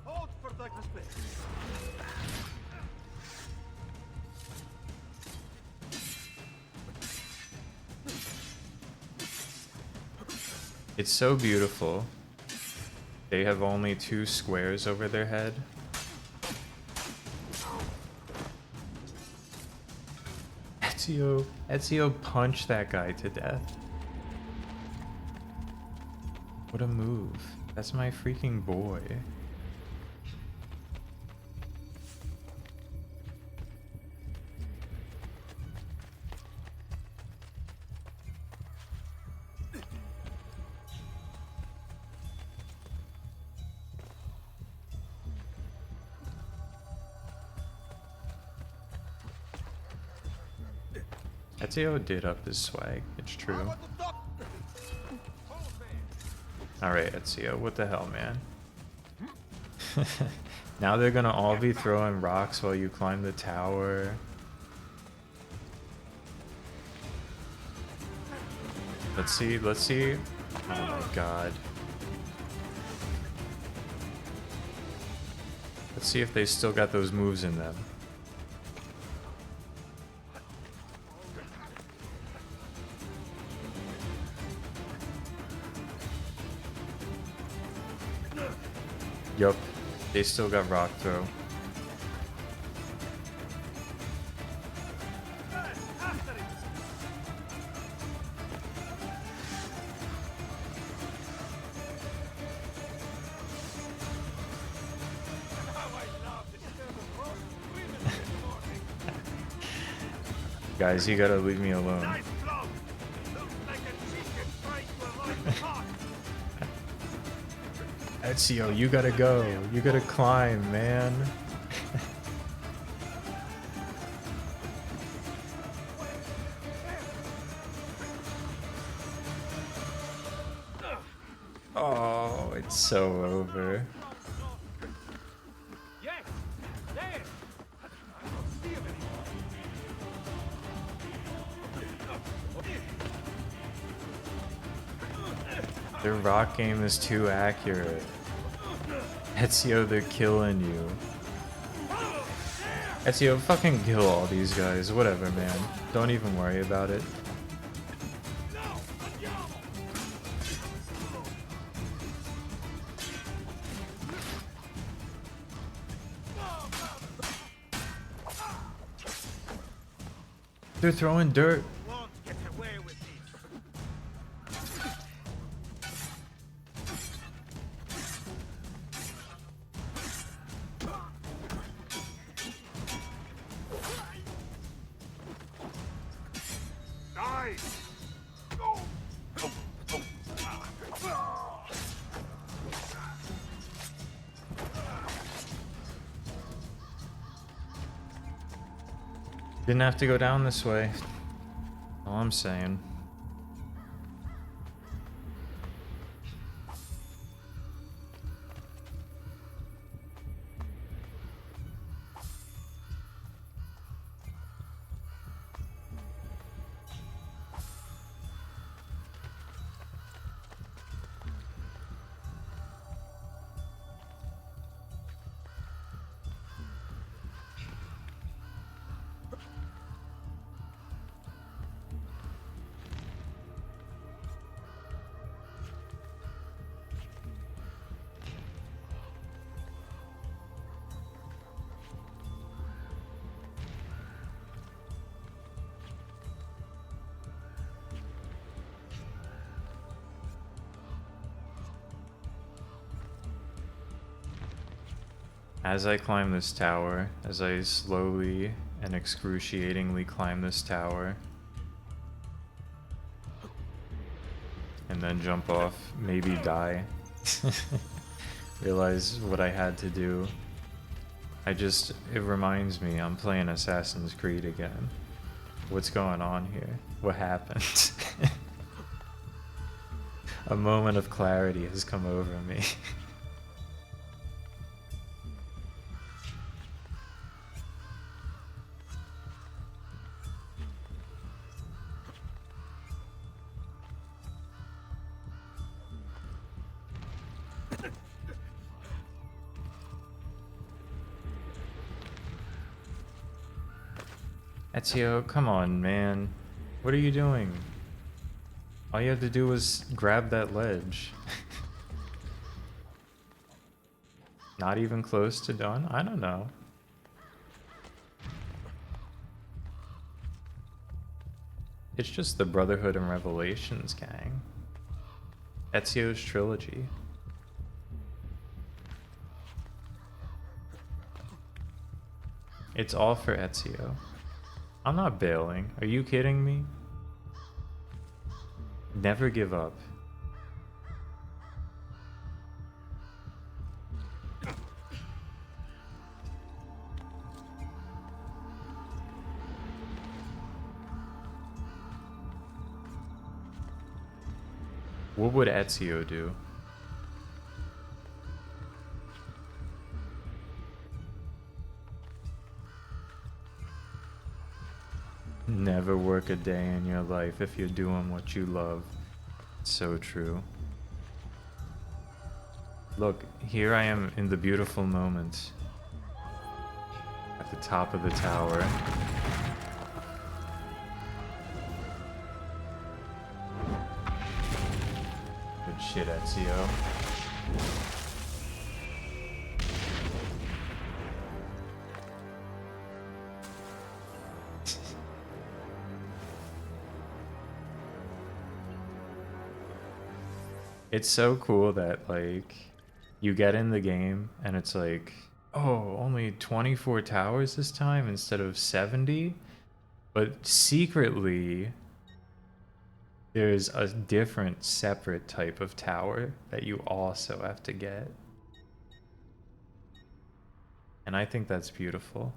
Hold for the respect. It's so beautiful. They have only 2 squares over their head. Ezio punched that guy to death. What a move. That's my freaking boy. Ezio did up his swag, it's true. Alright, Ezio, what the hell, man? Now they're gonna all be throwing rocks while you climb the tower. Let's see, let's see. Oh my god. Let's see if they still got those moves in them. Yup, they still got rock throw. Guys, you gotta leave me alone. Ezio, you gotta go. You gotta climb, man. Oh, it's so over. Their rock game is too accurate. Ezio, they're killing you. Ezio, fucking kill all these guys. Whatever, man. Don't even worry about it. They're throwing dirt. Didn't have to go down this way. All I'm saying. As I climb this tower, as I slowly and excruciatingly climb this tower, and then jump off, maybe die, realize what I had to do. It reminds me I'm playing Assassin's Creed again. What's going on here? What happened? A moment of clarity has come over me. Ezio, come on, man. What are you doing? All you had to do was grab that ledge. Not even close to done? I don't know. It's just the Brotherhood and Revelations, gang. Ezio's trilogy. It's all for Ezio. I'm not bailing. Are you kidding me? Never give up. What would Ezio do? Never work a day in your life if you're doing what you love. So true. Look, here I am in the beautiful moment. At the top of the tower. Good shit, Ezio. It's so cool that, like, you get in the game and it's like, oh, only 24 towers this time instead of 70? But secretly, there's a different, separate type of tower that you also have to get. And I think that's beautiful.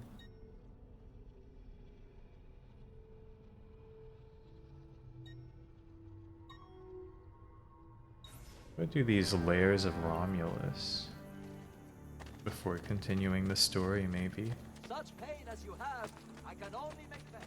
What do these layers of Romulus? Before continuing the story, maybe. Such pain as you have, I can only make better.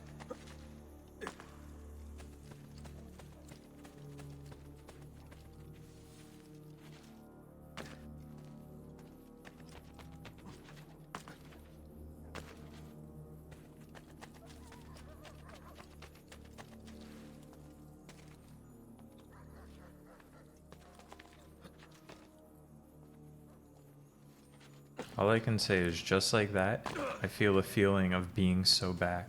All I can say is just like that, I feel a feeling of being so back.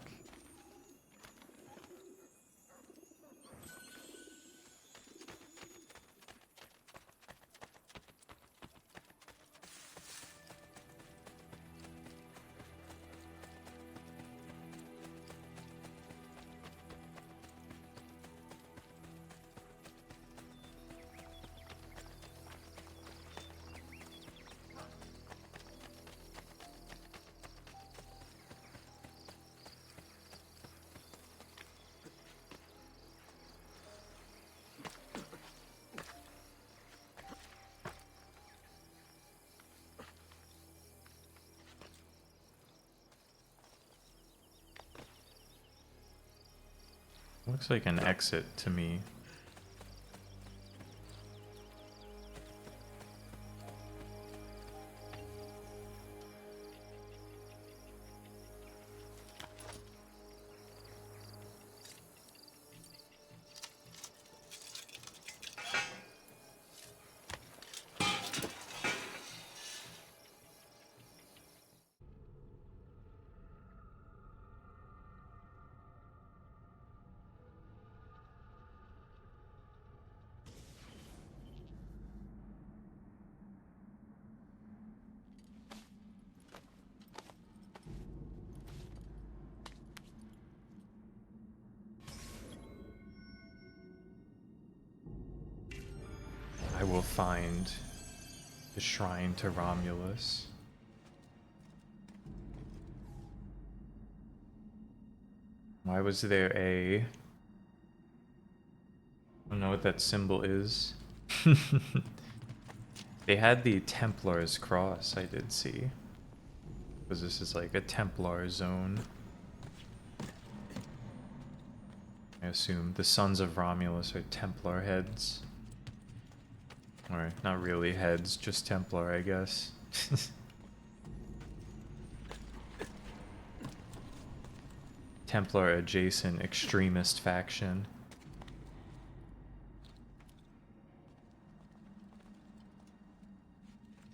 Looks like an exit to me. I will find the shrine to Romulus. Why was there a... I don't know what that symbol is. They had the Templar's cross, I did see. Because this is like a Templar zone. I assume the Sons of Romulus are Templar heads. Or not really heads, just Templar, I guess. Templar adjacent extremist faction.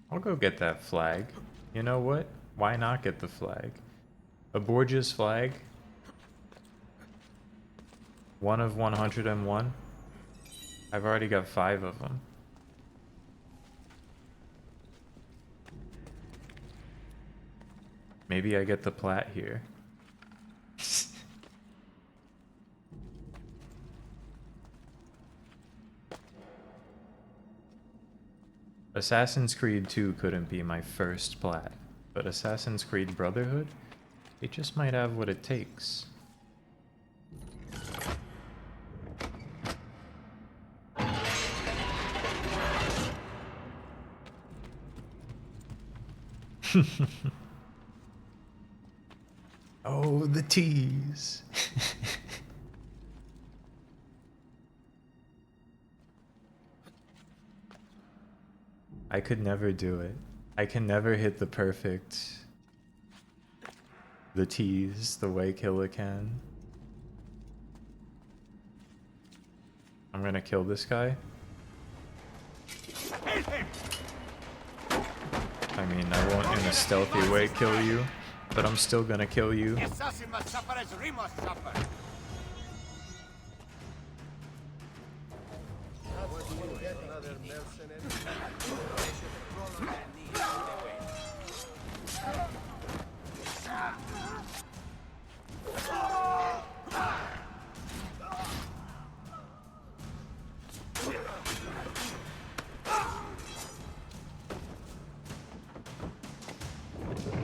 I'll go get that flag. You know what? Why not get the flag? A Borgia's flag? 1 of 101? I've already got 5 of them. Maybe I get the plat here. Assassin's Creed 2 couldn't be my first plat, but Assassin's Creed Brotherhood, it just might have what it takes. Oh, the tease. I could never do it. I can never hit the perfect... the tease the way Killa can. I'm gonna kill this guy. I mean, I won't in a stealthy way kill you, but I'm still gonna kill you. Assassin must suffer as we must suffer.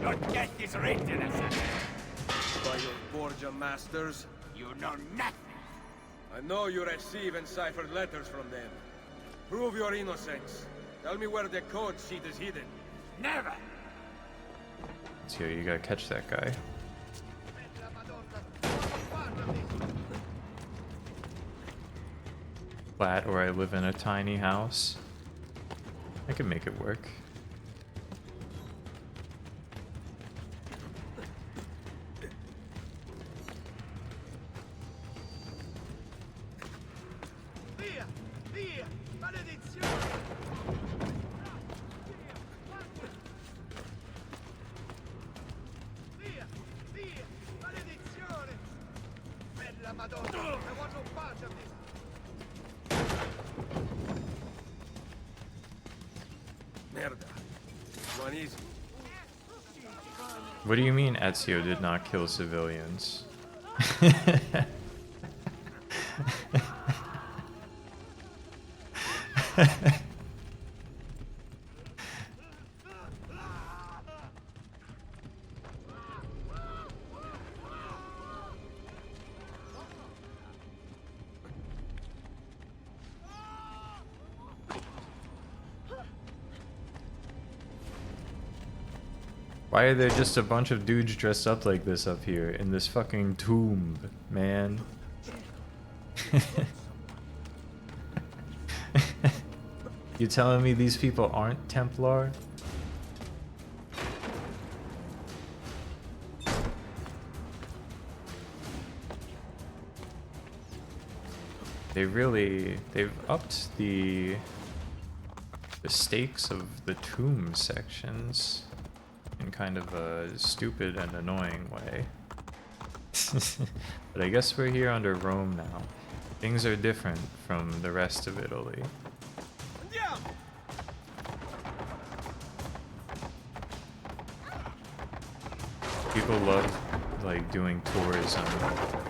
Your death is written, assassin. By your Borgia masters? You know nothing. I know you receive enciphered letters from them. Prove your innocence. Tell me where the code sheet is hidden. Never! So you gotta catch that guy. Flat, or I live in a tiny house. I can make it work. della Madonna! I want no part of this! Merda. One easy. What do you mean Ezio did not kill civilians? Why are there just a bunch of dudes dressed up like this up here in this fucking tomb, man? You telling me these people aren't Templar? They've upped the stakes of the tomb sections in kind of a stupid and annoying way. But I guess we're here under Rome now. Things are different from the rest of Italy. People love like doing tours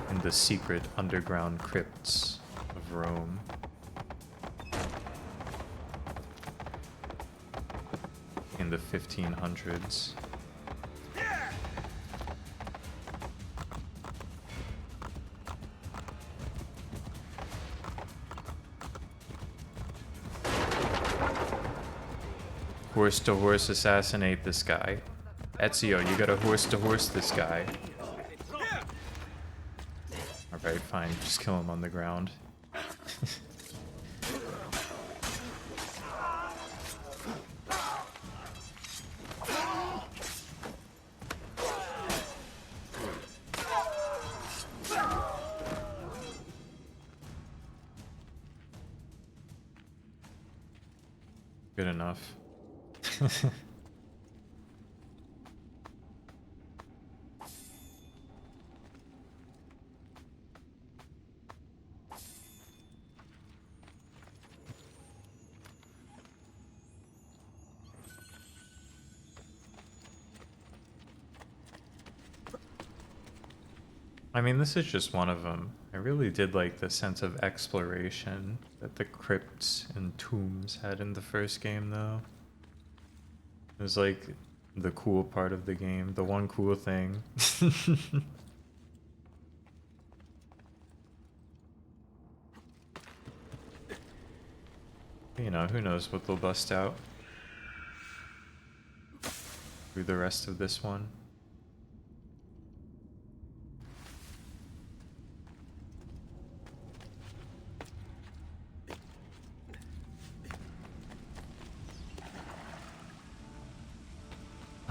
in the secret underground crypts of Rome. In the 1500s. Horse to horse assassinate this guy. Ezio, you gotta horse to horse this guy. Alright, fine, just kill him on the ground. Good enough. I mean, this is just one of them. I really did like the sense of exploration that the crypts and tombs had in the first game, though. It was like the cool part of the game, the one cool thing. You know, who knows what they'll bust out through the rest of this one.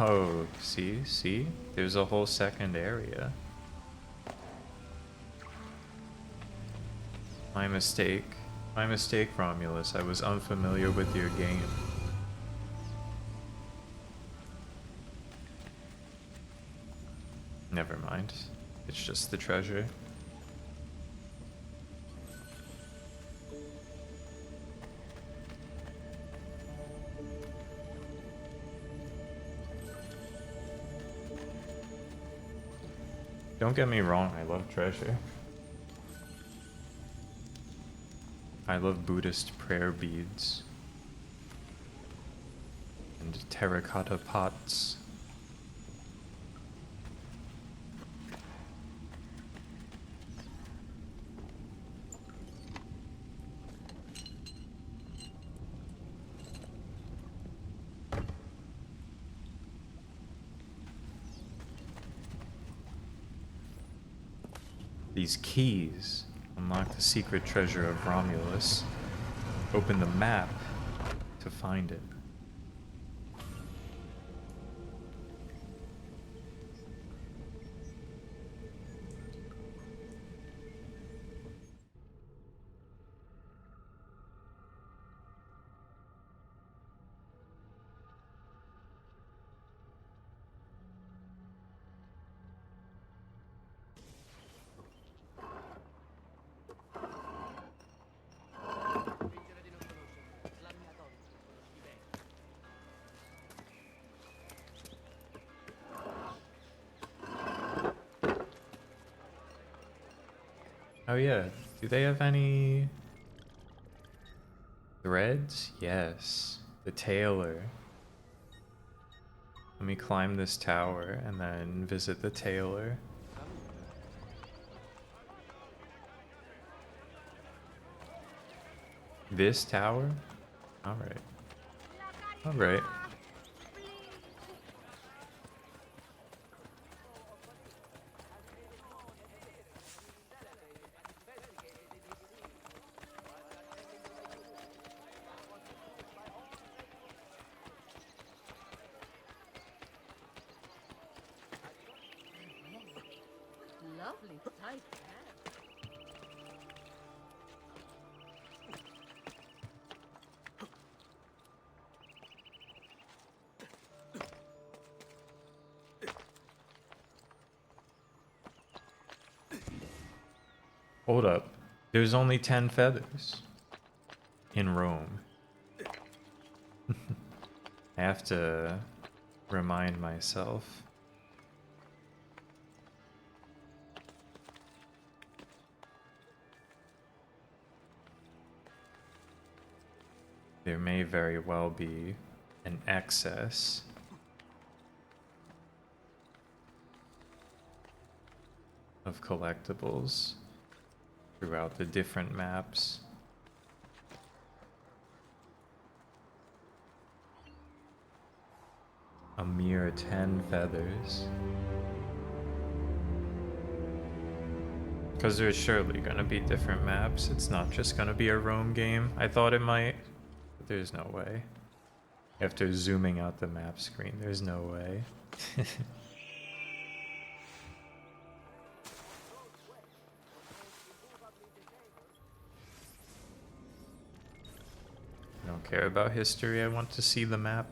Oh, see? There's a whole second area. My mistake, Romulus. I was unfamiliar with your game. Never mind. It's just the treasure. Don't get me wrong, I love treasure. I love Buddhist prayer beads. And terracotta pots. These keys unlock the secret treasure of Romulus. Open the map to find it. Oh yeah, do they have any threads? Yes, the tailor. Let me climb this tower and then visit the tailor. This tower? Alright. Alright. Lovely tight Hold up. There's only 10 feathers in Rome. I have to remind myself. There may very well be an excess. Of collectibles throughout the different maps. A mere 10 feathers. Because there's surely gonna be different maps. It's not just gonna be a Rome game. I thought it might, but there's no way. After zooming out the map screen, there's no way. I don't care about history, I want to see the map.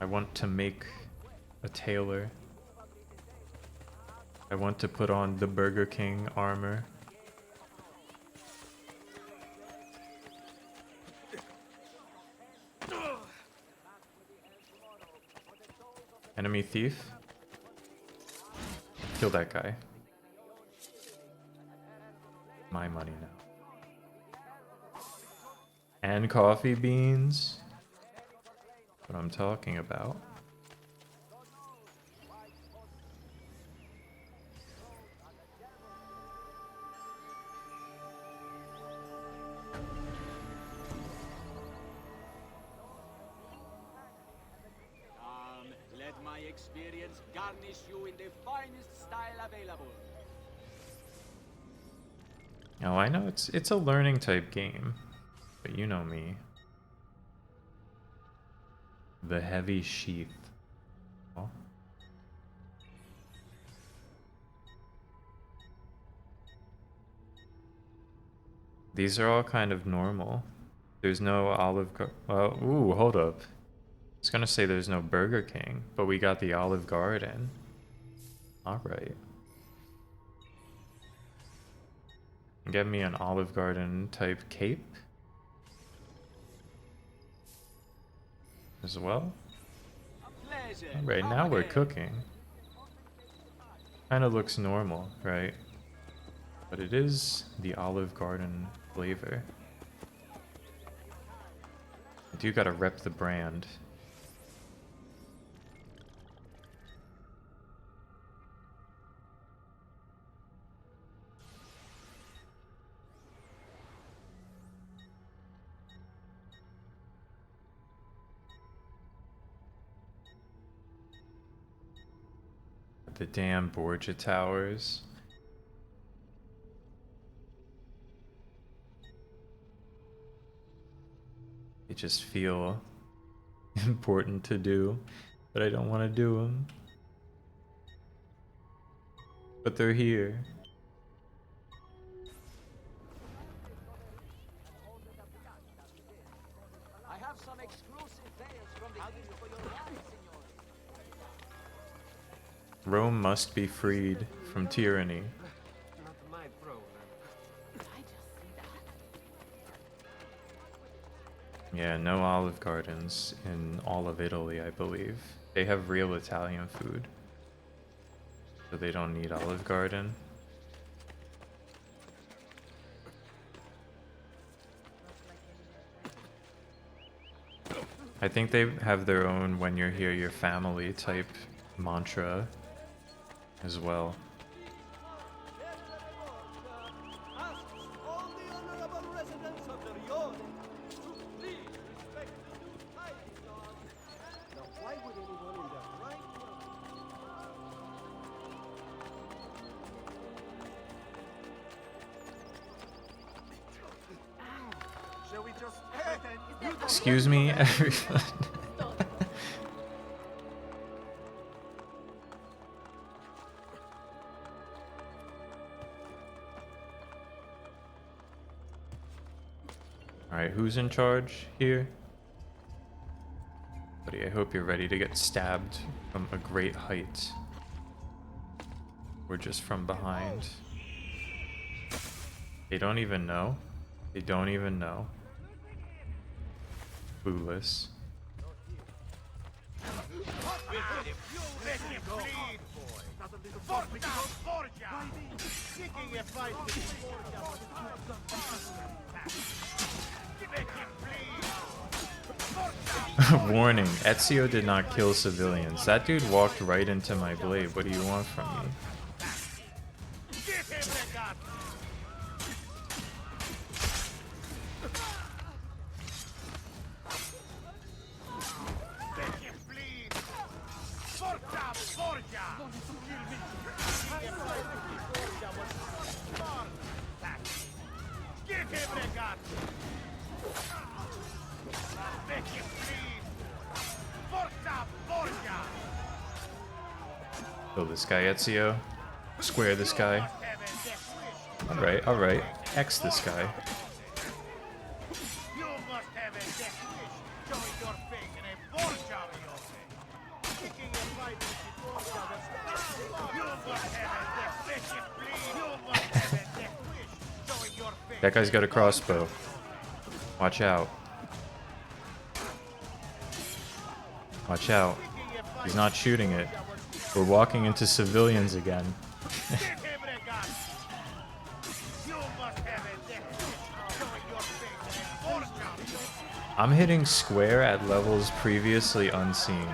I want to make a tailor. I want to put on the Burger King armor. Enemy thief. Kill that guy. My money now. And coffee beans. What I'm talking about. Let my experience garnish you in the finest style available. Now I know it's a learning type game, but you know me. The heavy sheath. Oh. These are all kind of normal. There's no Olive Garden. Well, ooh, hold up. I was gonna say there's no Burger King, but we got the Olive Garden. Alright. Get me an Olive Garden type cape. As well. Alright, now we're cooking. Kinda looks normal, right? But it is the Olive Garden flavor. I do gotta rep the brand. The damn Borgia Towers. They just feel important to do, but I don't want to do them. But they're here. I have some exclusive tales from the for your ride, signore. Rome must be freed from tyranny. Not my problem. Yeah, no Olive Gardens in all of Italy, I believe. They have real Italian food. So they don't need Olive Garden. I think they have their own "when you're here, your family" type mantra as well. Excuse me, everyone. Alright, who's in charge here? Buddy, I hope you're ready to get stabbed from a great height. Or just from behind. They don't even know. They don't even know. Clueless. Warning, Ezio did not kill civilians. That dude walked right into my blade. What do you want from me? Kill this guy, Ezio. Square this guy. Alright, alright. X this guy. That guy's got a crossbow. Watch out. Watch out. He's not shooting it. We're walking into civilians again. I'm hitting square at levels previously unseen.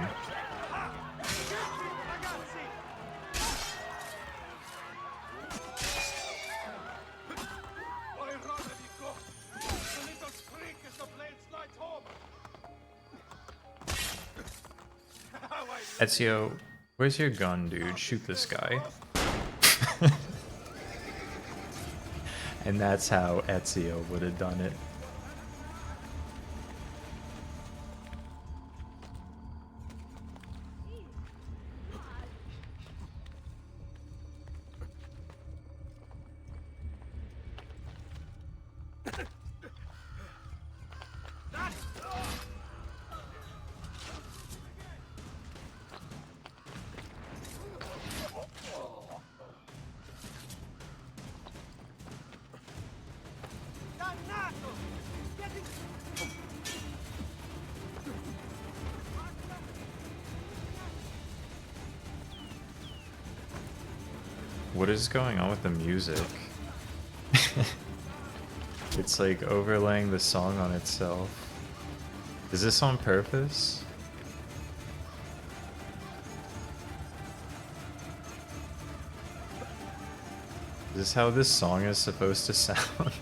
Ezio, where's your gun, dude? Shoot this guy. And that's how Ezio would have done it. What is going on with the music? It's like overlaying the song on itself. Is this on purpose? Is this how this song is supposed to sound?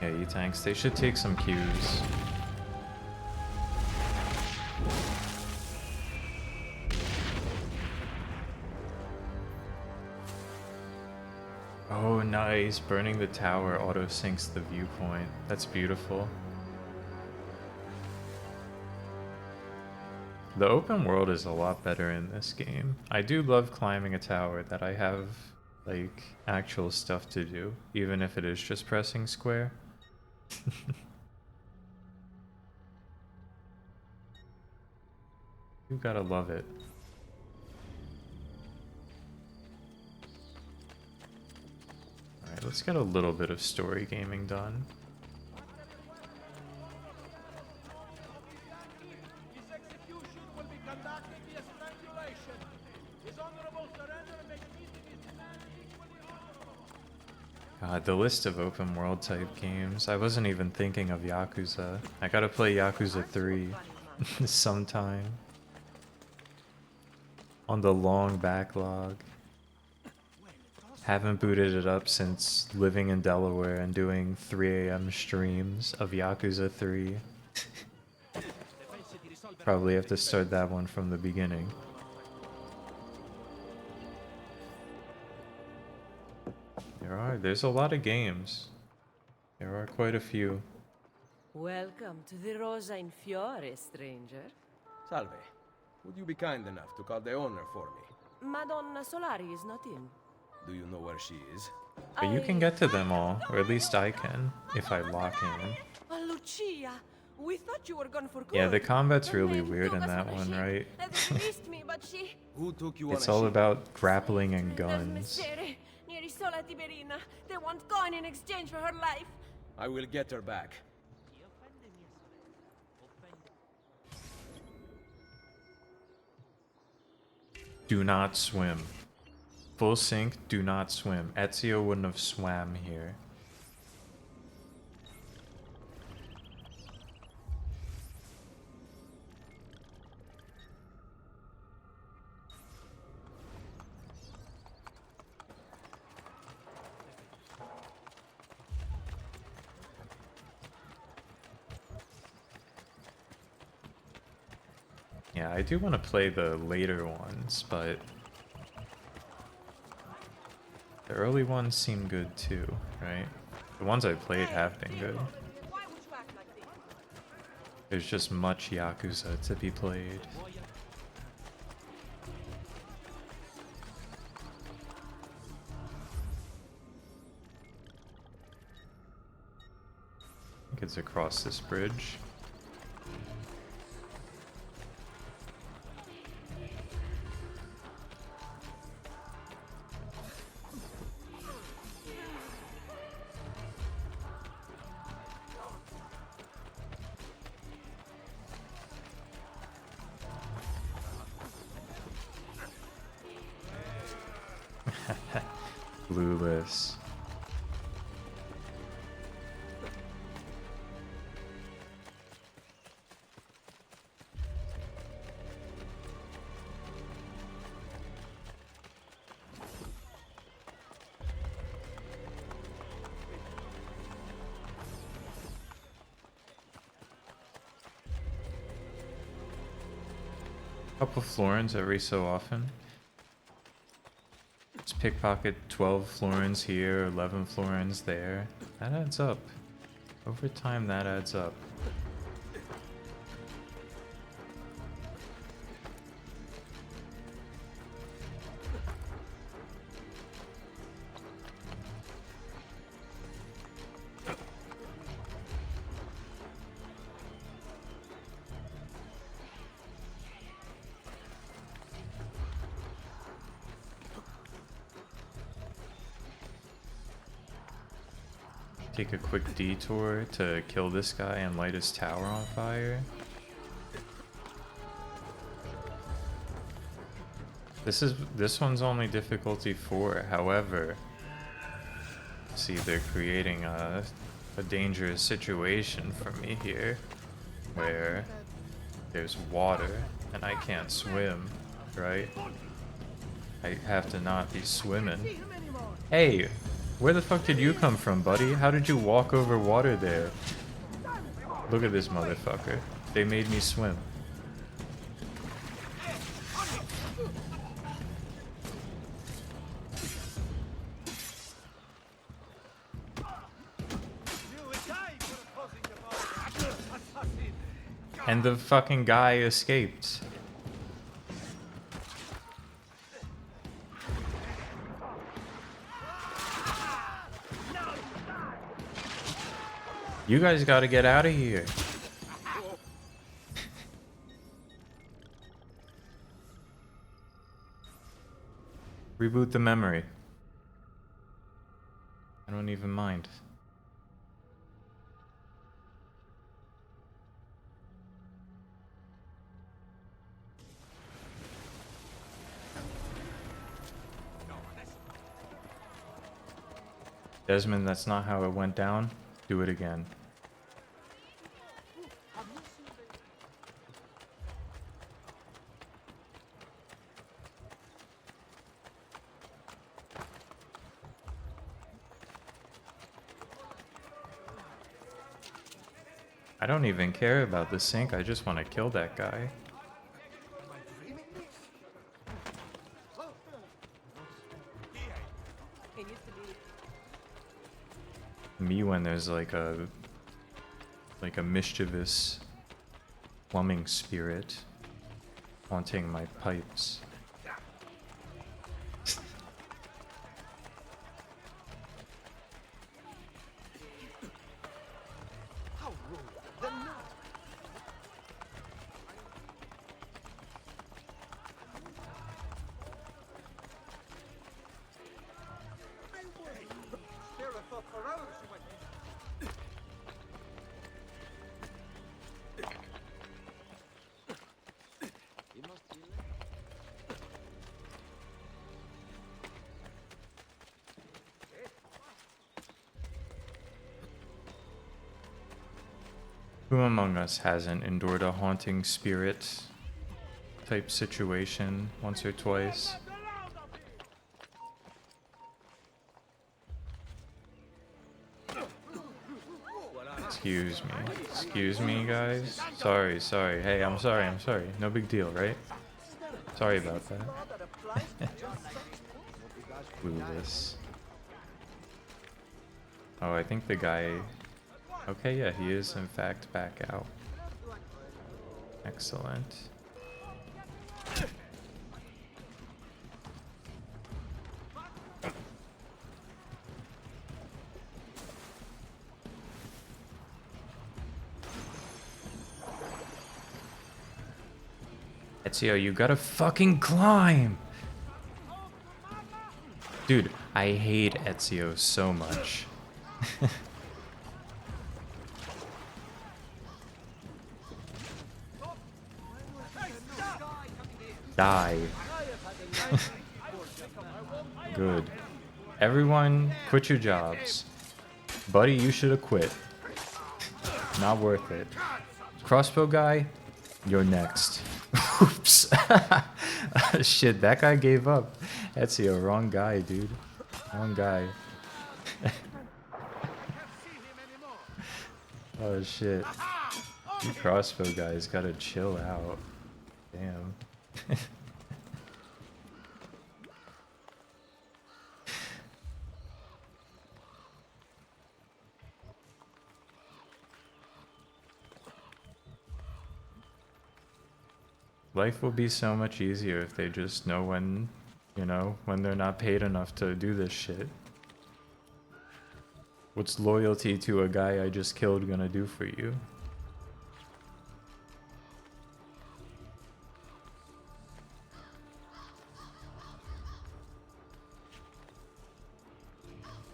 Yeah, E-tanks, they should take some cues. Oh, nice. Burning the tower auto-syncs the viewpoint. That's beautiful. The open world is a lot better in this game. I do love climbing a tower that I have, like, actual stuff to do, even if it is just pressing square. You gotta love it. Alright, let's get a little bit of story gaming done. His execution will be conducted via strangulation. His honorable surrender makes meeting his demands equally honorable. God, the list of open world type games. I wasn't even thinking of Yakuza. I gotta play Yakuza 3 sometime. On the long backlog. Haven't booted it up since living in Delaware and doing 3 AM streams of Yakuza 3. Probably have to start that one from the beginning. There's a lot of games. There are quite a few. Welcome to the Rosa in Fiore, stranger. Salve. Would you be kind enough to call the owner for me? Madonna Solari is not in. Do you know where she is? But you can get to them all, or at least I can, if I lock in. Oh, Lucia, we thought you were gone for good. Yeah, the combat's really weird in that one, right? Me, but she... Who took you on It's a all ship? about grappling and guns. Near Isola Tiberina. They want coin in exchange for her life. I will get her back. Do not swim. Full sink, do not swim. Ezio wouldn't have swam here. Yeah, I do want to play the later ones, but the early ones seem good too, right? The ones I played have been good. There's just much Yakuza to be played. I think it's across this bridge. Clueless. Couple florins every so often. Just pickpocket 12 florins here, 11 florins there. That adds up. Over time, that adds up. Take a quick detour to kill this guy and light his tower on fire. This one's only difficulty 4, however, see, they're creating a dangerous situation for me here where there's water and I can't swim, right? I have to not be swimming. Hey! Where the fuck did you come from, buddy? How did you walk over water there? Look at this motherfucker. They made me swim. And the fucking guy escaped. You guys gotta get out of here. Reboot the memory. I don't even mind. Desmond, that's not how it went down. Do it again. I don't even care about the sink, I just want to kill that guy. Me when there's like a mischievous plumbing spirit haunting my pipes. Who among us hasn't endured a haunting spirit type situation once or twice? Excuse me guys. Sorry. Hey, I'm sorry. No big deal, right? Sorry about that. Clueless. Oh, I think the guy... Okay, yeah, he is in fact back out. Excellent. Ezio, you gotta fucking climb! Dude, I hate Ezio so much. Die. Good. Everyone, quit your jobs. Buddy, you should have quit. Not worth it. Crossbow guy, you're next. Oops. Shit, that guy gave up. Ezio, wrong guy, dude. Wrong guy. Oh shit. You crossbow guys gotta chill out. Damn. Life will be so much easier if they just know when, you know, when they're not paid enough to do this shit. What's loyalty to a guy I just killed gonna do for you?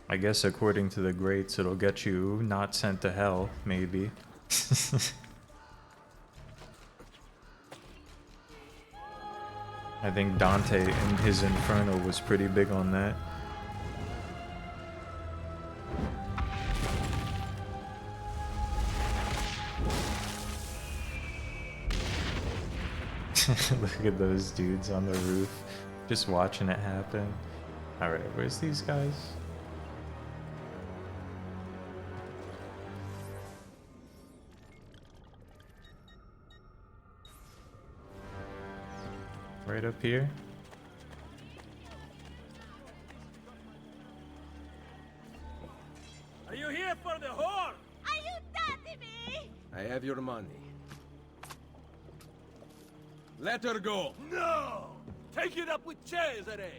I guess according to the greats, it'll get you not sent to hell, maybe. I think Dante in his Inferno was pretty big on that. Look at those dudes on the roof, just watching it happen. Alright, where's these guys? Right up here. Are you here for the whore? Are you dating me? I have your money. Let her go. No! Take it up with Cesare!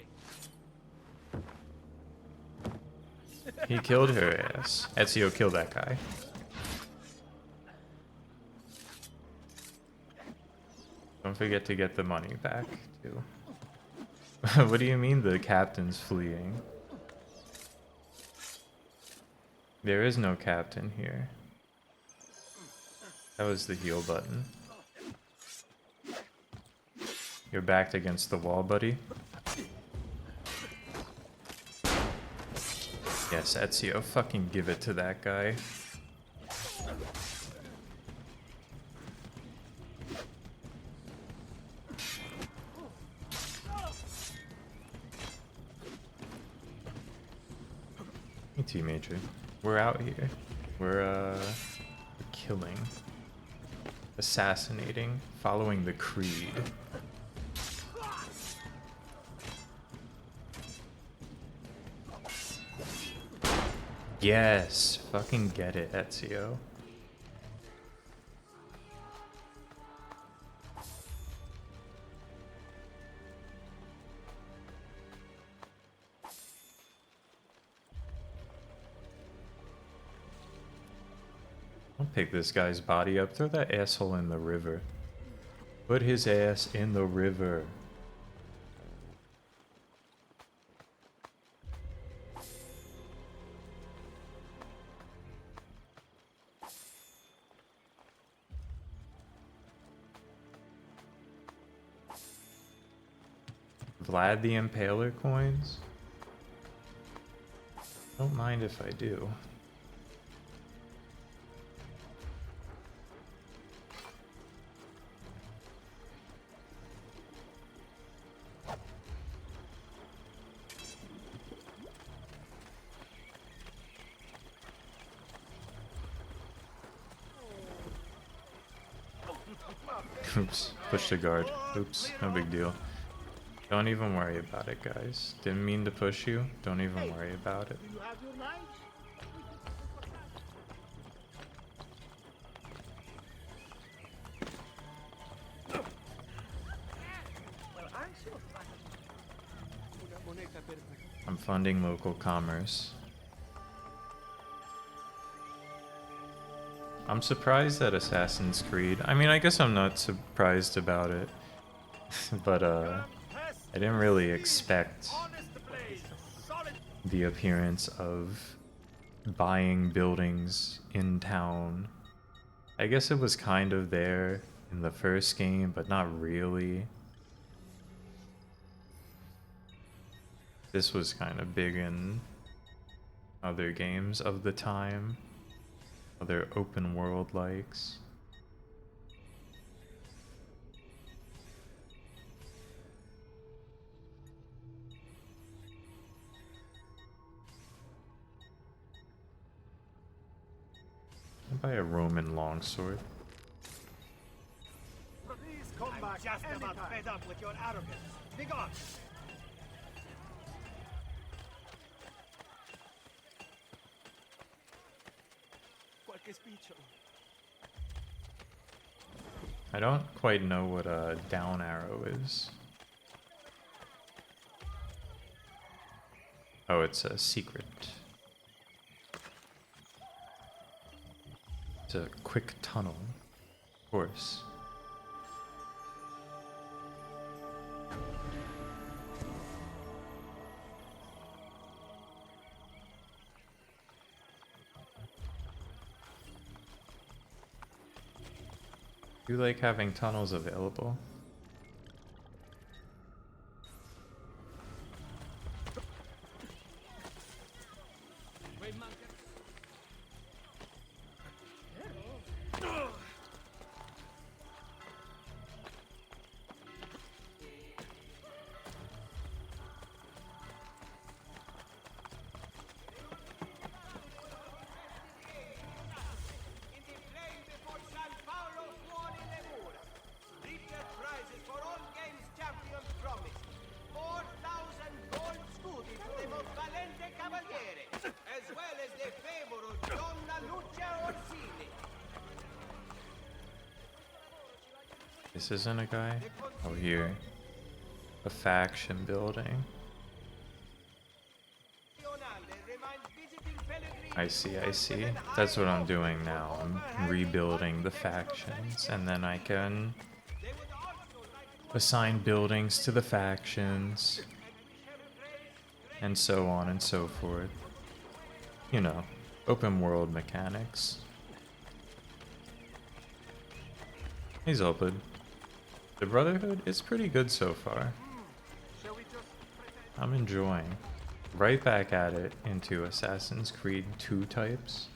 He killed her ass. Ezio killed that guy. Don't forget to get the money back, too. What do you mean the captain's fleeing? There is no captain here. That was the heal button. You're backed against the wall, buddy. Yes, Ezio, fucking give it to that guy. Hey, Major. We're out here. We're killing, assassinating, following the creed. Yes, fucking get it, Ezio. I'll pick this guy's body up. Throw that asshole in the river. Put his ass in the river. Vlad the Impaler coins? Don't mind if I do. Oops, push the guard. Oops, no big deal. Don't even worry about it, guys. Didn't mean to push you. Don't even worry about it. I'm funding local commerce. I'm surprised at Assassin's Creed. I mean, I guess I'm not surprised about it. But, I didn't really expect the appearance of buying buildings in town. I guess it was kind of there in the first game, but not really. This was kind of big in other games of the time. Other open world likes. I'll buy a Roman longsword. Please come back. I'm just about fed up with your arrogance. Be gone. I don't quite know what a down arrow is. Oh, it's a secret. It's a quick tunnel, of course. You like having tunnels available? This isn't a guy? Oh, here. A faction building. I see, I see. That's what I'm doing now. I'm rebuilding the factions, and then I can assign buildings to the factions, and so on and so forth. You know, open world mechanics. He's open. The Brotherhood is pretty good so far. I'm enjoying. Right back at it into Assassin's Creed 2 types.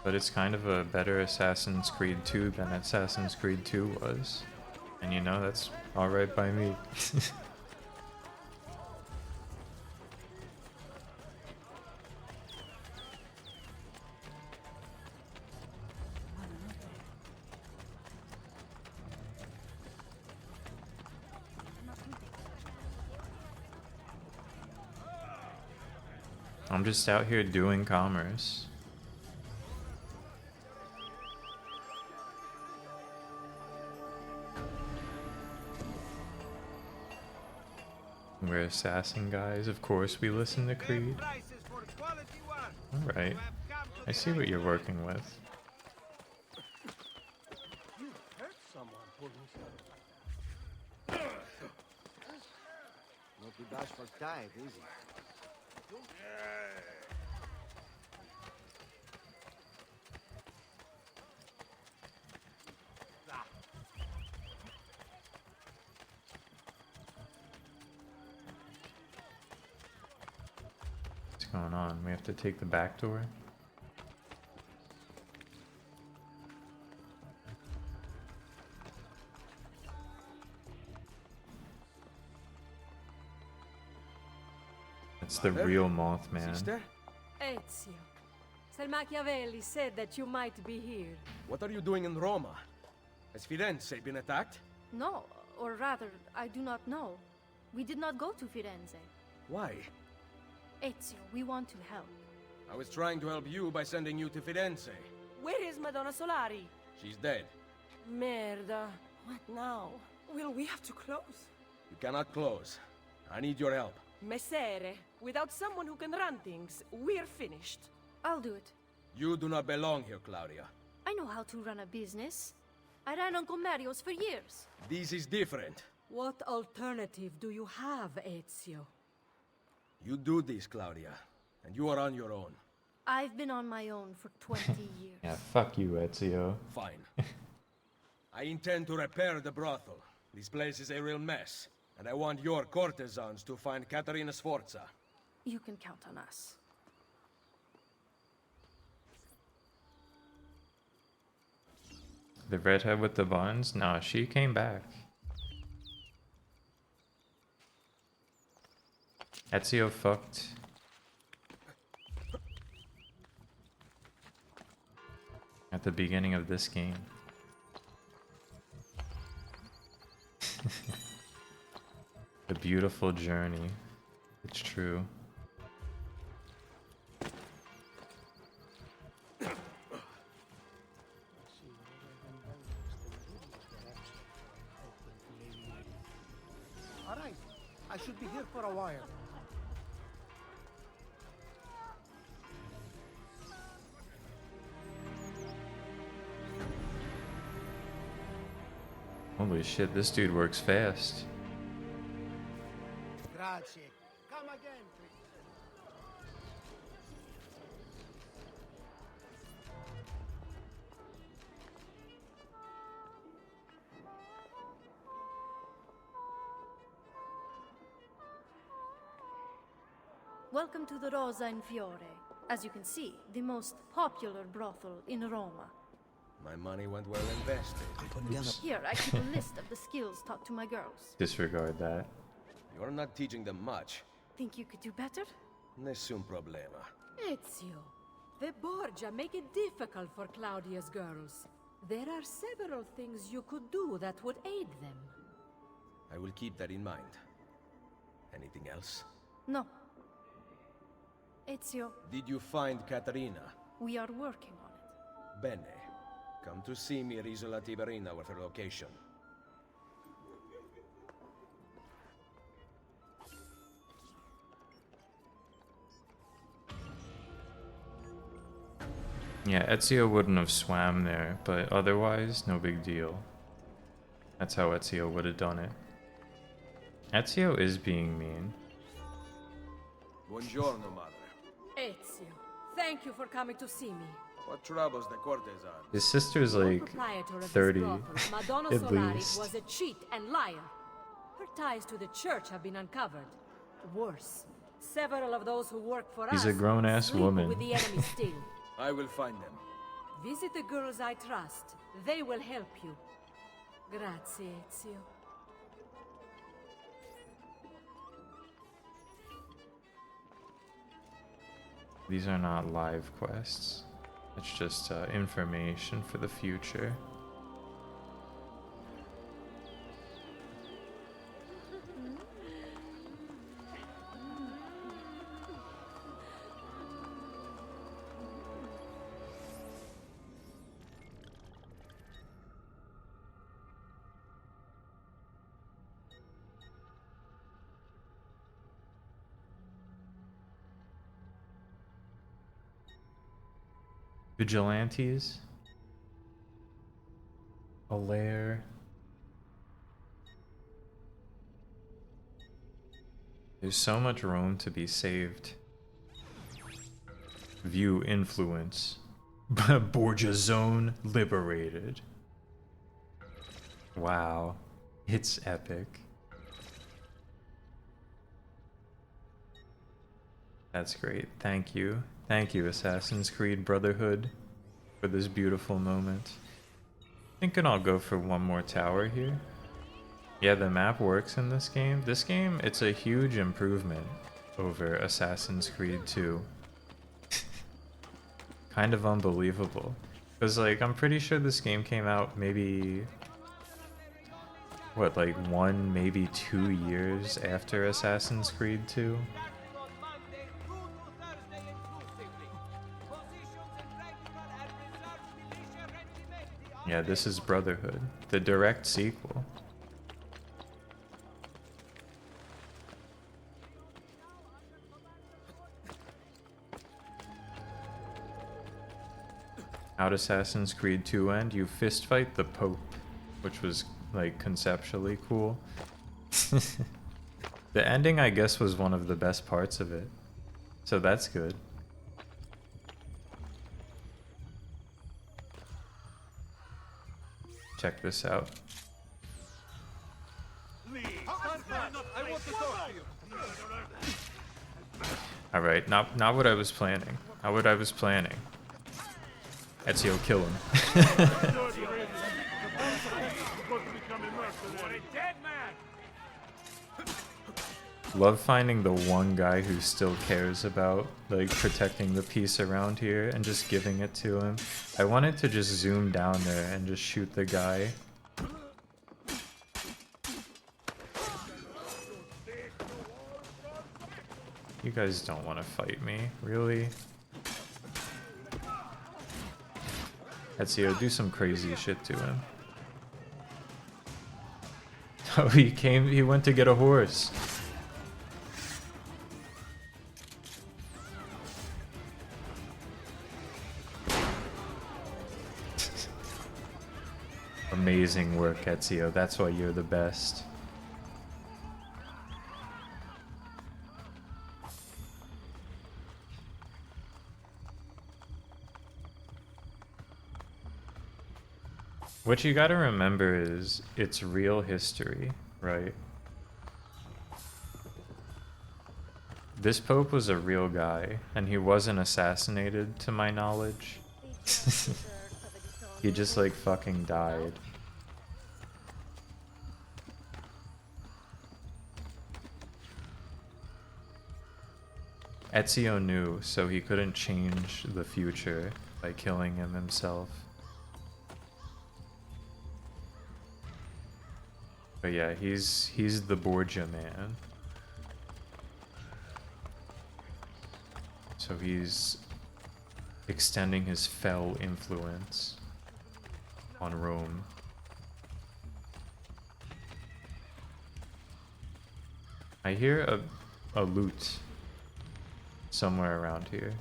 But it's kind of a better Assassin's Creed 2 than Assassin's Creed 2 was. And you know, that's alright by me. I'm just out here doing commerce. We're assassin guys, of course we listen to Creed. Alright, I see what you're working with. You hurt someone pulling something. Not the bashful type, is he? What's going on? We have to take the back door? It's the real Mothman. Sister? Ezio. Sir Machiavelli said that you might be here. What are you doing in Roma? Has Firenze been attacked? No, or rather, I do not know. We did not go to Firenze. Why? Ezio, we want to help. I was trying to help you by sending you to Firenze. Where is Madonna Solari? She's dead. Merda. What now? Will we have to close? You cannot close. I need your help. Messere, without someone who can run things, we're finished. I'll do it. You do not belong here, Claudia. I know how to run a business. I ran on Comerios for years. This is different. What alternative do you have, Ezio? You do this, Claudia, and you are on your own. I've been on my own for 20 years. Yeah, fuck you, Ezio. Fine. I intend to repair the brothel. This place is a real mess, and I want your courtesans to find Caterina Sforza. You can count on us. The redhead with the buns? Nah, she came back. Ezio fucked. At the beginning of this game. The beautiful journey. It's true. All right, I should be here for a while. Holy shit, this dude works fast. Grazie. Come again, please. Welcome to the Rosa in Fiore. As you can see, the most popular brothel in Roma. My money went well invested. Here, I keep a list of the skills taught to my girls. Disregard that. You're not teaching them much. Think you could do better? Nessun problema. Ezio, the Borgia make it difficult for Claudia's girls. There are several things you could do that would aid them. I will keep that in mind. Anything else? No. Ezio, Did you find Caterina? we are working on it. Bene. Come to see me at Isola Tiberina with her location. Yeah, Ezio wouldn't have swam there, but otherwise, no big deal. That's how Ezio would have done it. Ezio is being mean. Buongiorno, madre. Ezio, thank you for coming to see me. What troubles the courtesan? His sister's like Proprietor of this 30 brothel, Madonna at Solaris, least. was a cheat and liar. Her ties to the church have been uncovered. Worse, several of those who work for He's us a grown-ass sleep woman. with the enemy still. I will find them. Visit the girls I trust. They will help you. Grazie, Ezio. These are not live quests. It's just information for the future. Vigilantes? A lair? There's so much Rome to be saved. View influence. Borgia zone liberated. Wow. It's epic. That's great. Thank you. Thank you, Assassin's Creed Brotherhood, for this beautiful moment. Thinking I'll go for one more tower here. Yeah, the map works in this game. This game, it's a huge improvement over Assassin's Creed 2. Kind of unbelievable. Because, like, I'm pretty sure this game came out maybe... what, like 1, maybe 2 years after Assassin's Creed 2? Yeah, this is Brotherhood, the direct sequel. How'd Assassin's Creed 2 end? You fistfight the Pope, which was, like, conceptually cool. The ending, I guess, was one of the best parts of it. So that's good. Check this out. Alright, not what I was planning. Not what I was planning. Ezio, kill him. Love finding the one guy who still cares about, like, protecting the peace around here and just giving it to him. I wanted to just zoom down there and just shoot the guy. You guys don't want to fight me, really? Ezio, do some crazy shit to him. Oh, he went to get a horse. Amazing work, Ezio. That's why you're the best. What you gotta remember is, it's real history, right? This Pope was a real guy, and he wasn't assassinated, to my knowledge. He just, like, fucking died. Ezio knew, so he couldn't change the future by killing him himself. But yeah, he's the Borgia man. So he's extending his fell influence on Rome. I hear a lute somewhere around here.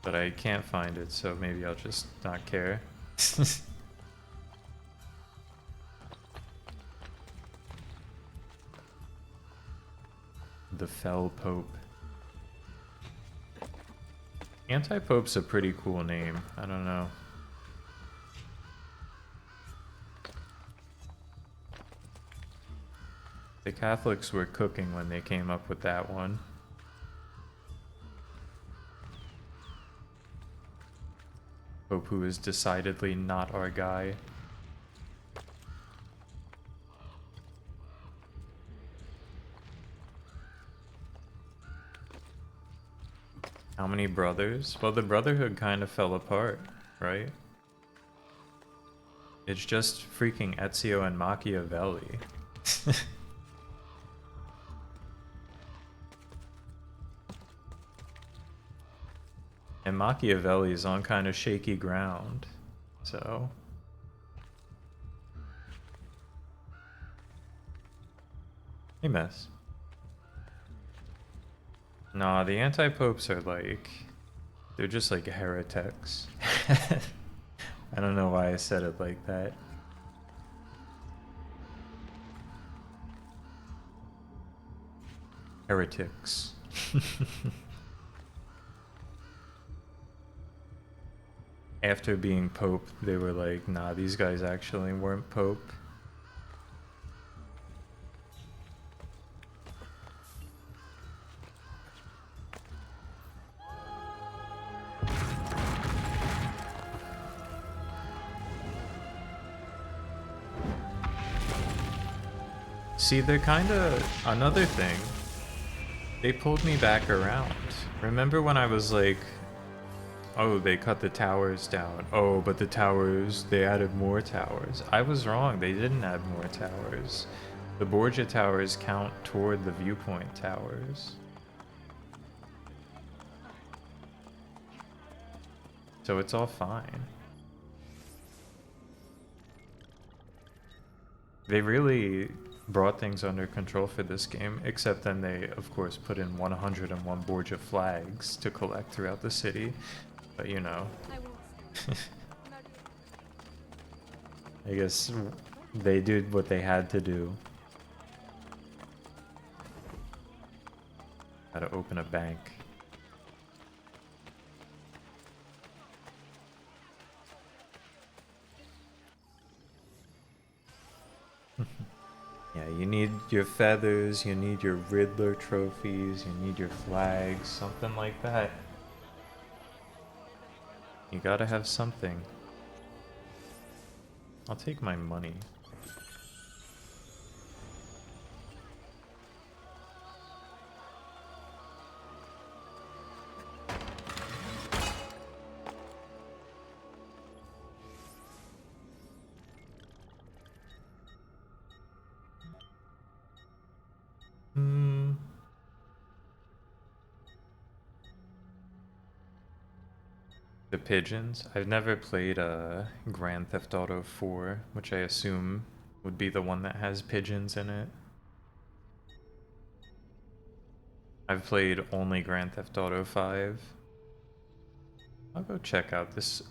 But I can't find it, so maybe I'll just not care. The Fell Pope. Anti-Pope's a pretty cool name. I don't know. The Catholics were cooking when they came up with that one. Pope who is decidedly not our guy. How many brothers? Well, the Brotherhood kind of fell apart, right? It's just freaking Ezio and Machiavelli. And Machiavelli's on kind of shaky ground, so... Hey, Mess. Nah, the anti-popes are like... They're just like heretics. I don't know why I said it like that. Heretics. After being Pope, they were like, nah, these guys actually weren't Pope. See, they're kinda... Another thing. They pulled me back around. Remember when I was like... Oh, they cut the towers down. Oh, but the towers, they added more towers. I was wrong, they didn't add more towers. The Borgia towers count toward the viewpoint towers. So it's all fine. They really brought things under control for this game, except then they, of course, put in 101 Borgia flags to collect throughout the city. But you know, I guess they did what they had to do. Gotta open a bank. Yeah, you need your feathers, you need your Riddler trophies, you need your flags, something like that. You gotta have something. I'll take my money. The pigeons? I've never played Grand Theft Auto 4, which I assume would be the one that has pigeons in it. I've played only Grand Theft Auto 5. I'll go check out this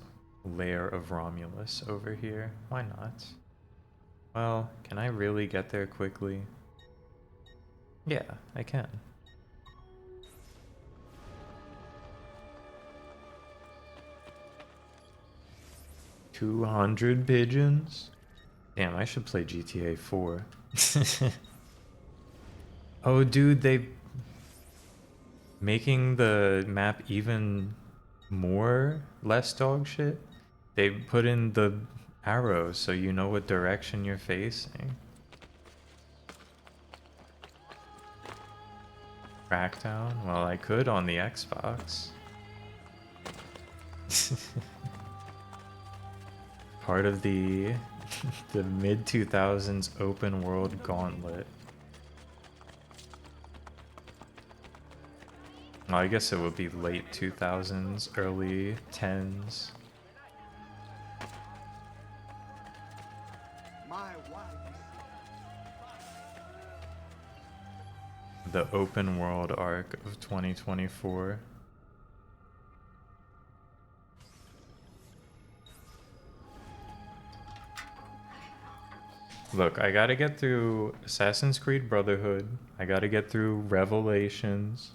lair of Romulus over here. Why not? Well, can I really get there quickly? Yeah, I can. $200 pigeons? Damn, I should play GTA 4. Oh, dude, they... Making the map even more less dog shit? They put in the arrows so you know what direction you're facing. Crackdown? Well, I could on the Xbox. Part of the mid-2000s open world gauntlet. Well, I guess it would be late 2000s, early 10s. The open world arc of 2024. Look, I gotta get through Assassin's Creed Brotherhood. I gotta get through Revelations.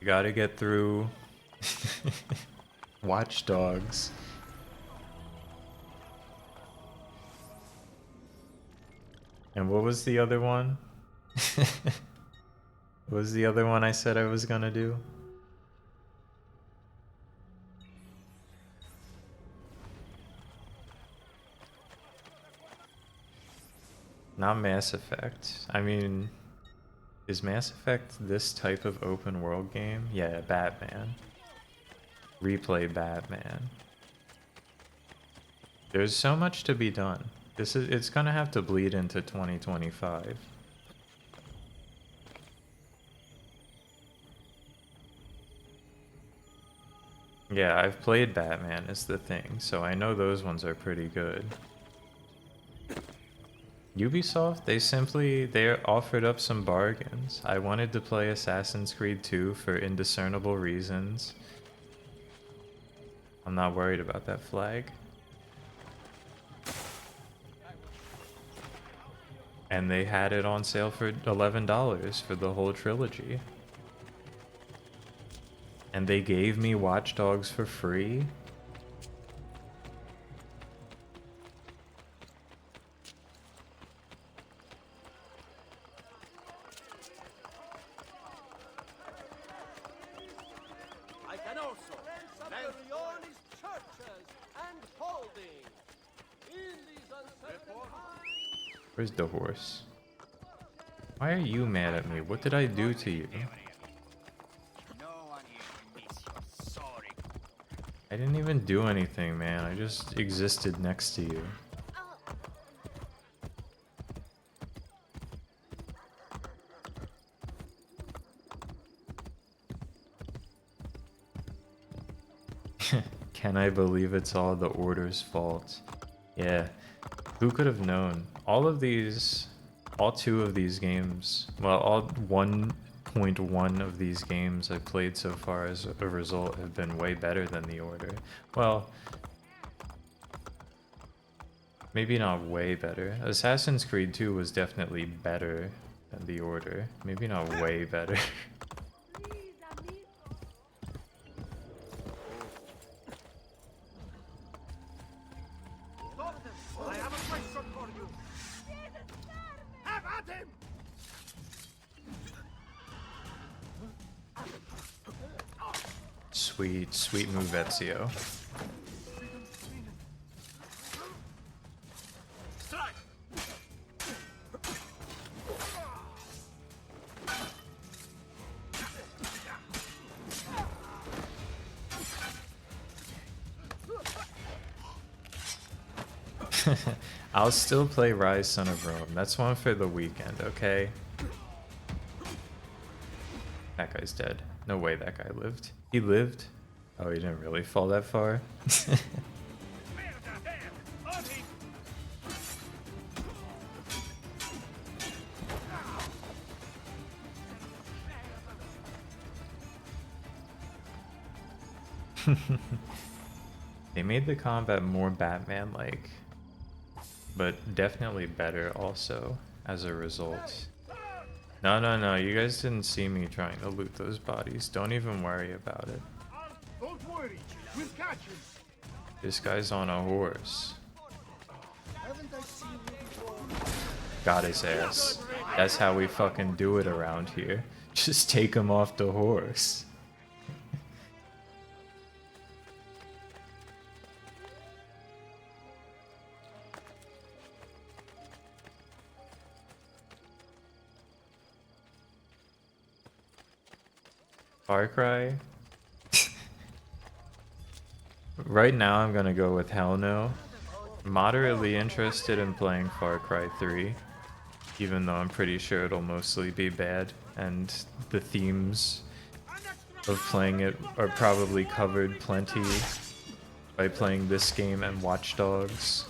I gotta get through Watch Dogs. And what was the other one? What was the other one I said I was gonna do? Not Mass Effect. I mean, is Mass Effect this type of open world game? Yeah, Batman. Replay Batman. There's so much to be done. It's gonna have to bleed into 2025. Yeah, I've played Batman is the thing, so I know those ones are pretty good. Ubisoft, they offered up some bargains. I wanted to play Assassin's Creed 2 for indiscernible reasons. I'm not worried about that flag. And they had it on sale for $11 for the whole trilogy. And they gave me Watch Dogs for free. I can also rent Leonis churches and holdings. In these uncertain times. Where's the horse? Why are you mad at me? What did I do to you? I didn't even do anything, man. I just existed next to you. Can I believe it's all the Order's fault? Yeah. Who could have known? All two of these games, well, all 1.1 of these games I've played so far as a result have been way better than the Order. Well, maybe not way better. Assassin's Creed 2 was definitely better than the Order. Maybe not way better. I have a question for you. Have at him! Sweet, sweet move, Ezio. I'll still play Rise Son of Rome. That's one for the weekend, okay? That guy's dead. No way that guy lived. He lived? Oh, he didn't really fall that far? They made the combat more Batman-like, but definitely better also as a result. No, you guys didn't see me trying to loot those bodies. Don't even worry about it. Don't worry, we'll catch him. This guy's on a horse. Haven't I seen you before? Got his ass. That's how we fucking do it around here. Just take him off the horse. Far Cry? Right now I'm gonna go with hell no. Moderately interested in playing Far Cry 3, even though I'm pretty sure it'll mostly be bad, and the themes of playing it are probably covered plenty by playing this game and Watch Dogs.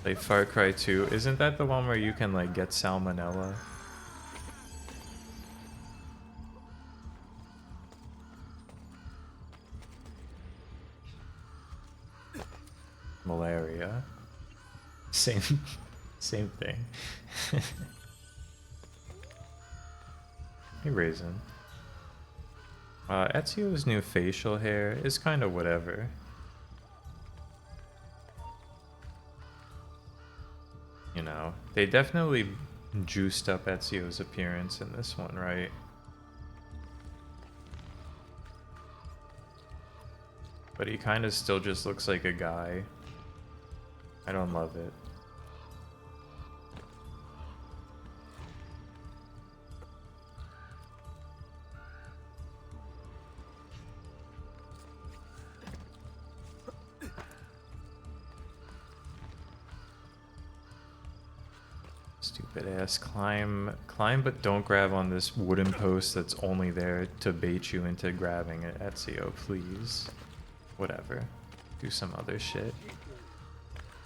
Like Far Cry 2, isn't that the one where you can like get salmonella? Malaria. Same same thing. Hey Raisin. Ezio's new facial hair is kind of whatever. You know, they definitely juiced up Ezio's appearance in this one, right? But he kind of still just looks like a guy. I don't love it. Stupid ass climb but don't grab on this wooden post that's only there to bait you into grabbing it, Ezio, please. Whatever. Do some other shit.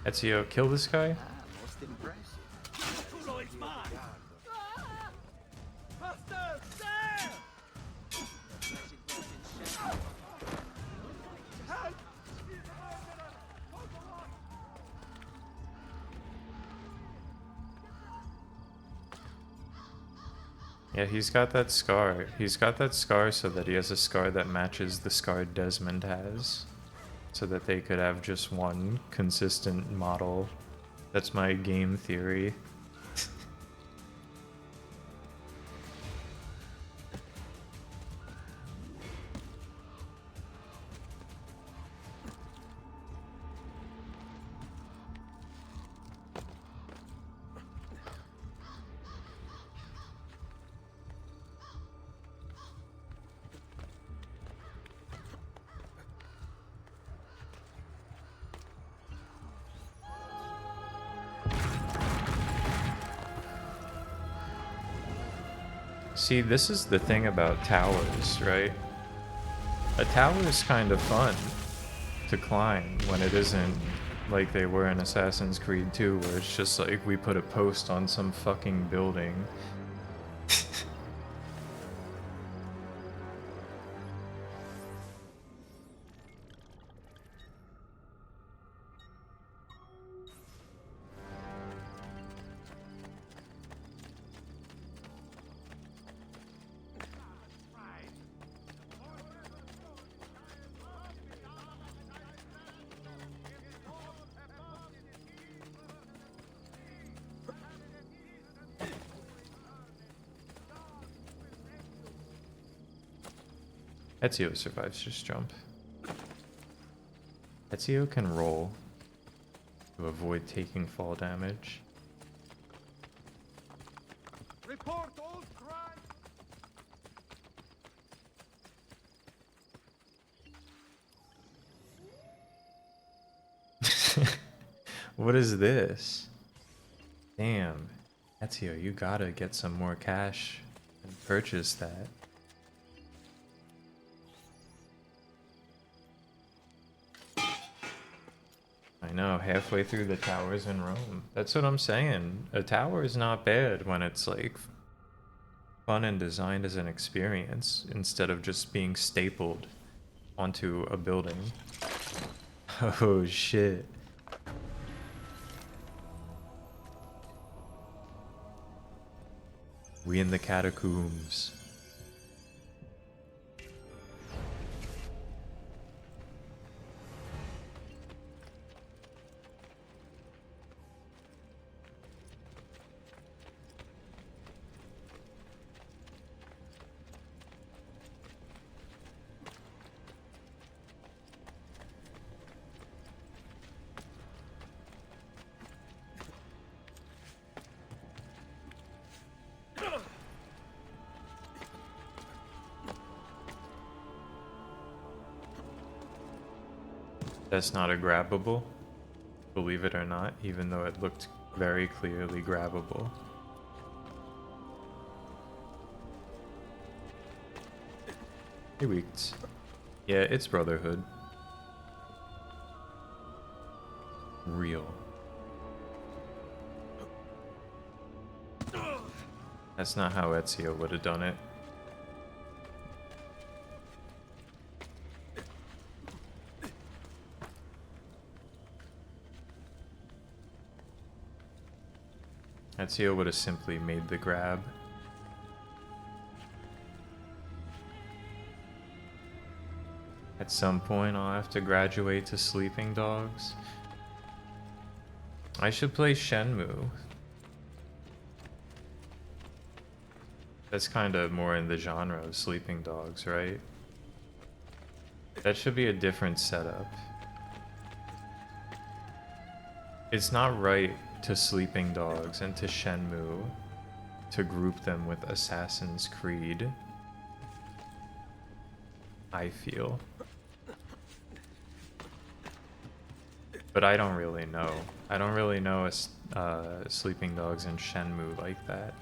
Ezio, kill this guy? Most impressive. Tulo is mine! Faster! There! Help! Yeah, he's got that scar. He's got that scar so that he has a scar that matches the scar Desmond has. So that they could have just one consistent model. That's my game theory. See, this is the thing about towers, right? A tower is kind of fun to climb when it isn't like they were in Assassin's Creed 2, where it's just like we put a post on some fucking building. Ezio survives just jump. Ezio can roll to avoid taking fall damage. Report all crime. What is this? Damn. Ezio, you gotta get some more cash and purchase that. I know, halfway through the towers in Rome. That's what I'm saying. A tower is not bad when it's like fun and designed as an experience instead of just being stapled onto a building. Oh shit. We in the catacombs. That's not a grabbable, believe it or not, even though it looked very clearly grabbable. He weaked. Yeah, it's Brotherhood. Real. That's not how Ezio would have done it. Ezio would have simply made the grab. At some point, I'll have to graduate to sleeping dogs. I should play Shenmue. That's kind of more in the genre of sleeping dogs, right? That should be a different setup. It's not right to sleeping dogs and to Shenmue to group them with Assassin's Creed, I feel. But I don't really know. I don't really know sleeping dogs and Shenmue like that.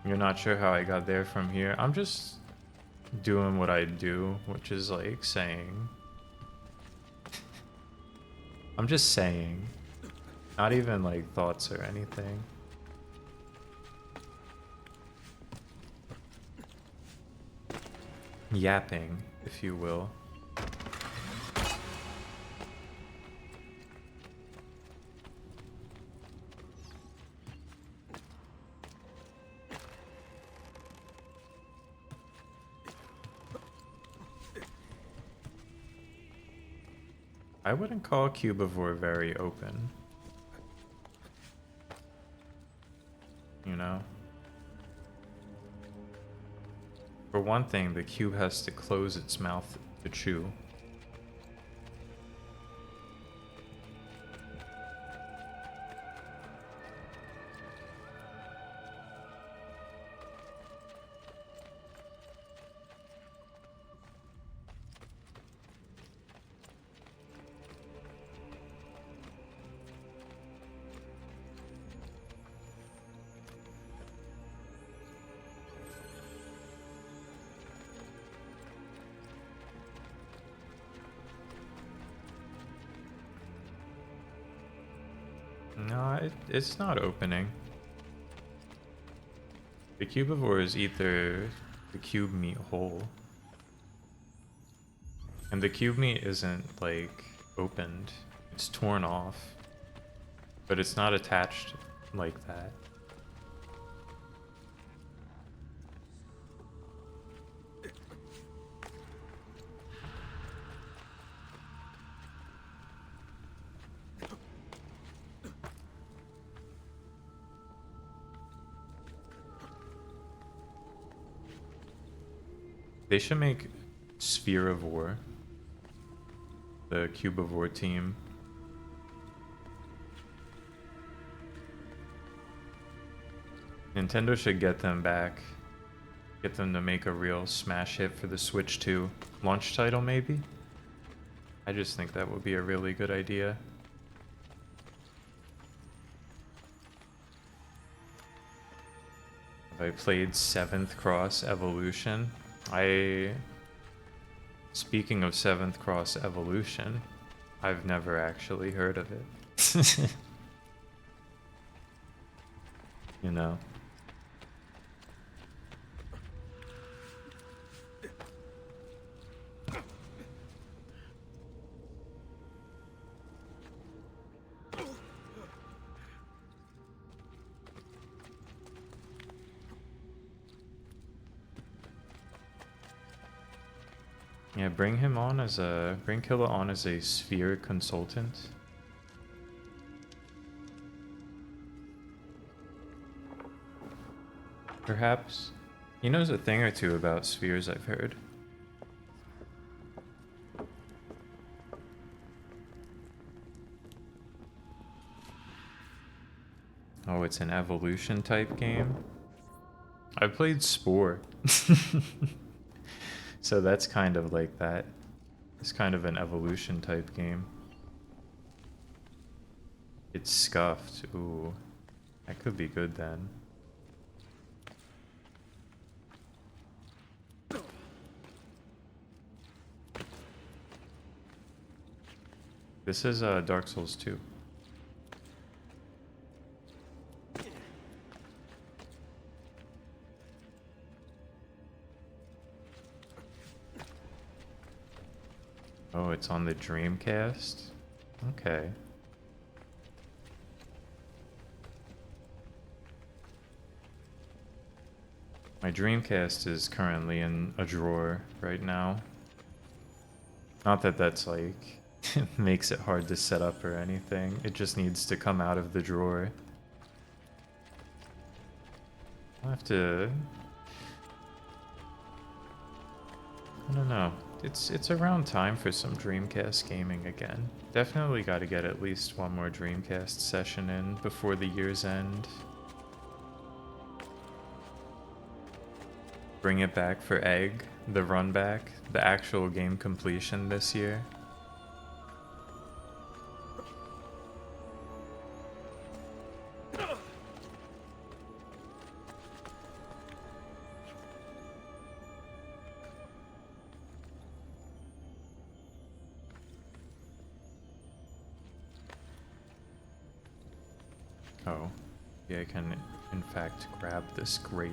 You're not sure how I got there from here? I'm just doing what I do, which is like saying. I'm just saying. Not even like thoughts or anything. Yapping, if you will. I wouldn't call Cubivore very open. You know? For one thing, the cube has to close its mouth to chew. No, it's not opening. The Cubivore is either the cube meat whole. And the cube meat isn't, like, opened. It's torn off. But it's not attached like that. They should make Spherivore, the Cubivore team. Nintendo should get them back. Get them to make a real smash hit for the Switch 2 launch title, maybe? I just think that would be a really good idea. I played 7th Cross Evolution. Speaking of 7th Cross Evolution, I've never actually heard of it. You know. Yeah, bring Killa on as a sphere consultant. Perhaps. He knows a thing or two about spheres, I've heard. Oh, it's an evolution type game? I played Spore. So that's kind of like that. It's kind of an evolution type game. It's scuffed. Ooh. That could be good then. This is Dark Souls 2. Oh, it's on the Dreamcast? Okay. My Dreamcast is currently in a drawer right now. Not that that's like makes it hard to set up or anything. It just needs to come out of the drawer. I'll have to... I don't know. It's around time for some Dreamcast gaming again. Definitely got to get at least one more Dreamcast session in before the year's end. Bring it back for Egg, the run back, the actual game completion this year. Oh, yeah, I can in fact grab this grate.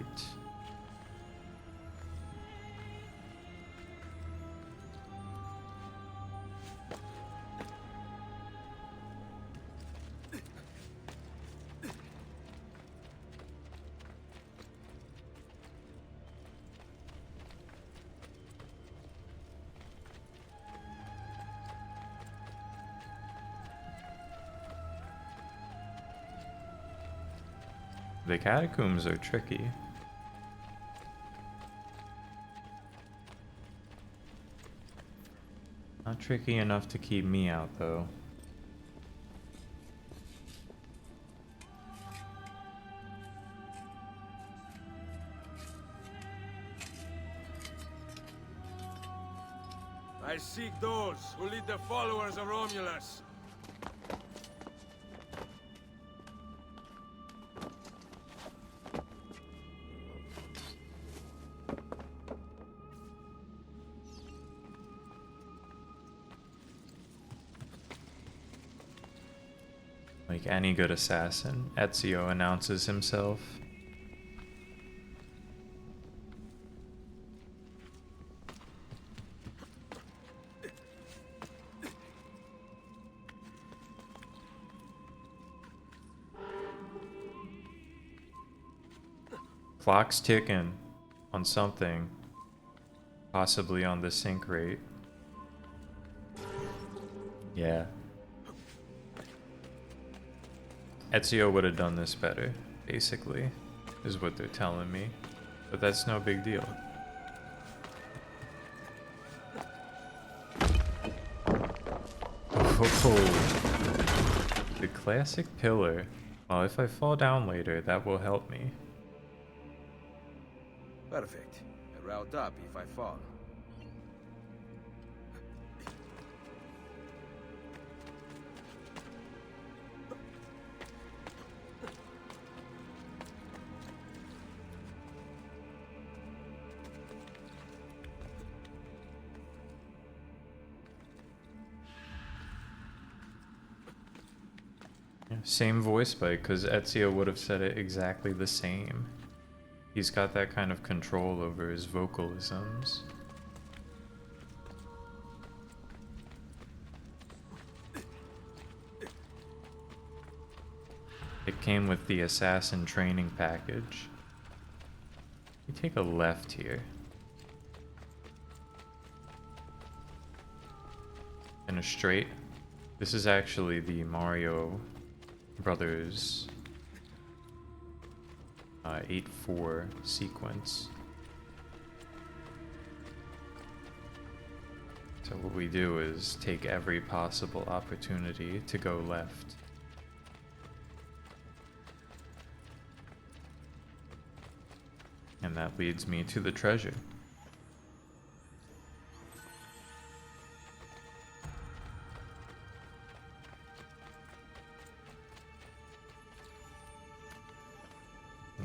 The catacombs are tricky. Not tricky enough to keep me out, though. I seek those who lead the followers of Romulus. Like any good assassin, Ezio announces himself. Clock's ticking on something, possibly on the sync rate. Yeah. Ezio would have done this better, basically, is what they're telling me. But that's no big deal. Oh, the classic pillar. Well, if I fall down later, that will help me. Perfect. A route up if I fall. Same voice bite, because Ezio would have said it exactly the same. He's got that kind of control over his vocalisms. It came with the assassin training package. We take a left here. And a straight. This is actually the Mario Brothers 8-4 sequence. So what we do is take every possible opportunity to go left. And that leads me to the treasure.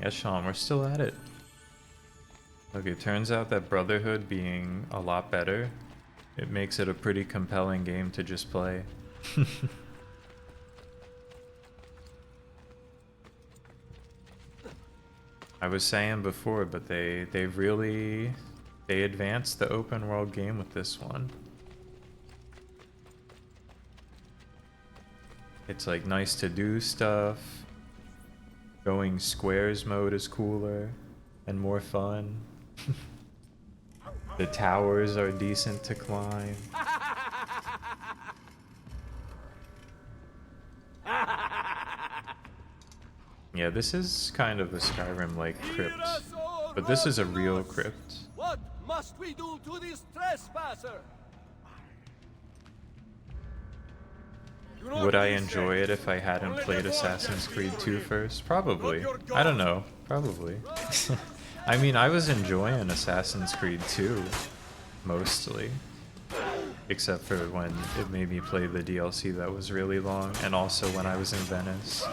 Yes, Sean, we're still at it. Look, it turns out that Brotherhood being a lot better, it makes it a pretty compelling game to just play. I was saying before, but they really advanced the open world game with this one. It's like nice to do stuff. Going squares mode is cooler and more fun. The towers are decent to climb. Yeah, this is kind of a Skyrim-like crypt, but this is a real crypt. What must we do to this trespasser? Would I enjoy it if I hadn't played Assassin's Creed 2 first? Probably. I don't know. Probably. I mean, I was enjoying Assassin's Creed 2, mostly. Except for when it made me play the DLC that was really long, and also when I was in Venice.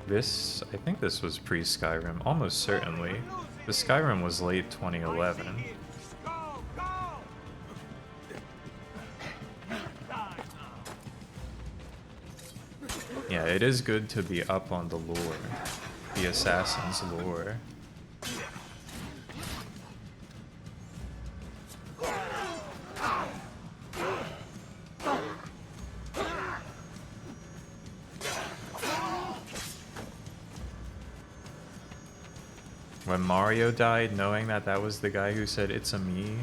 I think this was pre-Skyrim, almost certainly. The Skyrim was late 2011. Yeah, it is good to be up on the lore, the Assassin's lore. When Mario died, knowing that that was the guy who said, "It's a me."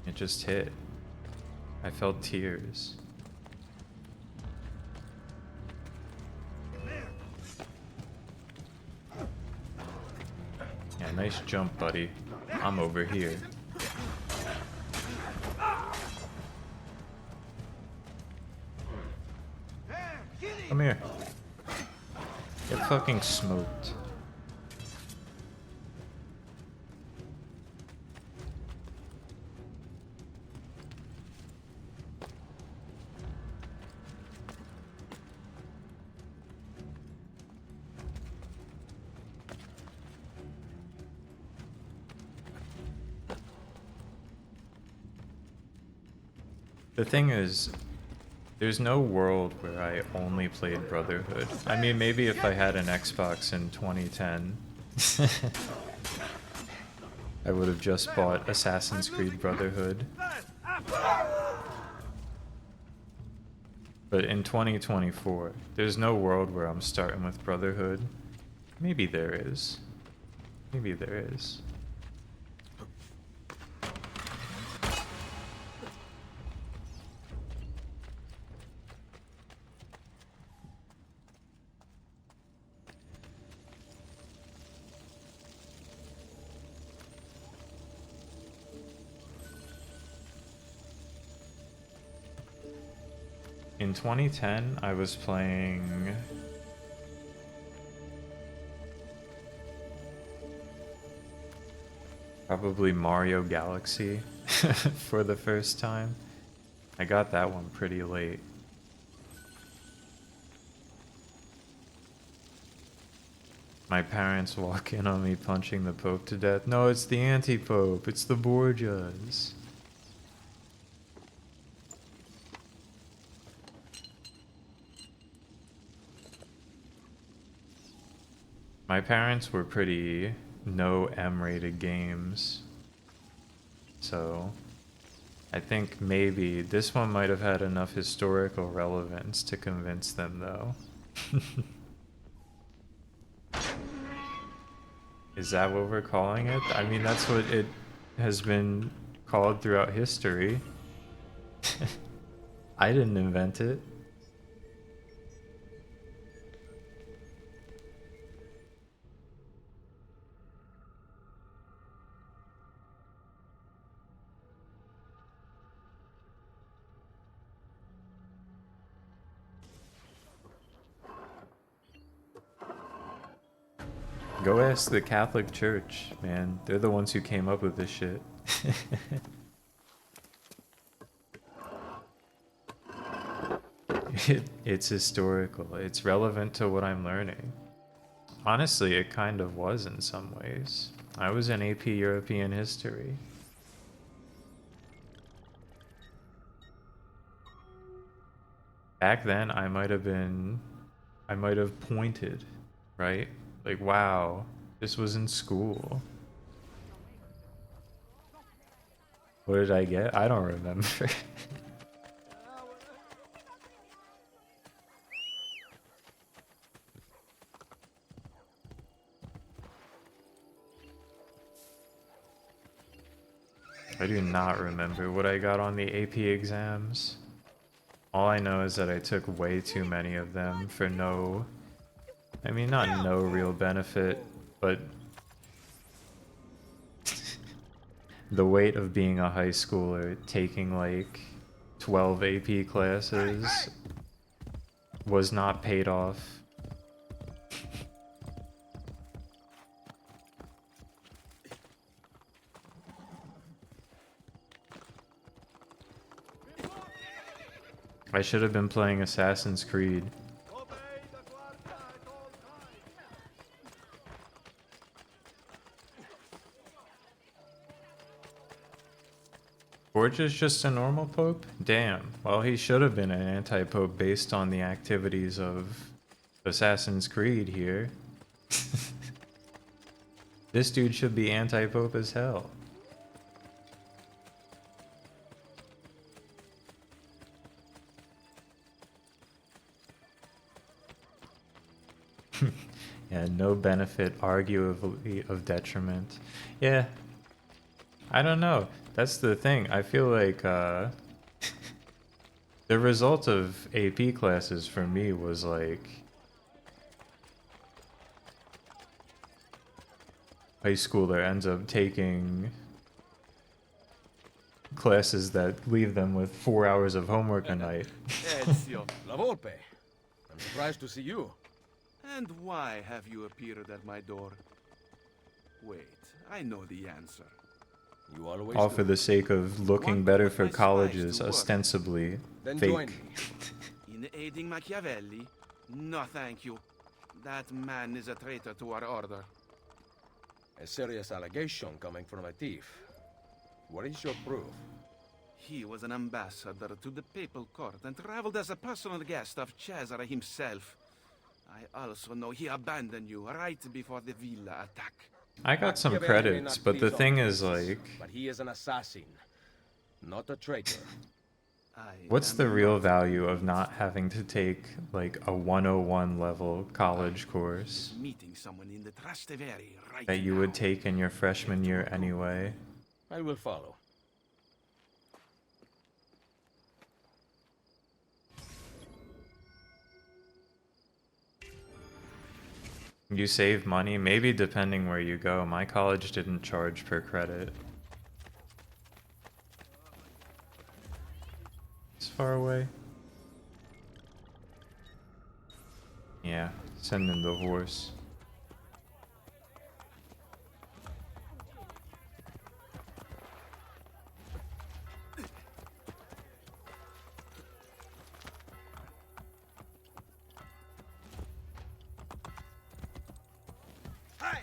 It just hit. I felt tears. Yeah, nice jump, buddy. I'm over here. Come here. Get fucking smoked. The thing is, there's no world where I only played Brotherhood. I mean, maybe if I had an Xbox in 2010, I would have just bought Assassin's Creed Brotherhood. But in 2024, there's no world where I'm starting with Brotherhood. Maybe there is. Maybe there is. In 2010, I was playing probably Mario Galaxy for the first time. I got that one pretty late. My parents walk in on me punching the Pope to death. No, it's the anti-Pope. It's the Borgias. My parents were pretty no M-rated games, so I think maybe this one might have had enough historical relevance to convince them, though. Is that what we're calling it? I mean, that's what it has been called throughout history. I didn't invent it. Go ask the Catholic Church, man. They're the ones who came up with this shit. It's historical. It's relevant to what I'm learning. Honestly, it kind of was in some ways. I was in AP European history. Back then, I might have pointed, right? Like, wow, this was in school. What did I get? I don't remember. I do not remember what I got on the AP exams. All I know is that I took way too many of them for no... I mean, not no real benefit, but... the weight of being a high schooler, taking like 12 AP classes, was not paid off. I should have been playing Assassin's Creed. Borgia's just a normal pope? Damn. Well, he should have been an anti-pope based on the activities of Assassin's Creed here. This dude should be anti-pope as hell. Yeah, no benefit, arguably of detriment. Yeah, I don't know. That's the thing. I feel like the result of AP classes for me was like high schooler ends up taking classes that leave them with 4 hours of homework a night. Ezio, La Volpe. I'm surprised to see you. And why have you appeared at my door? Wait, I know the answer. You always All do. for the sake of looking better for colleges, ostensibly Then fake. join me. In aiding Machiavelli? No, thank you. That man is a traitor to our order. A serious allegation coming from a thief. What is your proof? He was an ambassador to the papal court and traveled as a personal guest of Cesare himself. I also know he abandoned you right before the villa attack. I got some Machiavelli may credits, not but the please thing all is princes, like, but he is an assassin, not a traitor. what's the real value of not having to take like a 101 level college course Meeting someone in the Trastevere right that you now. would take in your freshman year anyway? I will follow. You save money, maybe depending where you go. My college didn't charge per credit. It's far away. Yeah, send in the horse.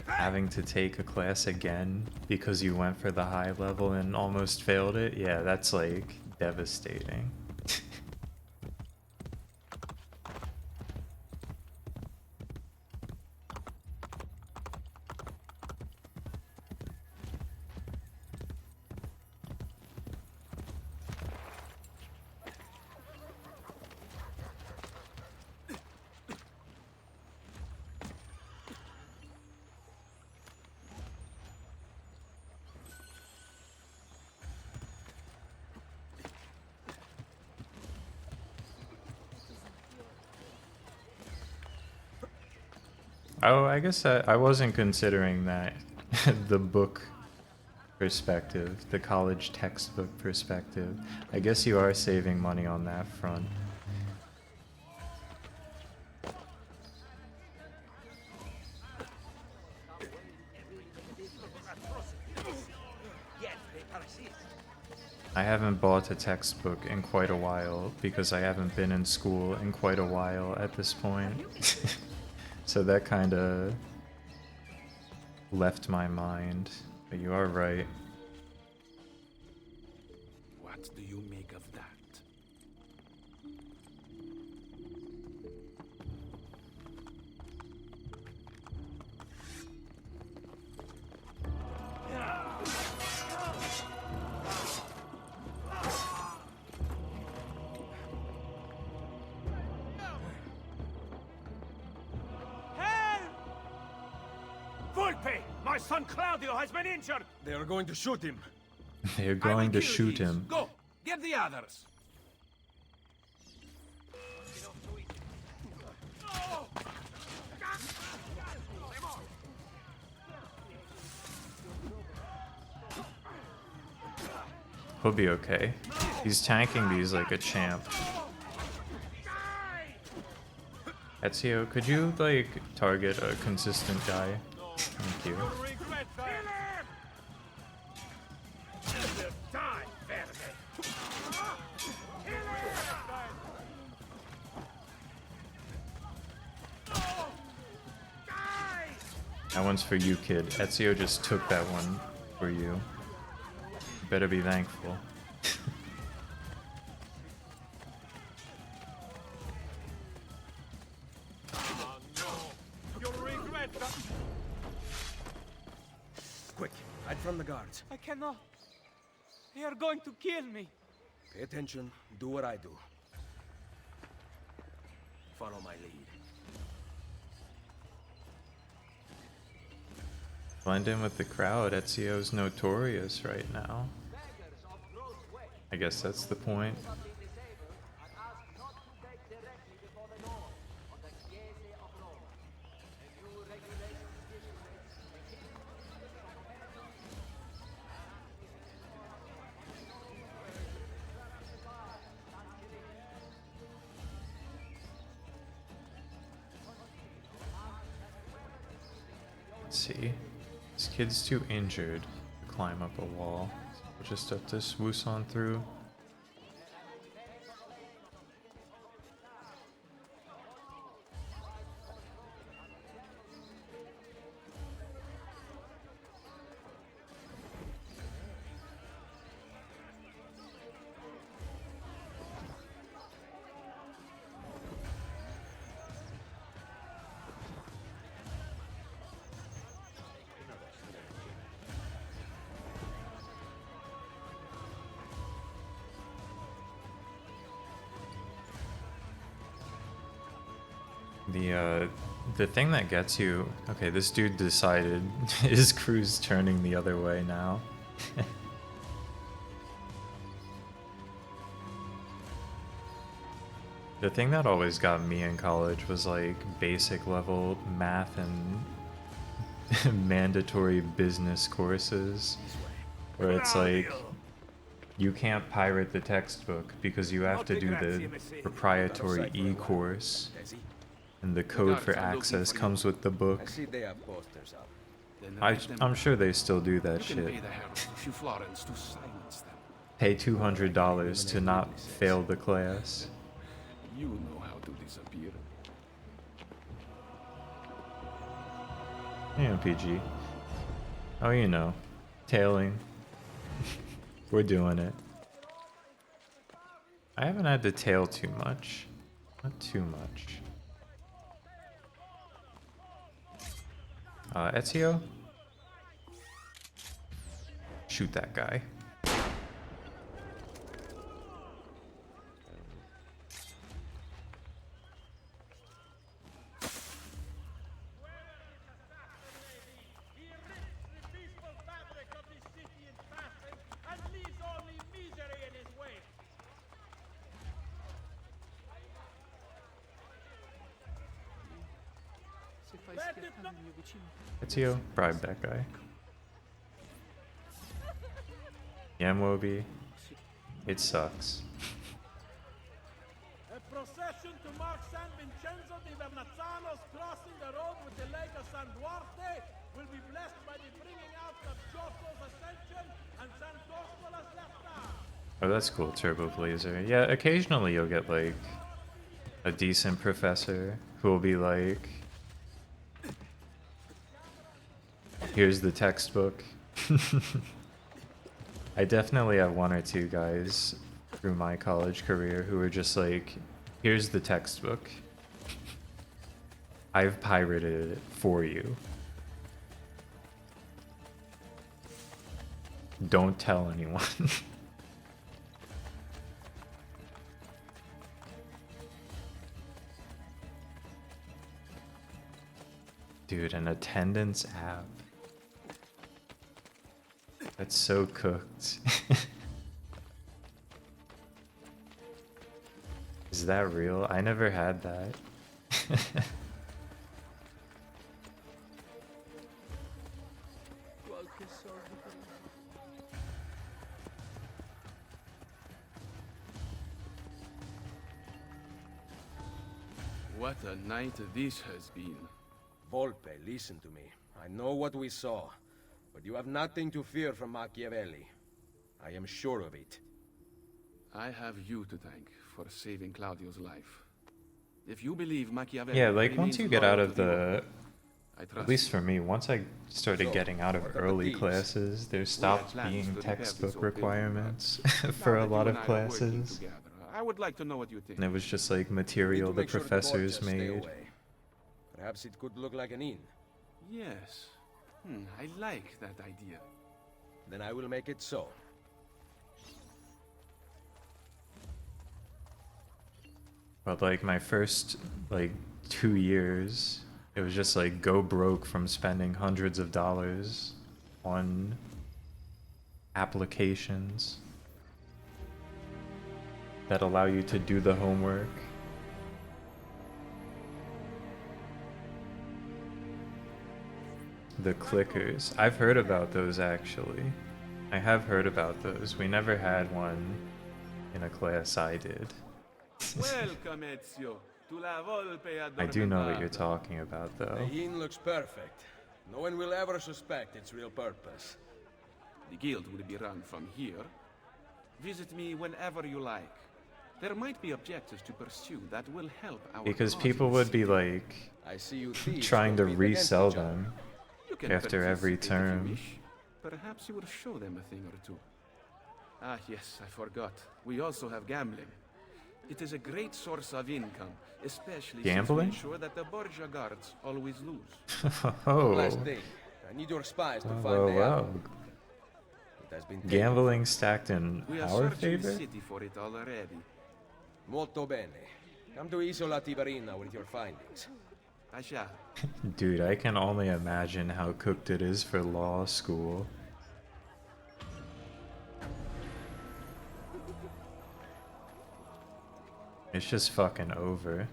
Having to take a class again because you went for the high level and almost failed it, yeah, that's like devastating. Oh, I guess I wasn't considering that. The book perspective, the college textbook perspective. I guess you are saving money on that front. I haven't bought a textbook in quite a while because I haven't been in school in quite a while at this point. So that kind of left my mind. But you are right. What do you make of that? Volpe! My son Claudio has been injured! They are going to shoot him. They're going to shoot him. Go! Get the others! He'll be okay. He's tanking these like a champ. Ezio, could you like target a consistent guy? Thank you. That one's for you, kid. Ezio just took that one for you. You better be thankful. Quick, hide from the guards. I cannot. They are going to kill me. Pay attention, do what I do. Follow my lead. Blend in with the crowd. Ezio's notorious right now. I guess that's the point. Let's see. This kid's too injured to climb up a wall. We'll just have to swoosh on through. The thing that gets you... Okay, this dude decided his crew's turning the other way now. The thing that always got me in college was like basic level math and mandatory business courses, where it's like you can't pirate the textbook because you have to do the proprietary e-course. And the code for access comes with the book. I see they have posters up. I'm sure they still do that shit. Pay $200 to not fail the class. You know how to disappear. Yeah, PG. Oh, you know. Tailing. We're doing it. I haven't had to tail too much. Not too much. Ezio? Shoot that guy. Ezio, bribe that guy. Yamwobi, it sucks. A procession to mark San Vincenzo di Vernazzanos crossing the road with the Lake of San Duarte will be blessed by the bringing out of Giotto's Ascension and San Costola's left arm. Oh, that's cool, Turbo Blazer. Yeah, occasionally you'll get like a decent professor who will be like, here's the textbook. I definitely have one or two guys through my college career who were just like, here's the textbook. I've pirated it for you. Don't tell anyone. Dude, an attendance app. That's so cooked. Is that real? I never had that. What a night this has been. Volpe, listen to me. I know what we saw, but you have nothing to fear from Machiavelli. I am sure of it. I have you to thank for saving Claudio's life. If you believe Machiavelli... Yeah, like once you get out of the... at At least for me, once I started getting out of early classes, there stopped being textbook requirements for a lot of classes. I would like to know what you think. And it was just like material the professors made. Perhaps it could look like an inn. Yes. I like that idea. Then I will make it so. But like my first like 2 years, it was just like go broke from spending hundreds of dollars on applications that allow you to do the homework. The clickers. I've heard about those actually. I have heard about those. We never had one in a class I did. Welcome, Ezio, to La Volpe I do know what you're talking about though. The inn looks perfect. No one will ever suspect its real purpose. The guild will be run from here. Visit me whenever you like. There might be objectives to pursue that will help our Because cause people in would be city. like I see you thieves trying to compete against resell each other. them You can after every participate if you term. wish. Perhaps you will show them a thing or two. Ah, yes, I forgot. We also have gambling. It is a great source of income, especially Gambling? since we ensure that the Borgia guards always lose. Oh. Last thing. I need your spies to Whoa, find whoa, the whoa. apple. It has been taken. Gambling stacked in We are our searching favor? the city for it already. Molto bene. Come to Isola Tiberina with your findings. I shall. Dude, I can only imagine how cooked it is for law school. It's just fucking over.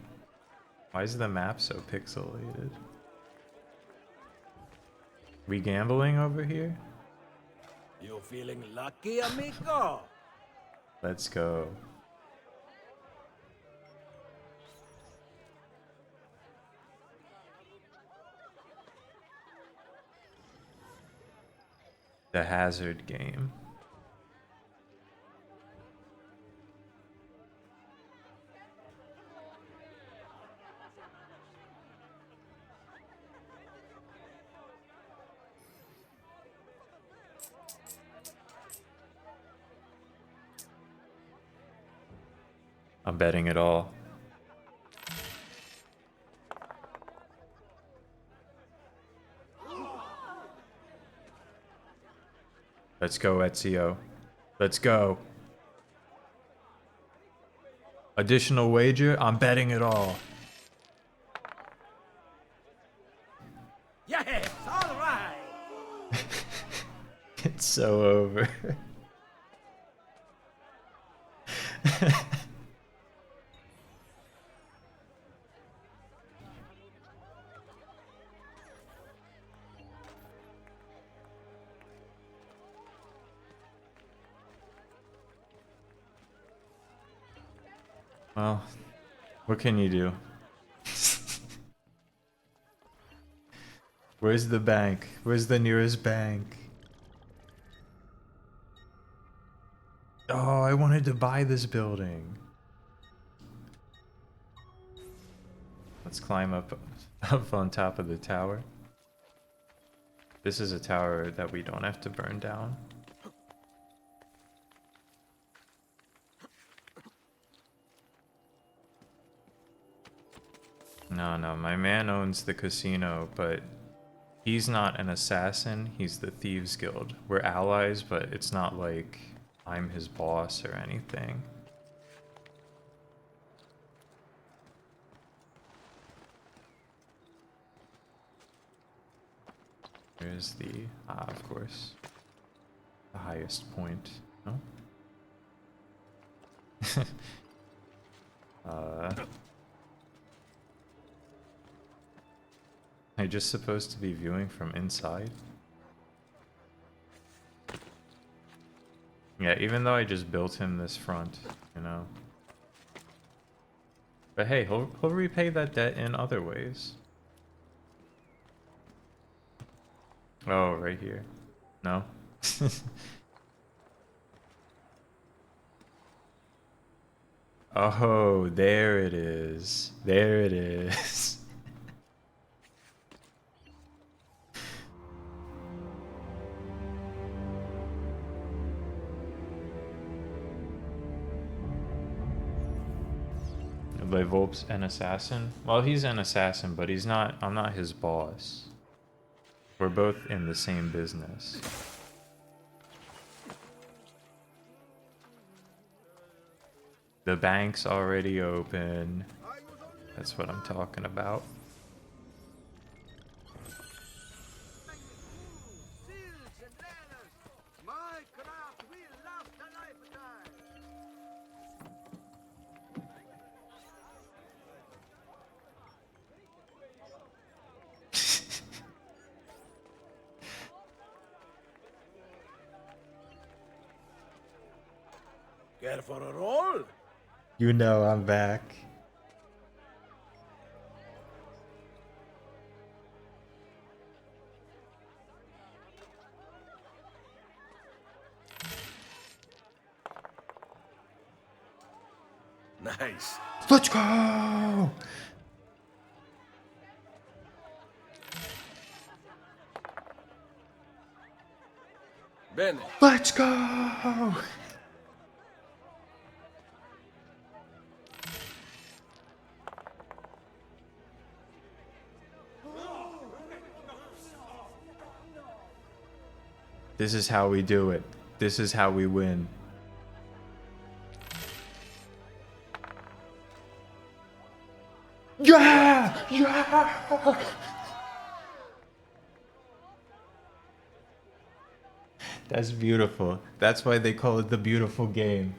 Why is the map so pixelated? We gambling over here? You feeling lucky, amigo? Let's go. The hazard game. I'm betting it all. Let's go, Ezio. Let's go. Additional wager? I'm betting it all. Yes, all right. It's so over. Well, what can you do? Where's the bank? Where's the nearest bank? Oh, I wanted to buy this building. Let's climb up on top of the tower. This is a tower that we don't have to burn down. No, my man owns the casino, but he's not an assassin, he's the Thieves Guild. We're allies, but it's not like I'm his boss or anything. There's the, of course, the highest point. No? Am I just supposed to be viewing from inside? Yeah, even though I just built him this front, you know. But hey, he'll repay that debt in other ways. Oh, right here. No? Oh, there it is. There it is. Levolp's an assassin? Well, he's an assassin, but he's not. I'm not his boss. We're both in the same business. The bank's already open. That's what I'm talking about. Care for a roll? You know I'm back. Nice. Let's go! Bene. Let's go! This is how we do it. This is how we win. Yeah! Yeah! That's beautiful. That's why they call it the beautiful game.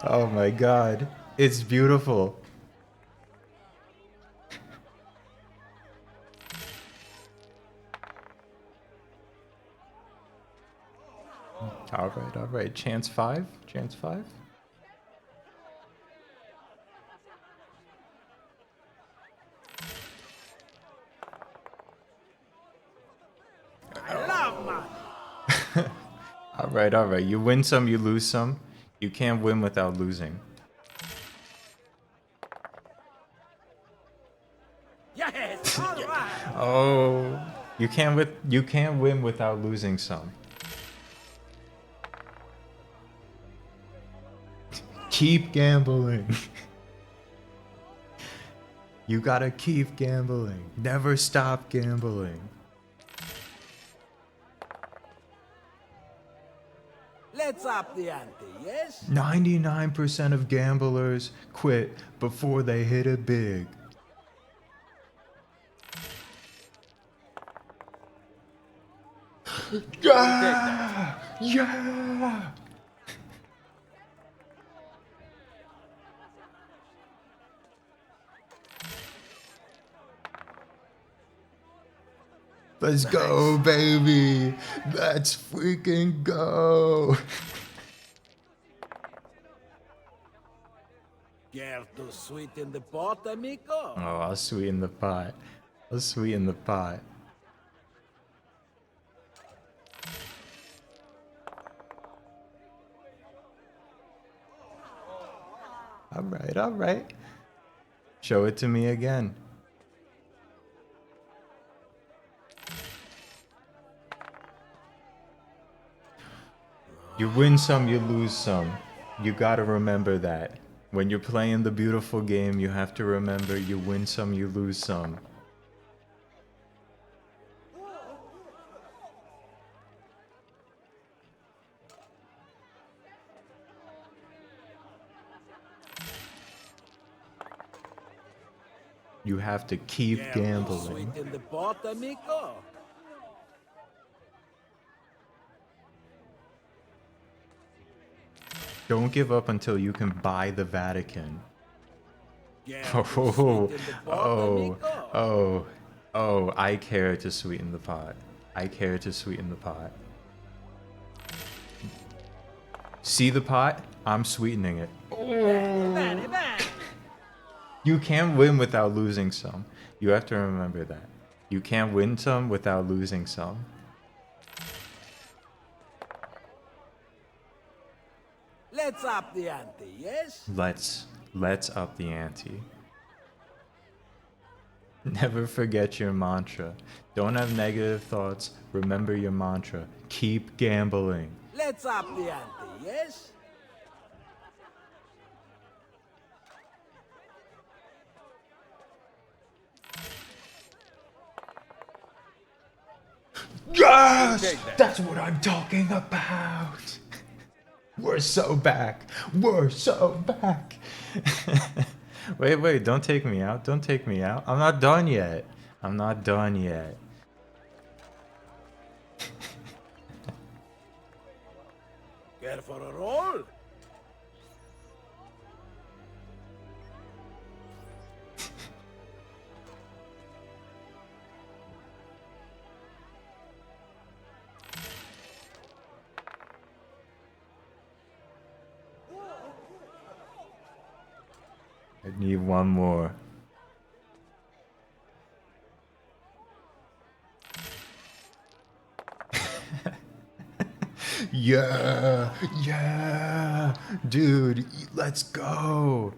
Oh my god. It's beautiful. Alright. Chance 5? Chance 5? I love money. Alright. You win some, you lose some. You can't win without losing. Yes, all right. Oh, you can't win without losing some. Keep gambling. You gotta keep gambling. Never stop gambling. Let's up the ante, yes? 99% of gamblers quit before they hit it big. Yeah! Yeah! Let's go, baby! Let's freaking go! Care to sweeten the pot, amigo? Oh, I'll sweeten the pot. I'll sweeten the pot. Alright, alright. Show it to me again. You win some, you lose some. You gotta remember that. When you're playing the beautiful game, you have to remember you win some, you lose some. You have to keep gambling. Sweet in the pot, amigo. Don't give up until you can buy the Vatican. Yeah, Oh, I care to sweeten the pot. I care to sweeten the pot. See the pot? I'm sweetening it. You can't win without losing some. You have to remember that. You can't win some without losing some. Let's up the ante, yes? Let's up the ante. Never forget your mantra. Don't have negative thoughts. Remember your mantra. Keep gambling. Let's up the ante, yes? Yes! That's what I'm talking about. We're so back. We're so back. Wait, don't take me out. Don't take me out. I'm not done yet. I'm not done yet. Care for a roll? I need one more. Yeah, dude, let's go.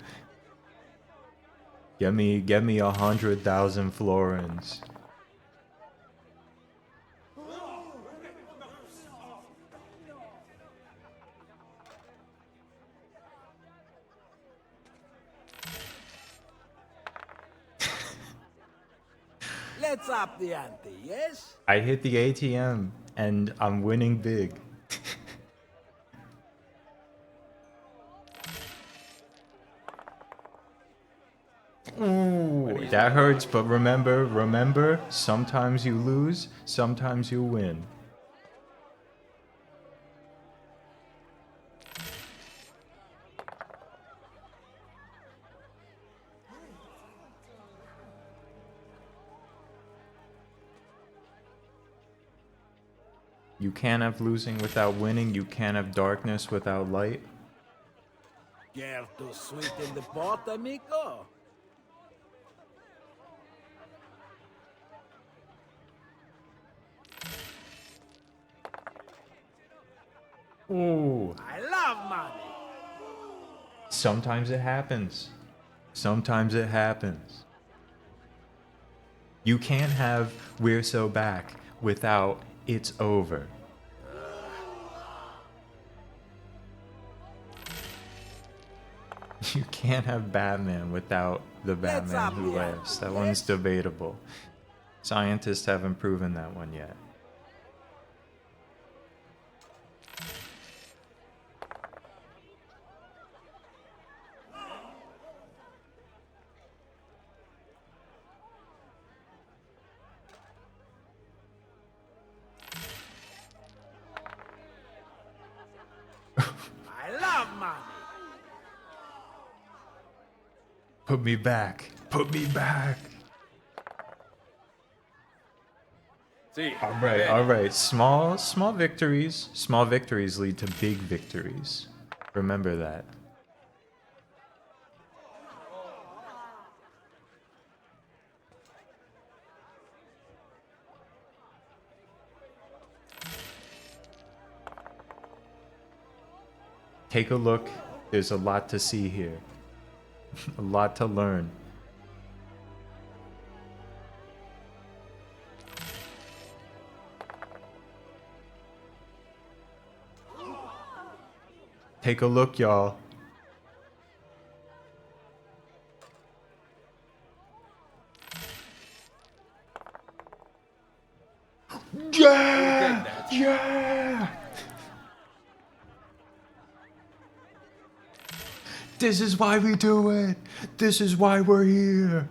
Get me 100,000 florins. Let's up the ante, yes? I hit the ATM and I'm winning big. Ooh, that hurts, but remember, sometimes you lose, sometimes you win. You can't have losing without winning, you can't have darkness without light. Care to sweet in the pot, amigo? Ooh. I love money. Sometimes it happens. Sometimes it happens. You can't have We're So Back without It's Over. You can't have Batman without the Batman Who Laughs. That one's debatable. Scientists haven't proven that one yet. I love money. Put me back. Put me back. All right. Small victories. Small victories lead to big victories. Remember that. Take a look. There's a lot to see here. A lot to learn. Take a look, y'all. Yeah! Yeah! This is why we do it. This is why we're here.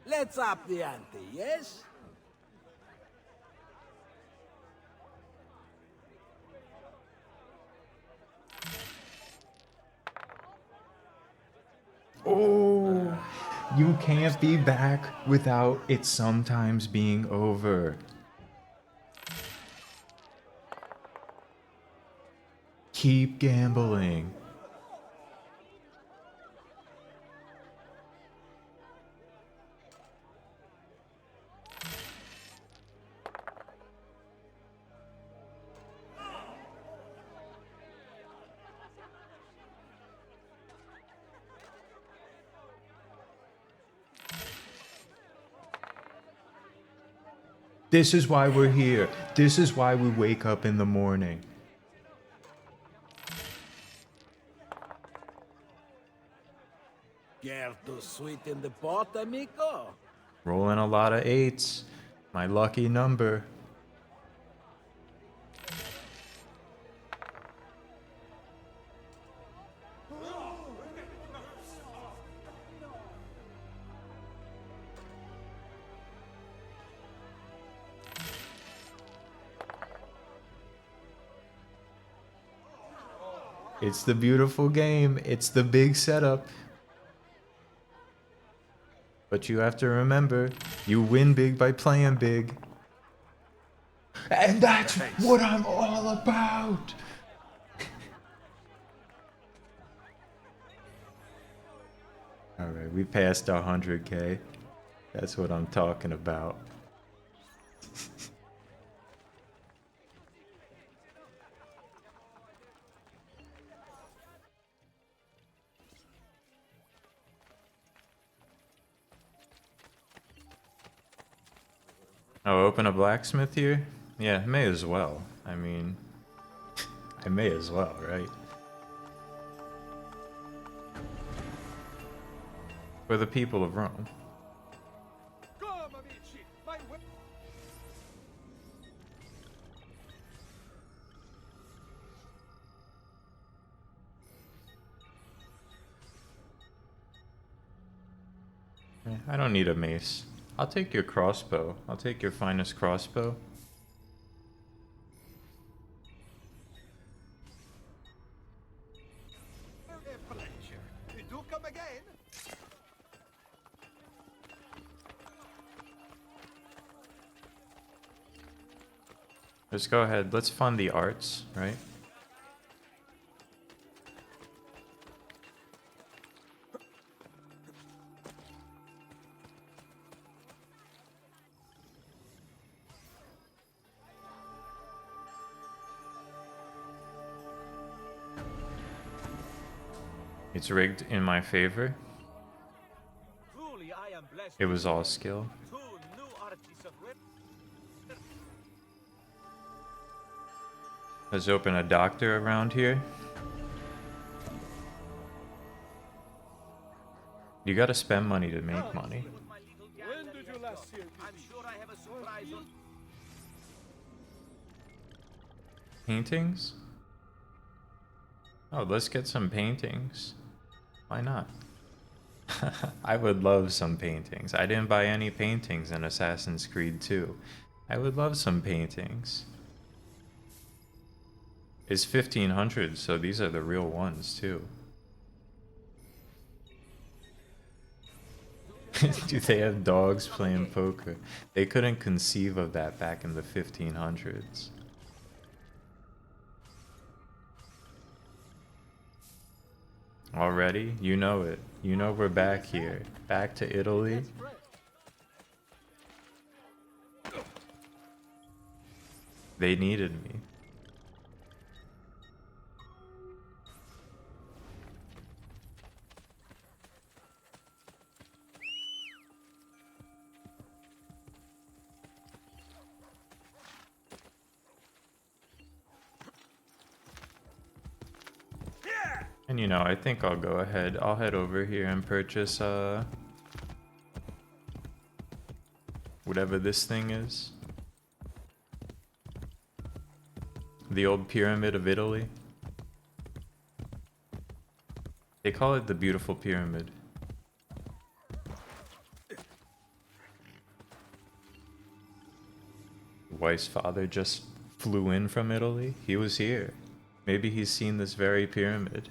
Let's up the ante, yes? Oh, you can't be back without it sometimes being over. Keep gambling. This is why we're here. This is why we wake up in the morning. Care to sweeten the pot, amigo? Rolling a lot of 8s. My lucky number. It's the beautiful game. It's the big setup. But you have to remember, you win big by playing big. And that's what I'm all about. Alright, we passed 100K. That's what I'm talking about. Oh, open a blacksmith here? Yeah, may as well. I mean, I may as well, right? For the people of Rome. I don't need a mace. I'll take your crossbow. I'll take your finest crossbow. Do come again. Just go ahead. Let's fund the arts, right? It's rigged in my favor. It was all skill. Let's open a doctor around here. You gotta spend money to make money. When did you last see I'm sure I have a surprise on... Paintings? Oh, let's get some paintings. Why not? I would love some paintings. I didn't buy any paintings in Assassin's Creed 2. I would love some paintings. It's 1500, so these are the real ones too. Do they have dogs playing poker? They couldn't conceive of that back in the 1500s. Already? You know it. You know we're back here. Back to Italy. They needed me. And you know, I think I'll go ahead. I'll head over here and purchase whatever this thing is. The old pyramid of Italy. They call it the beautiful pyramid. Wife's father just flew in from Italy. He was here. Maybe he's seen this very pyramid.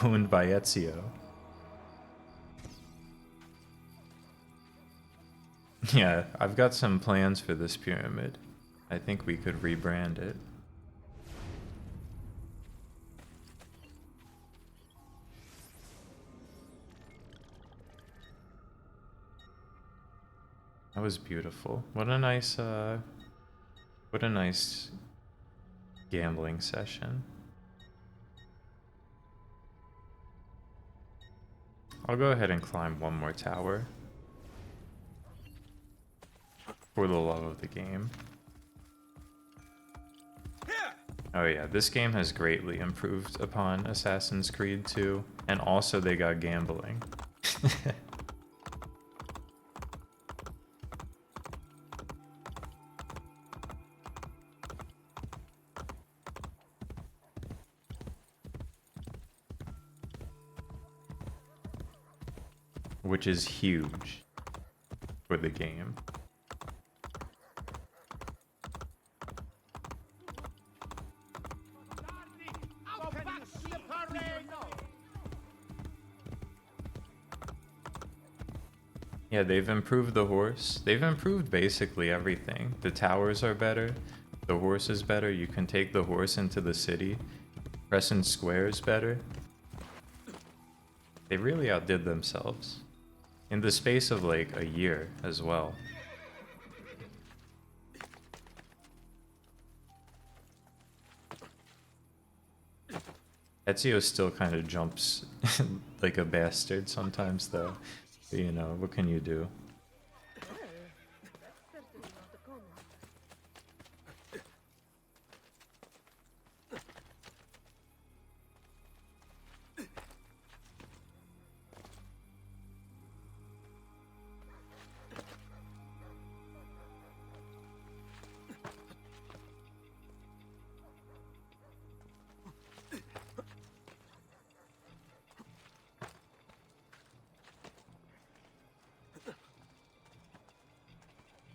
Owned by Ezio. Yeah, I've got some plans for this pyramid. I think we could rebrand it. That was beautiful. What a nice gambling session. I'll go ahead and climb one more tower. For the love of the game. Oh yeah, this game has greatly improved upon Assassin's Creed 2, and also they got gambling. Which is huge for the game. Yeah, they've improved the horse. They've improved basically everything. The towers are better. The horse is better. You can take the horse into the city. Crescent Square is better. They really outdid themselves. In the space of like a year as well. Ezio still kind of jumps like a bastard sometimes though. But, you know, what can you do?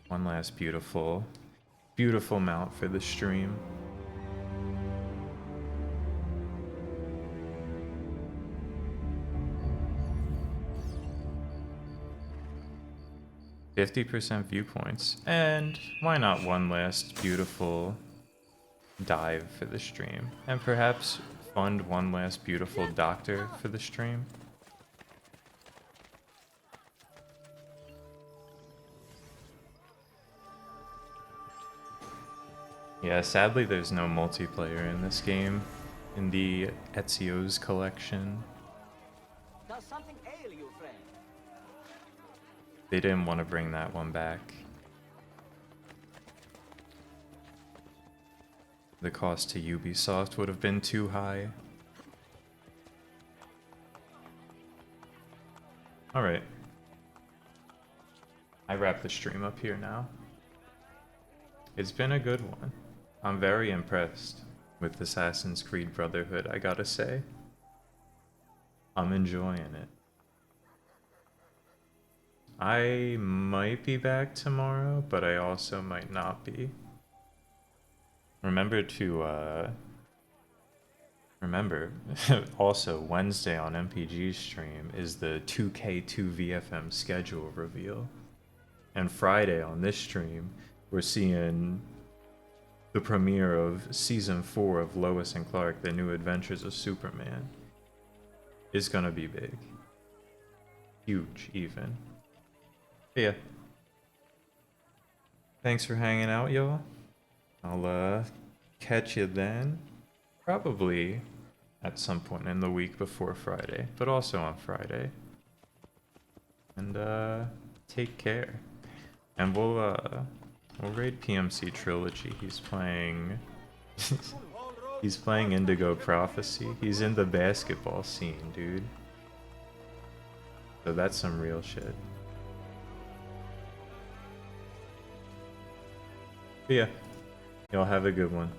One last beautiful mount for the stream. %50 viewpoints. And why not one last beautiful dive for the stream? And perhaps fund one last beautiful doctor for the stream? Yeah, sadly there's no multiplayer in this game, in the Ezio's collection. Does something ail you, friend? They didn't want to bring that one back. The cost to Ubisoft would have been too high. Alright. I wrap the stream up here now. It's been a good one. I'm very impressed with Assassin's Creed Brotherhood, I gotta say. I'm enjoying it. I might be back tomorrow, but I also might not be. Remember also Wednesday on MPG's stream is the 2K2 VFM schedule reveal. And Friday on this stream, we're seeing the premiere of Season 4 of Lois and Clark, The New Adventures of Superman. It's gonna be big. Huge, even. But yeah, Thanks for hanging out, y'all. I'll catch you then. Probably at some point in the week before Friday, but also on Friday. And take care. And we'll raid PMC Trilogy. He's playing he's playing Indigo Prophecy. He's in the basketball scene, dude. So that's some real shit. But yeah. Y'all have a good one.